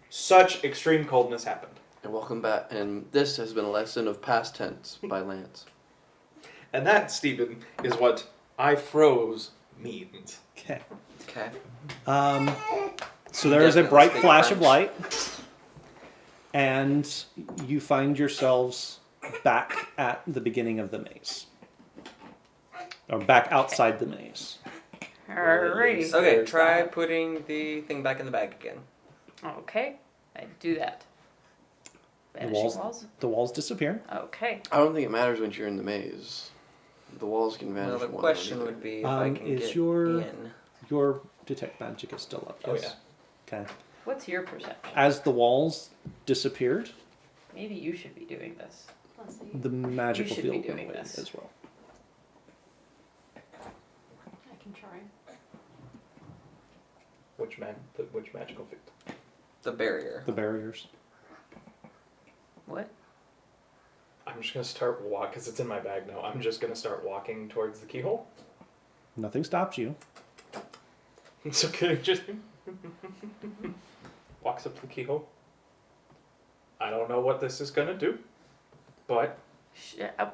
such extreme coldness happened. And welcome back. And this has been a lesson of past tense by Lance. And that, Stephen, is what I froze means. Okay. Okay. So there is a Definitely bright speak flash of French. light, and you find yourselves back at the beginning of the maze. Or back outside the maze. Alrighty. Okay, There's try that. putting the thing back in the bag again. Okay, I do that. Vanishing walls? The walls disappear. Okay. I don't think it matters when you're in the maze. The walls can vanish. Well, the one question or the would other. be if I can is get your- in. Your detect magic is still up. Oh, Yes. Okay. What's your perception? As the walls disappeared, Maybe you should be doing this. Let's see. the magical should be field doing went away this. as well. I can try. Which magical field? The barrier. The barriers. What? I'm just gonna start walk because it's in my bag now. I'm just gonna start walking towards the keyhole. Nothing stops you. So can just walks up to the keyhole. I don't know what this is gonna do, but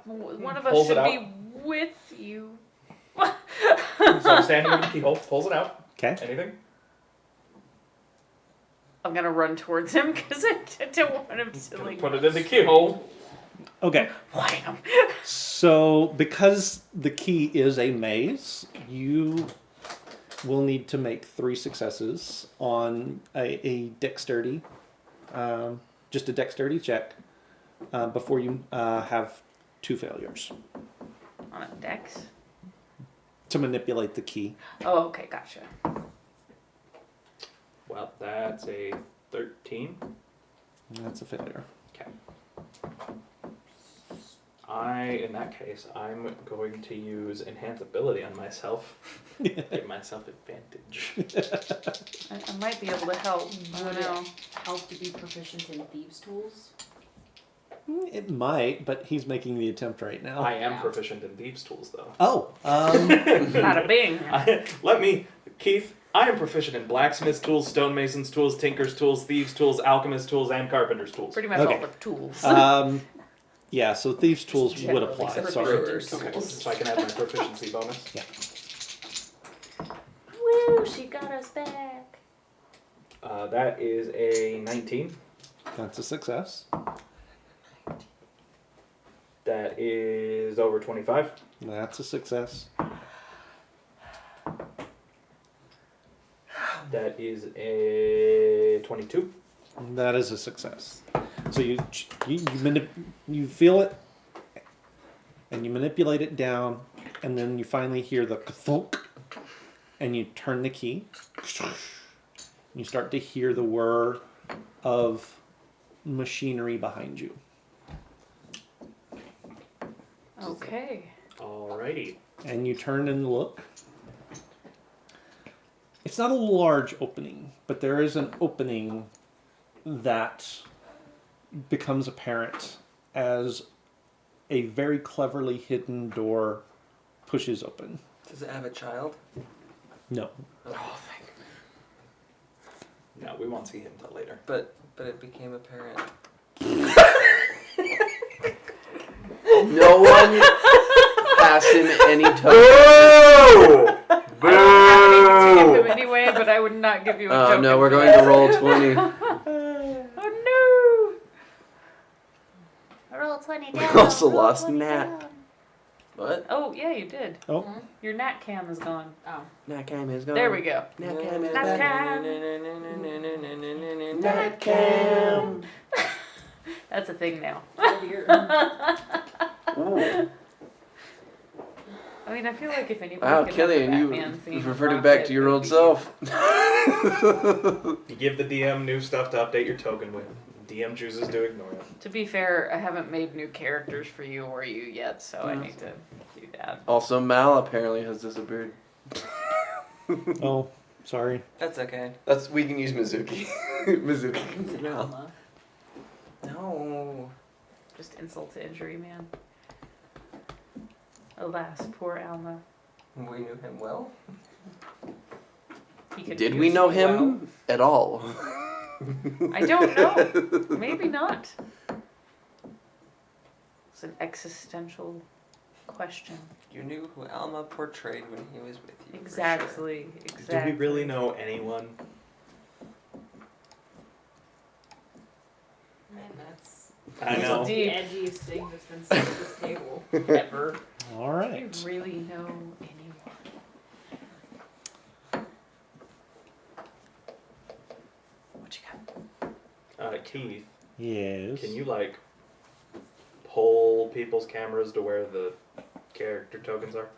One of us Pulls it should out. be with you. so I'm standing over the keyhole, pulls it out. Okay. Anything? I'm gonna run towards him because I don't want him to Gonna like put it in the keyhole. Okay. wham. So, because the key is a maze, you will need to make 3 successes on a dexterity, just a dexterity check, before you have 2 failures On a dex. to manipulate the key. Oh, okay, gotcha. Well, that's a 13. That's a failure. Okay. In that case, I'm going to use Enhance Ability on myself. Give myself advantage. I might be able to help. I don't Would know. it help to be proficient in thieves' tools? It might, but he's making the attempt right now. I am proficient in Thieves' Tools, though. Oh, Bada bing. Keith, I am proficient in blacksmith's tools, stonemason's tools, tinker's tools, thieves' tools, alchemist's tools, and carpenter's tools. Pretty much Okay. all the tools. yeah, so thieves' tools would Generally apply. proficient Sorry. in Brewers. Okay, tools. so I can add my proficiency bonus. Yeah. Woo! She got us back. That is a 19. That's a success. That is over 25. That's a success. That is a 22. That is a success. So you feel it, and you manipulate it down, and then you finally hear the thunk, and you turn the key. You start to hear the whir of machinery behind you. Okay. Alrighty. And you turn and look. It's not a large opening, but there is an opening that becomes apparent as a very cleverly hidden door pushes open. Does it have a child? No. Oh, thank you. No, we won't see him till later. But it became apparent. No one pass him any token. Oh! I don't have anything to give him anyway, but I would not give you a Oh token. no, we're for going that. to roll 20. Oh Roll 20 We down. also roll lost 20 Nat. down. What? no! Oh, yeah, you did. Oh, Your nat cam is gone. Oh. Nat Cam is gone. There we go. Nat Cam is Nat back. cam. Nat Cam. That's a thing now. Oh dear. Ooh. I mean, I feel like if anybody Wow, could Killian, have you a Batman theme reverted rock back it, to your it would old be self. You give the DM new stuff to update your token with. DM chooses to ignore it. To be fair, I haven't made new characters for you or you yet, so I need to do that. Also, Mal apparently has disappeared. oh, sorry. That's okay. We can use Mizuki. Mizuki can be Mal. Alma. No. Just insult to injury, man. Alas, poor Alma. We knew him well. He could Did use we know you him at all? well. I don't know. Maybe not. It's an existential question. You knew who Alma portrayed when he was with you. for sure. Exactly. Exactly. Do we really know anyone? Man, that's I know. the Deep. edgiest thing that's been said at this table ever. All Do right. you really know anyone? What you got? Keith, Yes. can you pull people's cameras to where the character tokens are?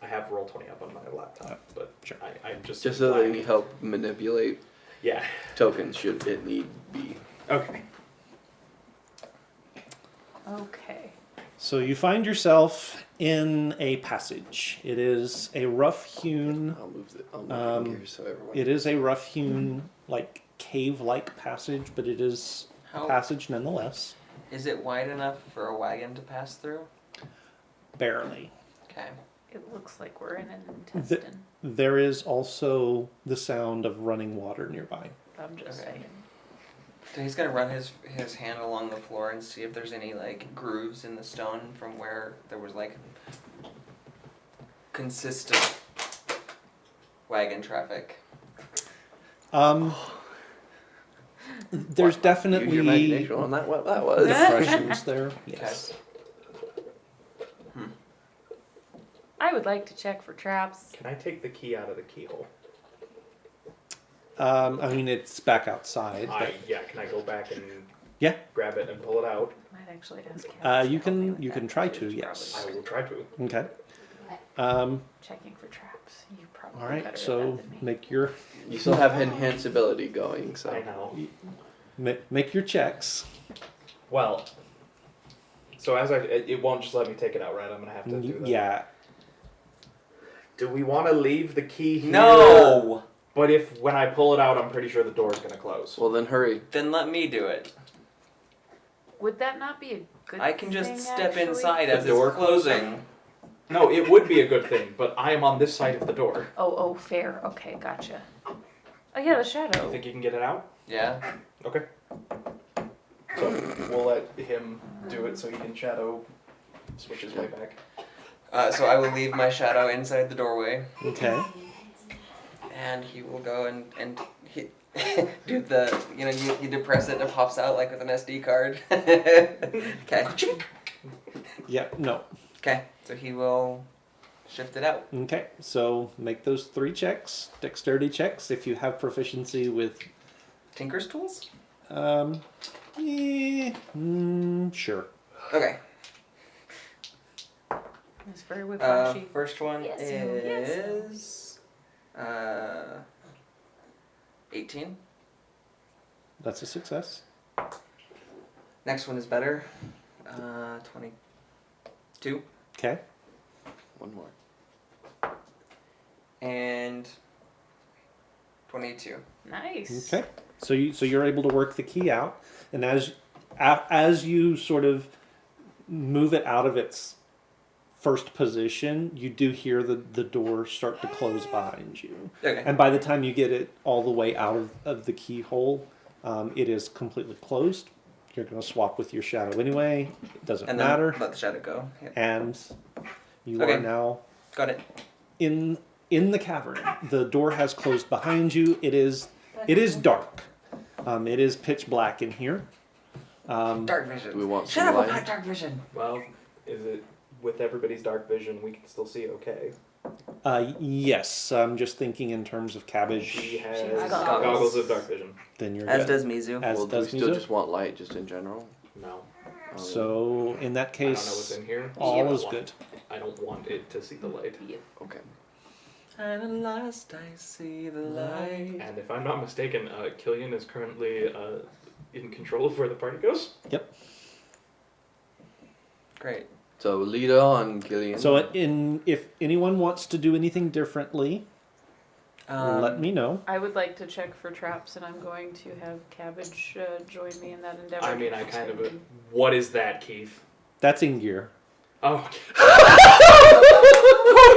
I have Roll20 up on my laptop, but Sure. I'm just Just so they black. can help manipulate Yeah. tokens should it need be. Okay. Okay. So you find yourself in a passage. It is a rough-hewn. I'll move Um, the gears so everyone. It is a rough-hewn, like cave-like passage, but it is a passage nonetheless. Is it wide enough for a wagon to pass through? Barely. Okay. It looks like we're in an intestine. There is also the sound of running water nearby. I'm just saying. So he's gonna run his hand along the floor and see if there's any like grooves in the stone from where there was like consistent wagon traffic. There's definitely Use your imagination on that. What that was. depressions there. Yes. I would like to check for traps. Can I take the key out of the keyhole? I mean, it's back outside. But Can I go back and Yeah. grab it and pull it out? Might actually ask Kat You to help me can with you that, can try because to. it's Yes. I probably will try to. Okay. checking for traps. You probably All better right. at So that than me. make your You still have enhanceability going, so. I know. make your checks. Well, so it won't just let me take it out, right? I'm gonna have to do that. Yeah. Do we want to leave the key here? No! But if when I pull it out, I'm pretty sure the door's gonna close. Well, then hurry. Then let me do it. Would that not be a good I can just thing, step actually? inside The as door it's closing. No, it would be a good thing, but I am on this side of the door. Oh, fair. Okay, gotcha. Oh yeah, the shadow. You think you can get it out? Yeah. Okay. So we'll let him do it so he can shadow switch his way back. So I will leave my shadow inside the doorway, Okay. and he will go and he, do the, you depress it and it pops out like with an SD card. Okay. Yeah. No. Okay. So he will shift it out. Okay. So make those 3 checks, dexterity checks, if you have proficiency with. Tinker's tools? Sure. Okay. It's very whiplashy. First one Yes. is 18. That's a success. Next one is better. 22 Okay. One more. and 22. Nice. Okay. So you're able to work the key out, and as you sort of move it out of its first position, you do hear the door start to close behind you. Okay. And by the time you get it all the way out of the keyhole, it is completely closed. You're going to swap with your shadow anyway. It doesn't And then matter. let the shadow go. Yep. And you Okay. are now Got it. in the cavern. The door has closed behind you. It is dark. It is pitch black in here. Dark vision. Do we want Shut some up light? about dark vision. Well, is it with everybody's dark vision? We can still see okay. Yes, I'm just thinking in terms of cabbage. She has She has goggles of dark vision. Then you're As good. does Mizu. As Well, do we does still Mizu. just want light, just in general? No, So in that I don't know what's case, in here. all I is don't good. want- I don't want it to see the light. Okay. And at last I see the light. And if I'm not mistaken, Killian is currently in control of where the party goes. Yep. Great. So lead on, Killian. So if anyone wants to do anything differently, let me know. I would like to check for traps, and I'm going to have Cabbage join me in that endeavor. I mean, I kind of. What is that, Keith? That's in gear. Oh.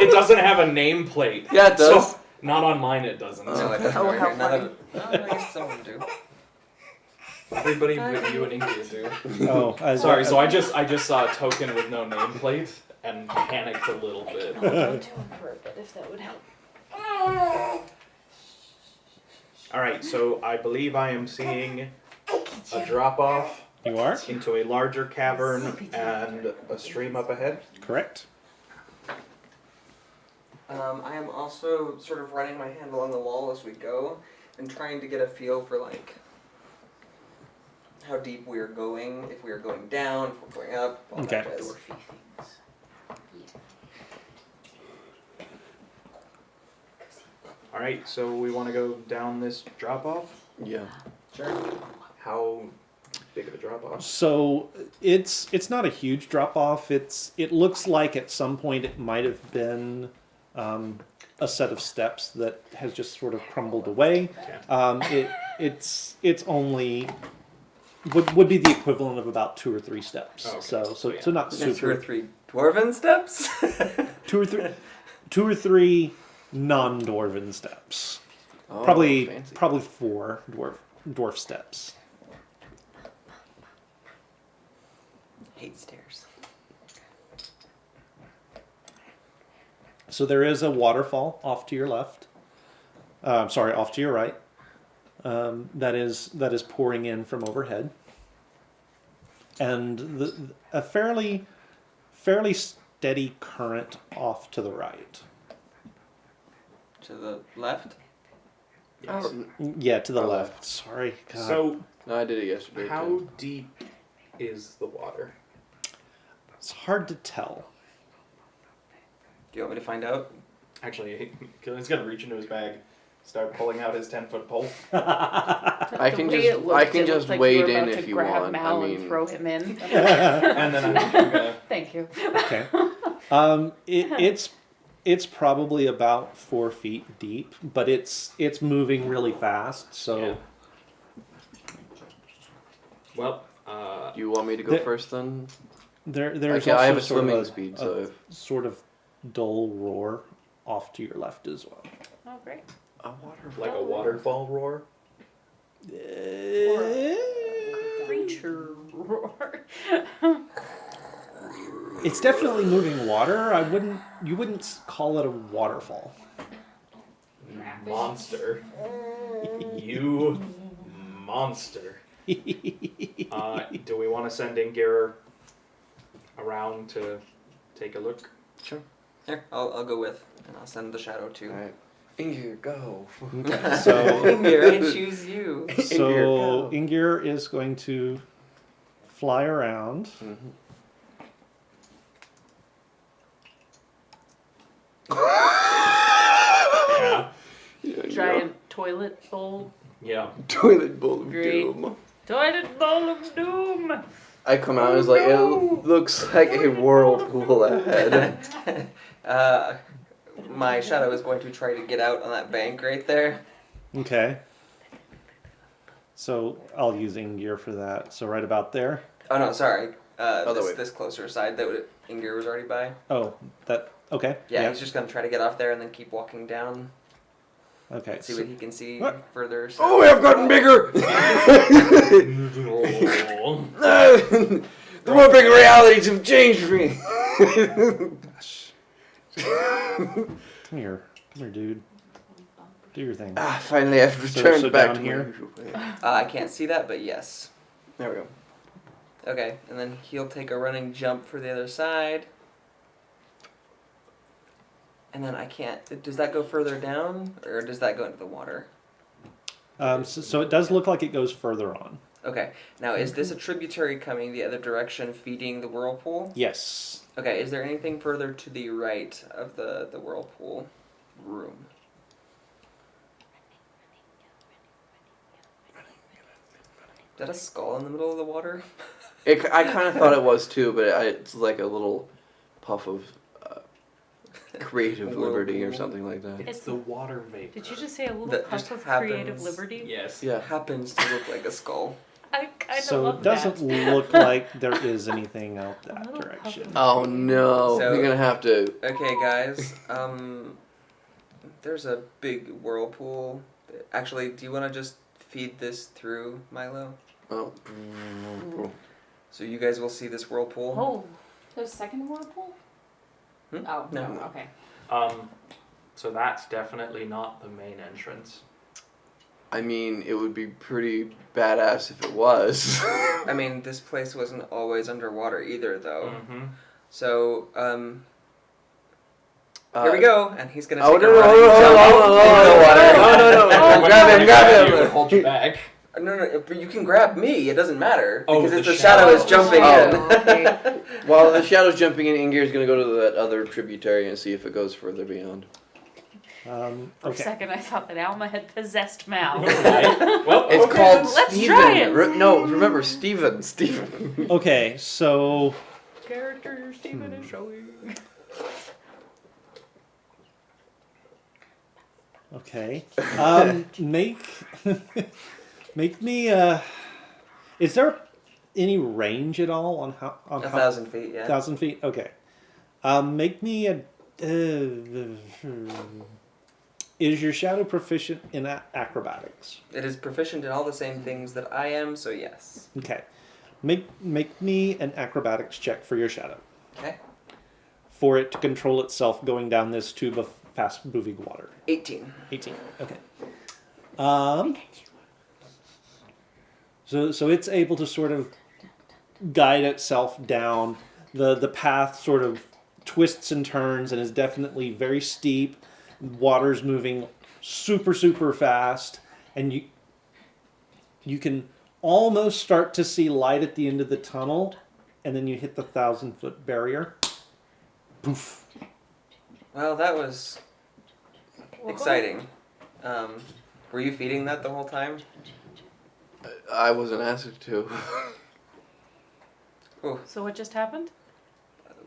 It doesn't have a nameplate. Yeah, it does. So, not on mine, it doesn't. No, it doesn't. Oh, right how here. None funny. of it. Oh, I guess some of them do. Everybody but you and Inky do. Oh, Sorry, so I just saw a token with no nameplate and panicked a little bit. Hold on to him for a bit, if that would help. Alright, so I believe I am seeing a drop off You are into a larger cavern and a stream up ahead. correct. I am also sort of running my hand along the wall as we go and trying to get a feel for like how deep we are going, if we are going down, if we're going up, all Okay. that jazz. Dwarfy things. Alright, so we want to go down this drop off. Yeah. Sure. How big of a drop off? So it's not a huge drop off. It looks like at some point it might have been a set of steps that has just sort of crumbled away. It's only would be the equivalent of about 2 or 3 steps. Okay. So not super. 2 or 3 dwarven steps. 2 or 3 non-dwarven steps. Oh, Probably fancy. 4 dwarf steps. Hate stairs. So there is a waterfall off to your left. Off to your right. That is pouring in from overhead, and a fairly steady current off to the right. To the left? Yes. Yeah, to the Oh, left. Sorry. God. So, No, I did it yesterday. how too. deep is the water? It's hard to tell. Do you want me to find out? Actually, he's gonna reach into his bag, start pulling out his 10-foot pole. I The can way just it looked, I can it just looked like wade you were in about if to you grab want. Mal I and mean, throw him in. And then I'm gonna... Thank you. Okay. It's probably about 4 feet deep, but it's moving really fast. So Yeah. Well, do you want me to go The- first then? there's I also have a sort of swimming speed, so if sort of dull roar off to your left as well. Oh, great. a water. like a waterfall roar. Creature roar. It's definitely moving water. You wouldn't call it a waterfall. Monster. You monster. Do we want to send Ingir around to take a look? Sure. Here, I'll go with, and I'll send the shadow too. All right. Ingir, go. Okay, so Here, I choose you. so Ingir is going to fly around. Mhm. Yeah. Giant toilet bowl. Yeah. Toilet bowl of Great. doom. Toilet bowl of doom. I come out and it's like, it looks like a whirlpool ahead. My shadow is going to try to get out on that bank right there. Okay. So I'll use Ingir for that. So right about there. Oh no, sorry. Other way. This closer side that Ingir was already by. Oh, that okay. Yeah, he's just gonna try to get off there and then keep walking down. Okay. See so- what he can see What? further. Oh, I've gotten bigger! The more big realities have changed for me. Come here, dude. Do your thing. Finally, I've So- returned so back down to here? my usual way. I can't see that, but yes. There we go. Okay, and then he'll take a running jump for the other side. And then I can't. Does that go further down, or does that go into the water? So it does look like it goes further on. Okay. Now, is this a tributary coming the other direction, feeding the whirlpool? Yes. Okay. Is there anything further to the right of the whirlpool room? Is that a skull in the middle of the water? I kind of thought it was too, but it's like a little puff of creative liberty or something like that. It's the water vapor. Did you just say a little That puff just of happens. creative liberty? Yes. Yeah. Happens to look like a skull. I kind of So love it doesn't that. look like there is anything out A that little direction. puff Oh no, So- we're gonna have to. Okay, guys. There's a big whirlpool. Actually, do you want to just feed this through, Milo? Oh. So you guys will see this whirlpool. Oh, there's a second whirlpool? Hmm? Oh, No. no, okay. So that's definitely not the main entrance. I mean, it would be pretty badass if it was. I mean, this place wasn't always underwater either, though. Mm-hmm. So, here we go, and he's gonna Oh, take no, a no, running no, jump. no, grab him, grab him. Hold you back. No, but you can grab me. It doesn't matter Oh, because the it's the shadow. shadow is jumping Oh. in. While the shadow's jumping in, Ingir's gonna go to that other tributary and see if it goes further beyond. For a Okay. second, I thought that Alma had possessed Mal. Well, It's okay, called let's Steven. try it. No, remember Steven. Steven. Okay, so Character Steven is showing. Okay. Make make me. Is there any range at all on how? On 1,000 feet, yeah. 1,000 feet. Okay. Make me a. Is your shadow proficient in acrobatics? It is proficient in all the same things that I am, so yes. Okay. Make me an acrobatics check for your shadow. Okay. For it to control itself going down this tube of fast moving water. 18. 18. Okay. So it's able to sort of guide itself down. The path sort of twists and turns and is definitely very steep. Water's moving super, super fast, and you can almost start to see light at the end of the tunnel, and then you hit the 1,000-foot barrier. Poof. Well, that was exciting. Were you feeding that the whole time? I wasn't asked to. Ooh. So what just happened?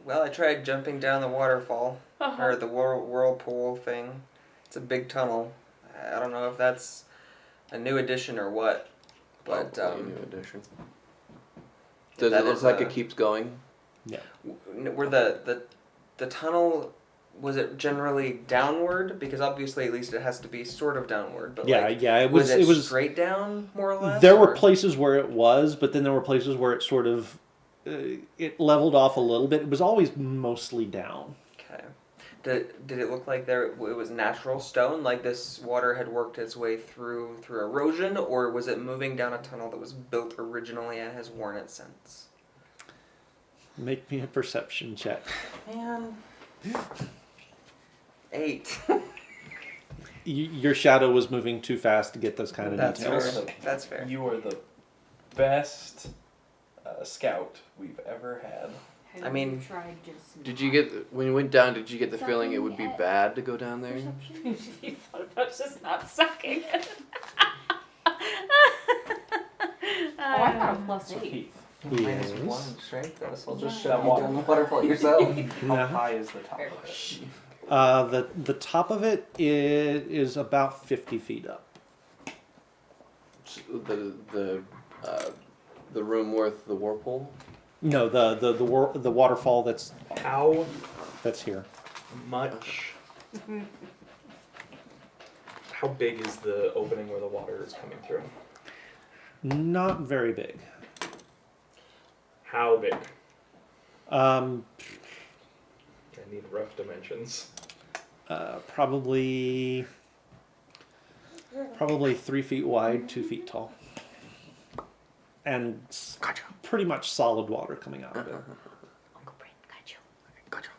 Well, I tried jumping down the waterfall, or the whirlpool thing. It's a big tunnel. I don't know if that's a new addition or what, but Probably a new addition. Does it look like it keeps going? Yeah. Were the tunnel, was it generally downward? Because obviously, at least it has to be sort of downward. But Yeah, like, yeah. It was was straight down, more or less. There or? were places where it was, but then there were places where it sort of it leveled off a little bit. It was always mostly down. Okay. Did it look like it was natural stone, like this water had worked its way through erosion, or was it moving down a tunnel that was built originally and has worn its since? Make me a perception check. Man. 8. Your shadow was moving too fast to get those kind of That's details. fair. That's fair. You are the best scout we've ever had. Have I mean, you tried just Did you get when you went down? Did you get the feeling it would be bad to go down there? perception? You thought about just not sucking it. Oh, I got a plus So 8. Keith, Yes. -1 strength. That'll just Yeah. shove you down the waterfall yourself. how No. high is the top of it? The top of it is about 50 feet up. The room worth the whirlpool. No, the waterfall that's How here. much? How big is the opening where the water is coming through? Not very big. How big? Um, I need rough dimensions. probably 3 feet wide, 2 feet tall, and pretty much solid water coming out of it. Uncle Brain, got you. Gotcha.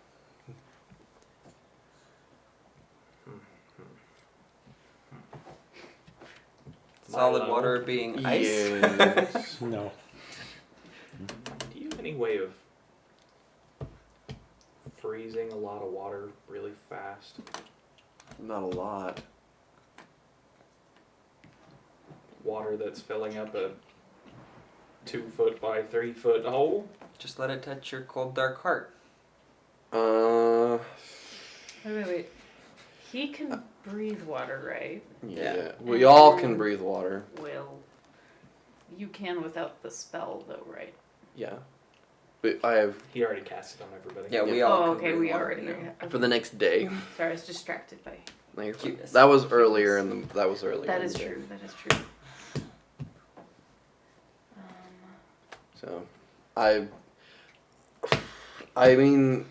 Solid Milo. water being ice. Yes. No. Do you have any way of freezing a lot of water really fast? Not a lot. Water that's filling up a 2 foot by 3 foot hole? Just let it touch your cold, dark heart. Wait. He can breathe water, right? Yeah. We all can breathe water. Well, you can without the spell, though, right? Yeah. But I have He already cast it on everybody. Yeah, we all. Oh, can okay, breathe we water already. now. Okay. for the next day. Sorry, I was distracted by. No, you're fine. Cuteness. That was earlier, and that was earlier. That in is the day. true. That is true. So, I mean,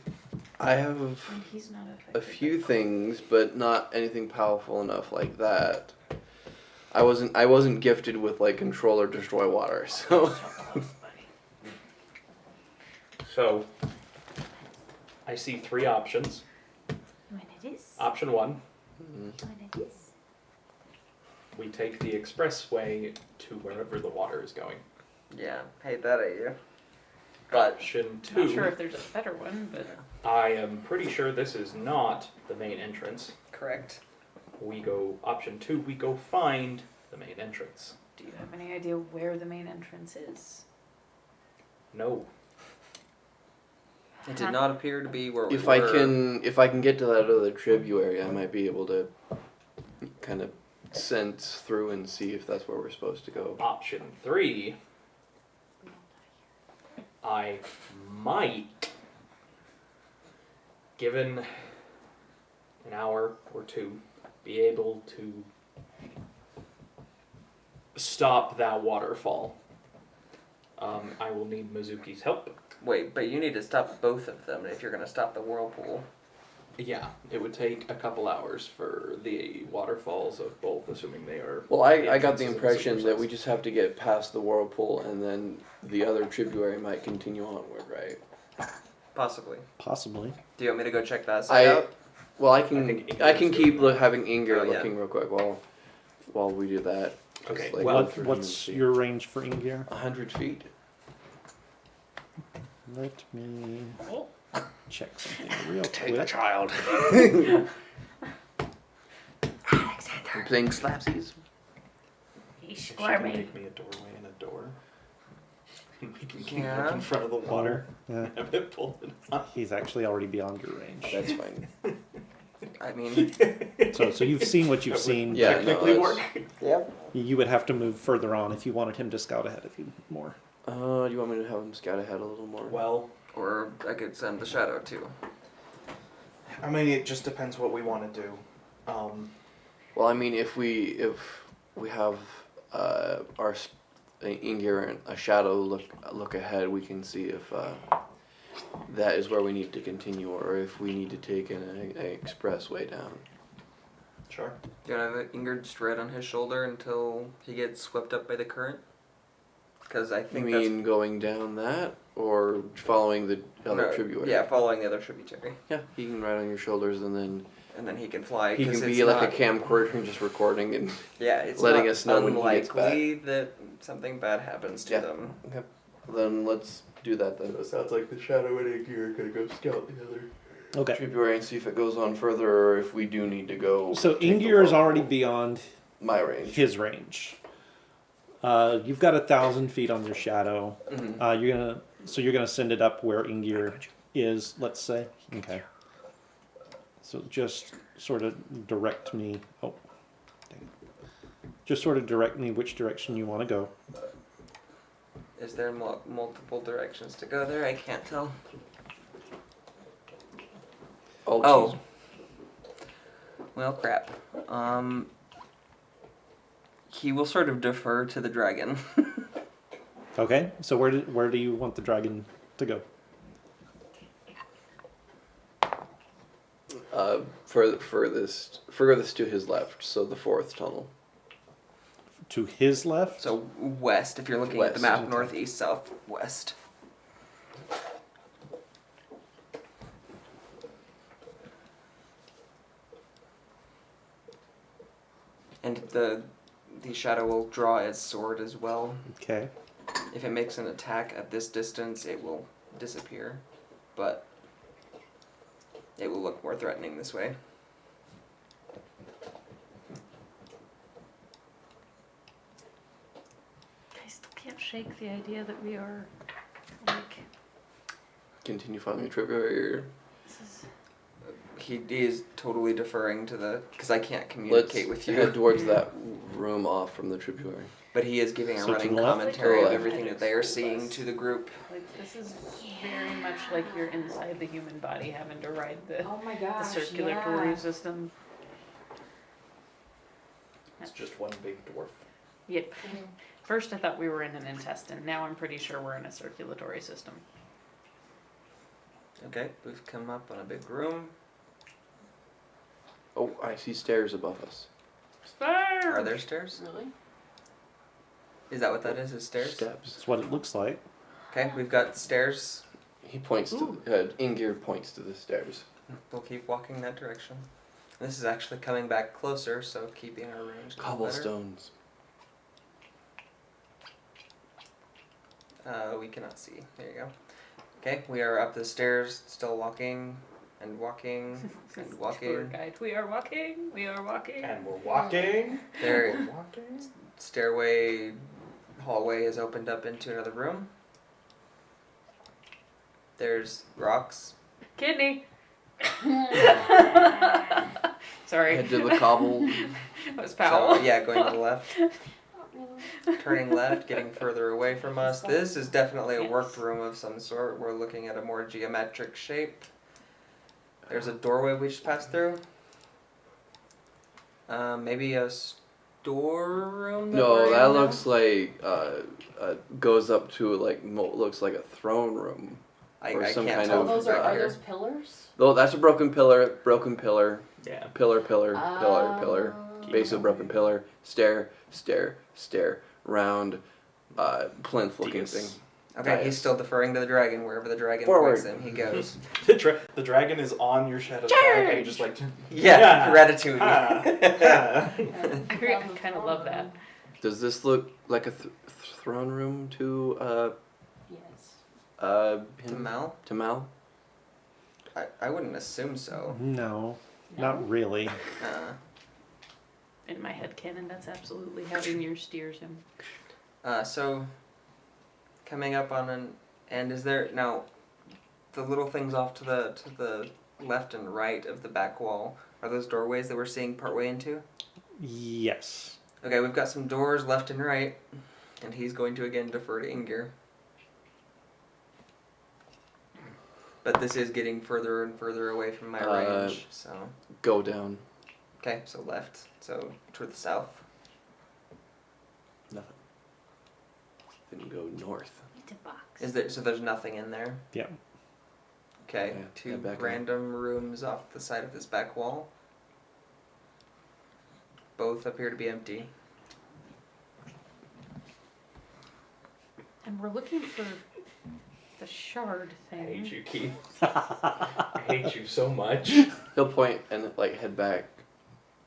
I have And he's not a few things, but not anything powerful enough like that. I wasn't gifted with like control or destroy water, so. So, I see 3 options. When it is. Option 1, When it is. we take the expressway to wherever the water is going. Yeah, hate that idea. But Option 2, Not sure if there's a better one, but I am pretty sure this is not the main entrance. correct. Option 2, we go find the main entrance. do you have any idea where the main entrance is? No. It did not appear to be where we If were. I can get to that other tributary, I might be able to kind of sense through and see if that's where we're supposed to go. Option 3, I might, given an hour or two, be able to stop that waterfall. I will need Mizuki's help. Wait, but you need to stop both of them if you're going to stop the whirlpool. Yeah, it would take a couple hours for the waterfalls of both, assuming they are... Well, I got the entrances of impression that supersets. we just have to get past the whirlpool, and then the other tributary might continue onward, right? Possibly. Possibly. Do you want me to go check that side out? Well, I think can Inger's keep doing that. having Inger Oh, yeah. looking real quick while we do that. Just, Okay, like, well, go through him and What's see. your range for Ingir? 100 feet? Let me check something real quick. child. I'm playing slapsies. He's If she can squirming. make me a doorway and a door. And we can keep Yeah. up in front of the water. Yeah. And have it pull it up. He's actually already beyond your range. That's fine. I mean, So you've seen what you've seen. Yeah, no, Technically that's- work. yep. You would have to move further on if you wanted him to scout ahead of you more. Do you want me to have him scout ahead a little more? Well, Or I could send the shadow too. I mean, it just depends what we want to do. Well, I mean, if we have our Inger and a shadow look ahead, we can see if that is where we need to continue, or if we need to take an express way down. Sure. Do you want to have Ingrid just right on his shoulder until he gets swept up by the current? Because I You think mean going down that, or following the other No, tributary? Yeah, following the other tributary. Yeah, he can ride on your shoulders, and then And then he can fly. he 'cause can it's be like not, a camcorder and just recording and. Yeah, it's letting not us know when he gets unlikely that something bad happens to Yeah. them. Okay. Then let's do that then. It sounds like the shadow and Inger are gonna go scout the other Okay. tributary and see if it goes on further, or if we do need to go. So take the Ingir is whirlpool. already beyond my range. his range. You've got 1,000 feet on your shadow. Mm-hmm. You're gonna send it up where Ingir is. Let's say. Okay. So just sort of direct me. Oh. Dang it. Just sort of direct me which direction you want to go. Is there multiple directions to go there? I can't tell. Oh. Oh. jeez. Well, crap. He will sort of defer to the dragon. Okay. So where do you want the dragon to go? Furthest to his left, so the fourth tunnel. To his left. So west, if you're looking at the West, map, okay. northeast, south, west. And the shadow will draw its sword as well. Okay. If it makes an attack at this distance, it will disappear, but it will look more threatening this way. I still can't shake the idea that we are, like, Continue following the tributary. Or this is... He is totally deferring to the, because I can't let's communicate with head you, towards that room off from the tributary. but he is giving a So to running the left? commentary of Left. everything that they are seeing to the group. Like, this is very much like you're inside the human body having to ride the, Oh my the gosh, circulatory yeah. system. It's just one big dwarf. Yep. First I thought we were in an intestine. Now I'm pretty sure we're in a circulatory system. Okay, we've come up on a big room. Oh, I see stairs above us. Are there stairs? Really? Is that what that is stairs? Steps. That's what it looks like. Okay, we've got stairs. He points to Ingir points to the stairs. We'll keep walking that direction. This is actually coming back closer, so keeping our range a little Cobblestones. better. We cannot see. There you go. Okay, we are up the stairs, still walking and walking and Tour walking. guide. We are walking. We are walking. And we're walking. There, We're walking. stairway, hallway is opened up into another room. There's rocks. Kidney. Sorry. Head to the cobble. That was foul. So yeah, going to the left. Turning left, getting further away from us. This is definitely a worked room of some sort. We're looking at a more geometric shape. There's a doorway we just passed through. Maybe a storeroom? No, that looks like goes up to like looks like a throne room. Or I some can't kind tell. of- Are from right those here. pillars? Though that's a broken pillar, Yeah. pillar, base of broken pillar, stair, round, plinth looking Dais. thing. Okay, he's Dais. still deferring to the dragon. Wherever the dragon Forward. points him, he goes. The dragon is on your shadow's back, and you're just like, Yeah, Ratatouille. I kind of love that. Does this look like a throne room to Yes. To him? Mal? To Mal? I wouldn't assume so. No, not really. In my head canon, that's absolutely how Ingir steers him. So, coming up on an end, is there now the little things off to the left and right of the back wall? Are those doorways that we're seeing partway into? Yes. Okay, we've got some doors left and right, and he's going to again defer to Ingir. But this is getting further and further away from my range, so... Go down. Okay, so left, so toward the south. Nothing. Then go north. It's a box. So there's nothing in there? Yeah. Okay, Yeah, two head back random rooms off the side of this back wall. Both appear to be empty. And we're looking for the shard I thing. hate you, Keith. I hate you so much. He'll point and like head back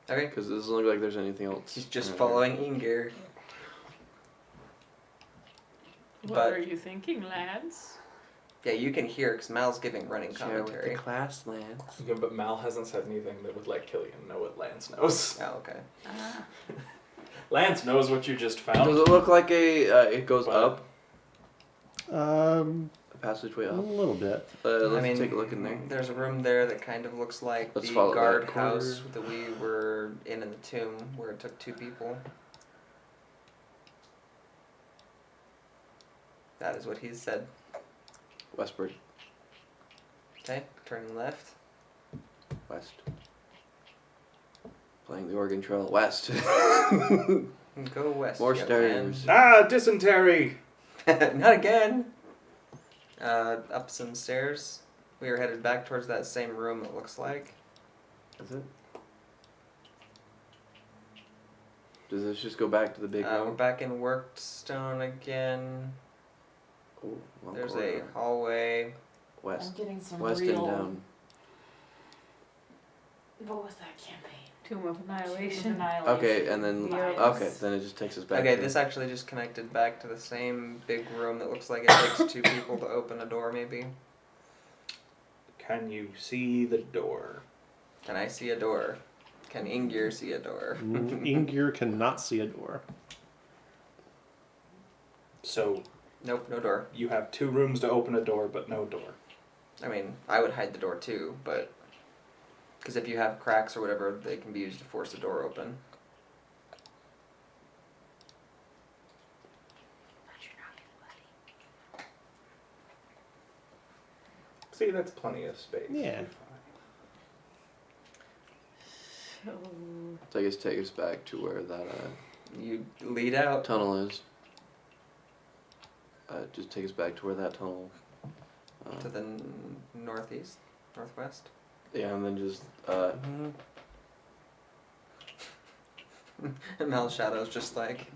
Okay, because it doesn't look like there's anything else. he's just around following Ingir. What But- are you thinking, lads? Yeah, you can hear because Mal's giving running there. Share with commentary. the class, Lance. Yeah, but Mal hasn't said anything that would let Killian know what Lance knows. Oh, okay. Ah. Lance knows what you just Does found. it look like it goes What? up? A A passageway up? little bit. Let's take a look in there. There's a room there that kind of looks like Let's the follow that guardhouse corridor. that we were in the tomb where it took 2 people. That is what he said. Westward. Okay, turning left. West. Playing the Oregon Trail west. Go west. More young stairs. Ah, dysentery! man. Not again. Up some stairs. We are headed back towards that same room, it looks like. Is it? Does this just go back to the big We're room? back in worked stone again. Oh, long There's corridor. a hallway. West. I'm getting some West real... and down. What was that campaign? Tomb of Annihilation. Annihilation. Okay, and then Vibes. okay, then it just takes us back. Okay, to, this actually just connected back to the same big room that looks like it takes 2 people to open a door, maybe. Can you see the door? Can I see a door? Can Ingir see a door? Ingir cannot see a door. So, Nope, no door. you have 2 rooms to open a door, but no door. I mean, I would hide the door too, but... Because if you have cracks or whatever, they can be used to force the door open. See, that's plenty of space. Yeah. So, So I guess take us back to where that You lead out. tunnel is. Just take us back to where that tunnel. To the northeast, northwest. Yeah, and then just And Mal's shadow's just like,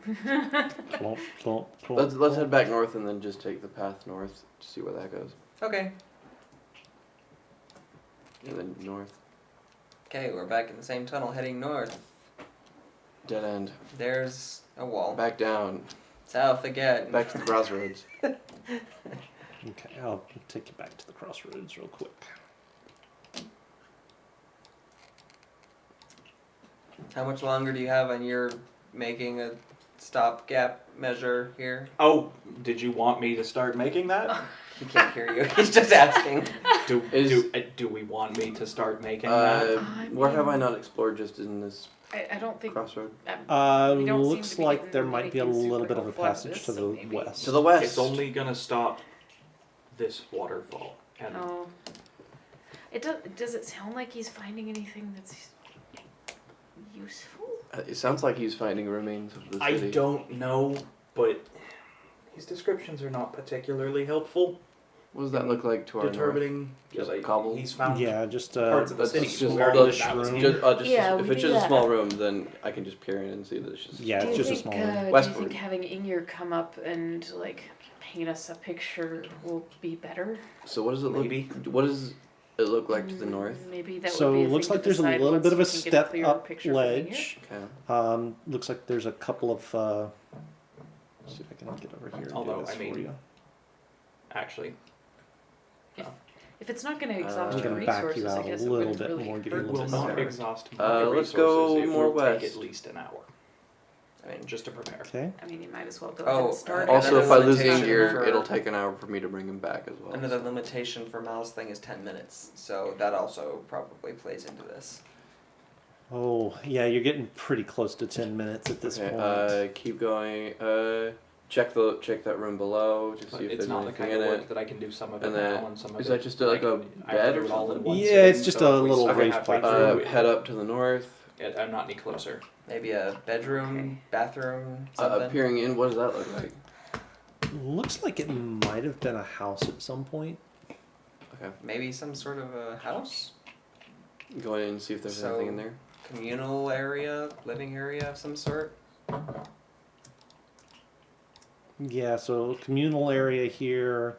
Plump, plump, plump, let's plump. head back north and then just take the path north to see where that goes. okay, And then north. okay, we're back in the same tunnel heading north. Dead end. There's a wall. Back down. South again. Back to the crossroads. Okay, I'll take you back to the crossroads real quick. How much longer do you have on your making a stopgap measure here? Oh, did you want me to start making that? He can't hear you. He's just asking. Do we want me to start making that? Where have I not explored just in this I don't think. crossroad? We don't seem Looks to be like getting there might be a anything little bit of a super helpful out of passage this, to so the maybe- west. To the west. It's only gonna stop this waterfall. And Oh. Does it sound like he's finding anything that's useful? It sounds like he's finding remains of the I city. don't know, but his descriptions are not particularly helpful. What does that look like to our north? Determining Just like, cobble? he's found Yeah, just parts of the That's city. just where the- that was room. needed. Yeah, if we it's do just a that. small room, then I can just peer in and see that it's just. Yeah, it's just a small room. Do you Westward. think having Ingir come up and like paint us a picture will be better? So what does it Maybe. look? What does it look like to the north? Maybe that So would be a looks thing like to there's a decide little once bit of a we can get step clearer up picture from Ingir. ledge. Okay. Looks like there's a couple of. Let's see if I can get over here. And Although, do this I mean, for you. Actually, If it's not going to exhaust I'm your gonna back you resources, out I a guess little it wouldn't bit really more, give you a hurt it little will to not start. exhaust my let's go resources. It more will west. take at least an hour. I mean, just to prepare. Okay. I mean, you might as well go ahead and start. Also, Another if I lose limitation Ingir, for- it'll take an hour for me to bring him back as well. Another limitation for Mal's thing is 10 minutes, so that also probably plays into this. Oh, yeah, you're getting pretty close to 10 minutes at this Okay, point. keep going. Check that room below to But see if it's there's not the anything kind in of work it. that I can do some of it And then- now and some of is it. that just like a I have bed to or do it all in something? one Yeah, sitting, it's just so a if we little start raised halfway platform. through, Head up to the north. I'm not any closer. Maybe a bedroom, Okay. bathroom, something. Peering in, what does that look like? Looks like it might have been a house at some point. Okay, Maybe some sort of a house, go in and see if there's So- anything in there. communal area, living area of some sort. Yeah, so communal area here,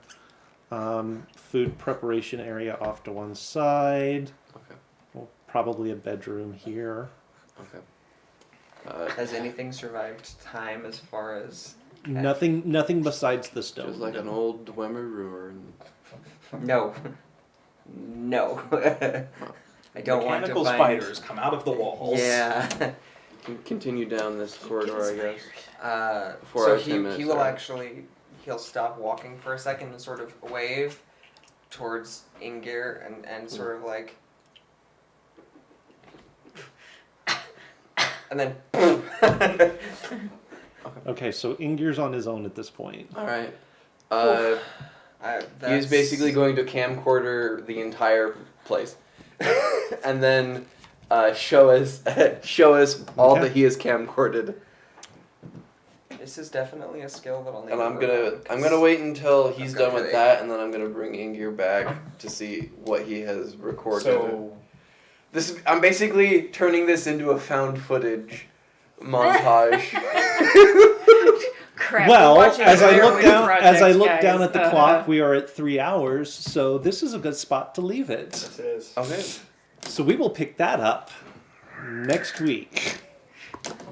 food preparation area off to one side. Okay. Well, probably a bedroom here. Okay. Has anything survived time as far as? Nothing besides the stone. Just like an old Dwemer ruin. No. No. I don't want to Mechanical find. spiders come out of the walls. Yeah. Continue down this corridor, I guess. Before So our 10 minutes he will are- actually he'll stop walking for a second and sort of wave towards Ingir and sort of like and then Okay, so Ingir's on his own at this point. All right. He's that's- basically going to camcorder the entire place, and then show us all Okay. that he has camcorded. This is definitely a skill that I'll need. And to I'm work on, 'cause gonna wait until he's I've got done with headache. that, and then I'm gonna bring Ingir back to see what he has recorded. So I'm basically turning this into a found footage montage. Crap, Well, we're watching as a I look railway down, project, guys. at the clock, we are at 3 hours. So this is a good spot to leave it. this is. Okay. So we will pick that up next week.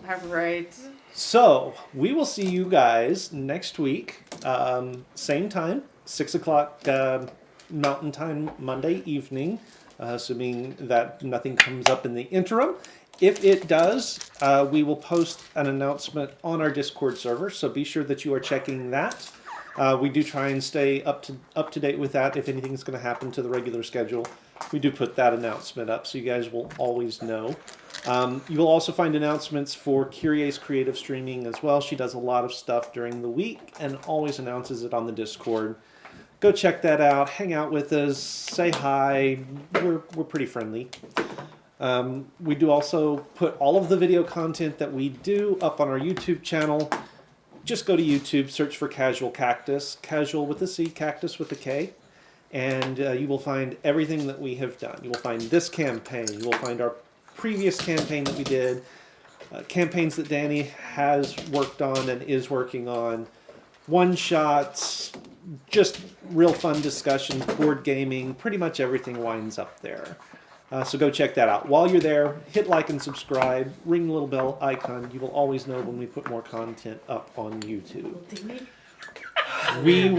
All right. So we will see you guys next week, same time, 6 o'clock Mountain Time, Monday evening, assuming that nothing comes up in the interim. If it does, we will post an announcement on our Discord server, so be sure that you are checking that. We do try and stay up to date with that. If anything's going to happen to the regular schedule, we do put that announcement up, so you guys will always know. You will also find announcements for Kyrie's creative streaming as well. She does a lot of stuff during the week and always announces it on the Discord. Go check that out. Hang out with us. Say hi. We're pretty friendly. We do also put all of the video content that we do up on our YouTube channel. Just go to YouTube, search for Casual Cactus, Casual with a C, Cactus with a K, and you will find everything that we have done. You will find this campaign. You will find our previous campaign that we did, campaigns that Danny has worked on and is working on, one-shots, just real fun discussions, board gaming, pretty much everything winds up there. So go check that out. While you're there, hit like and subscribe, ring the little bell icon. You will always know when we put more content up on YouTube. We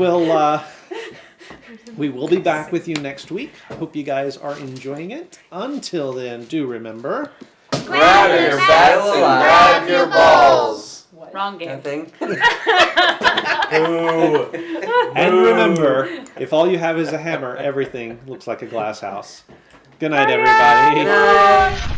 will be back with you next week. Hope you guys are enjoying it. Until then, do remember, Grab your bats and grab your balls. Wrong game. That thing. Boo. And remember, if all you have is a hammer, everything looks like a glass house. Good night, everybody. Good night.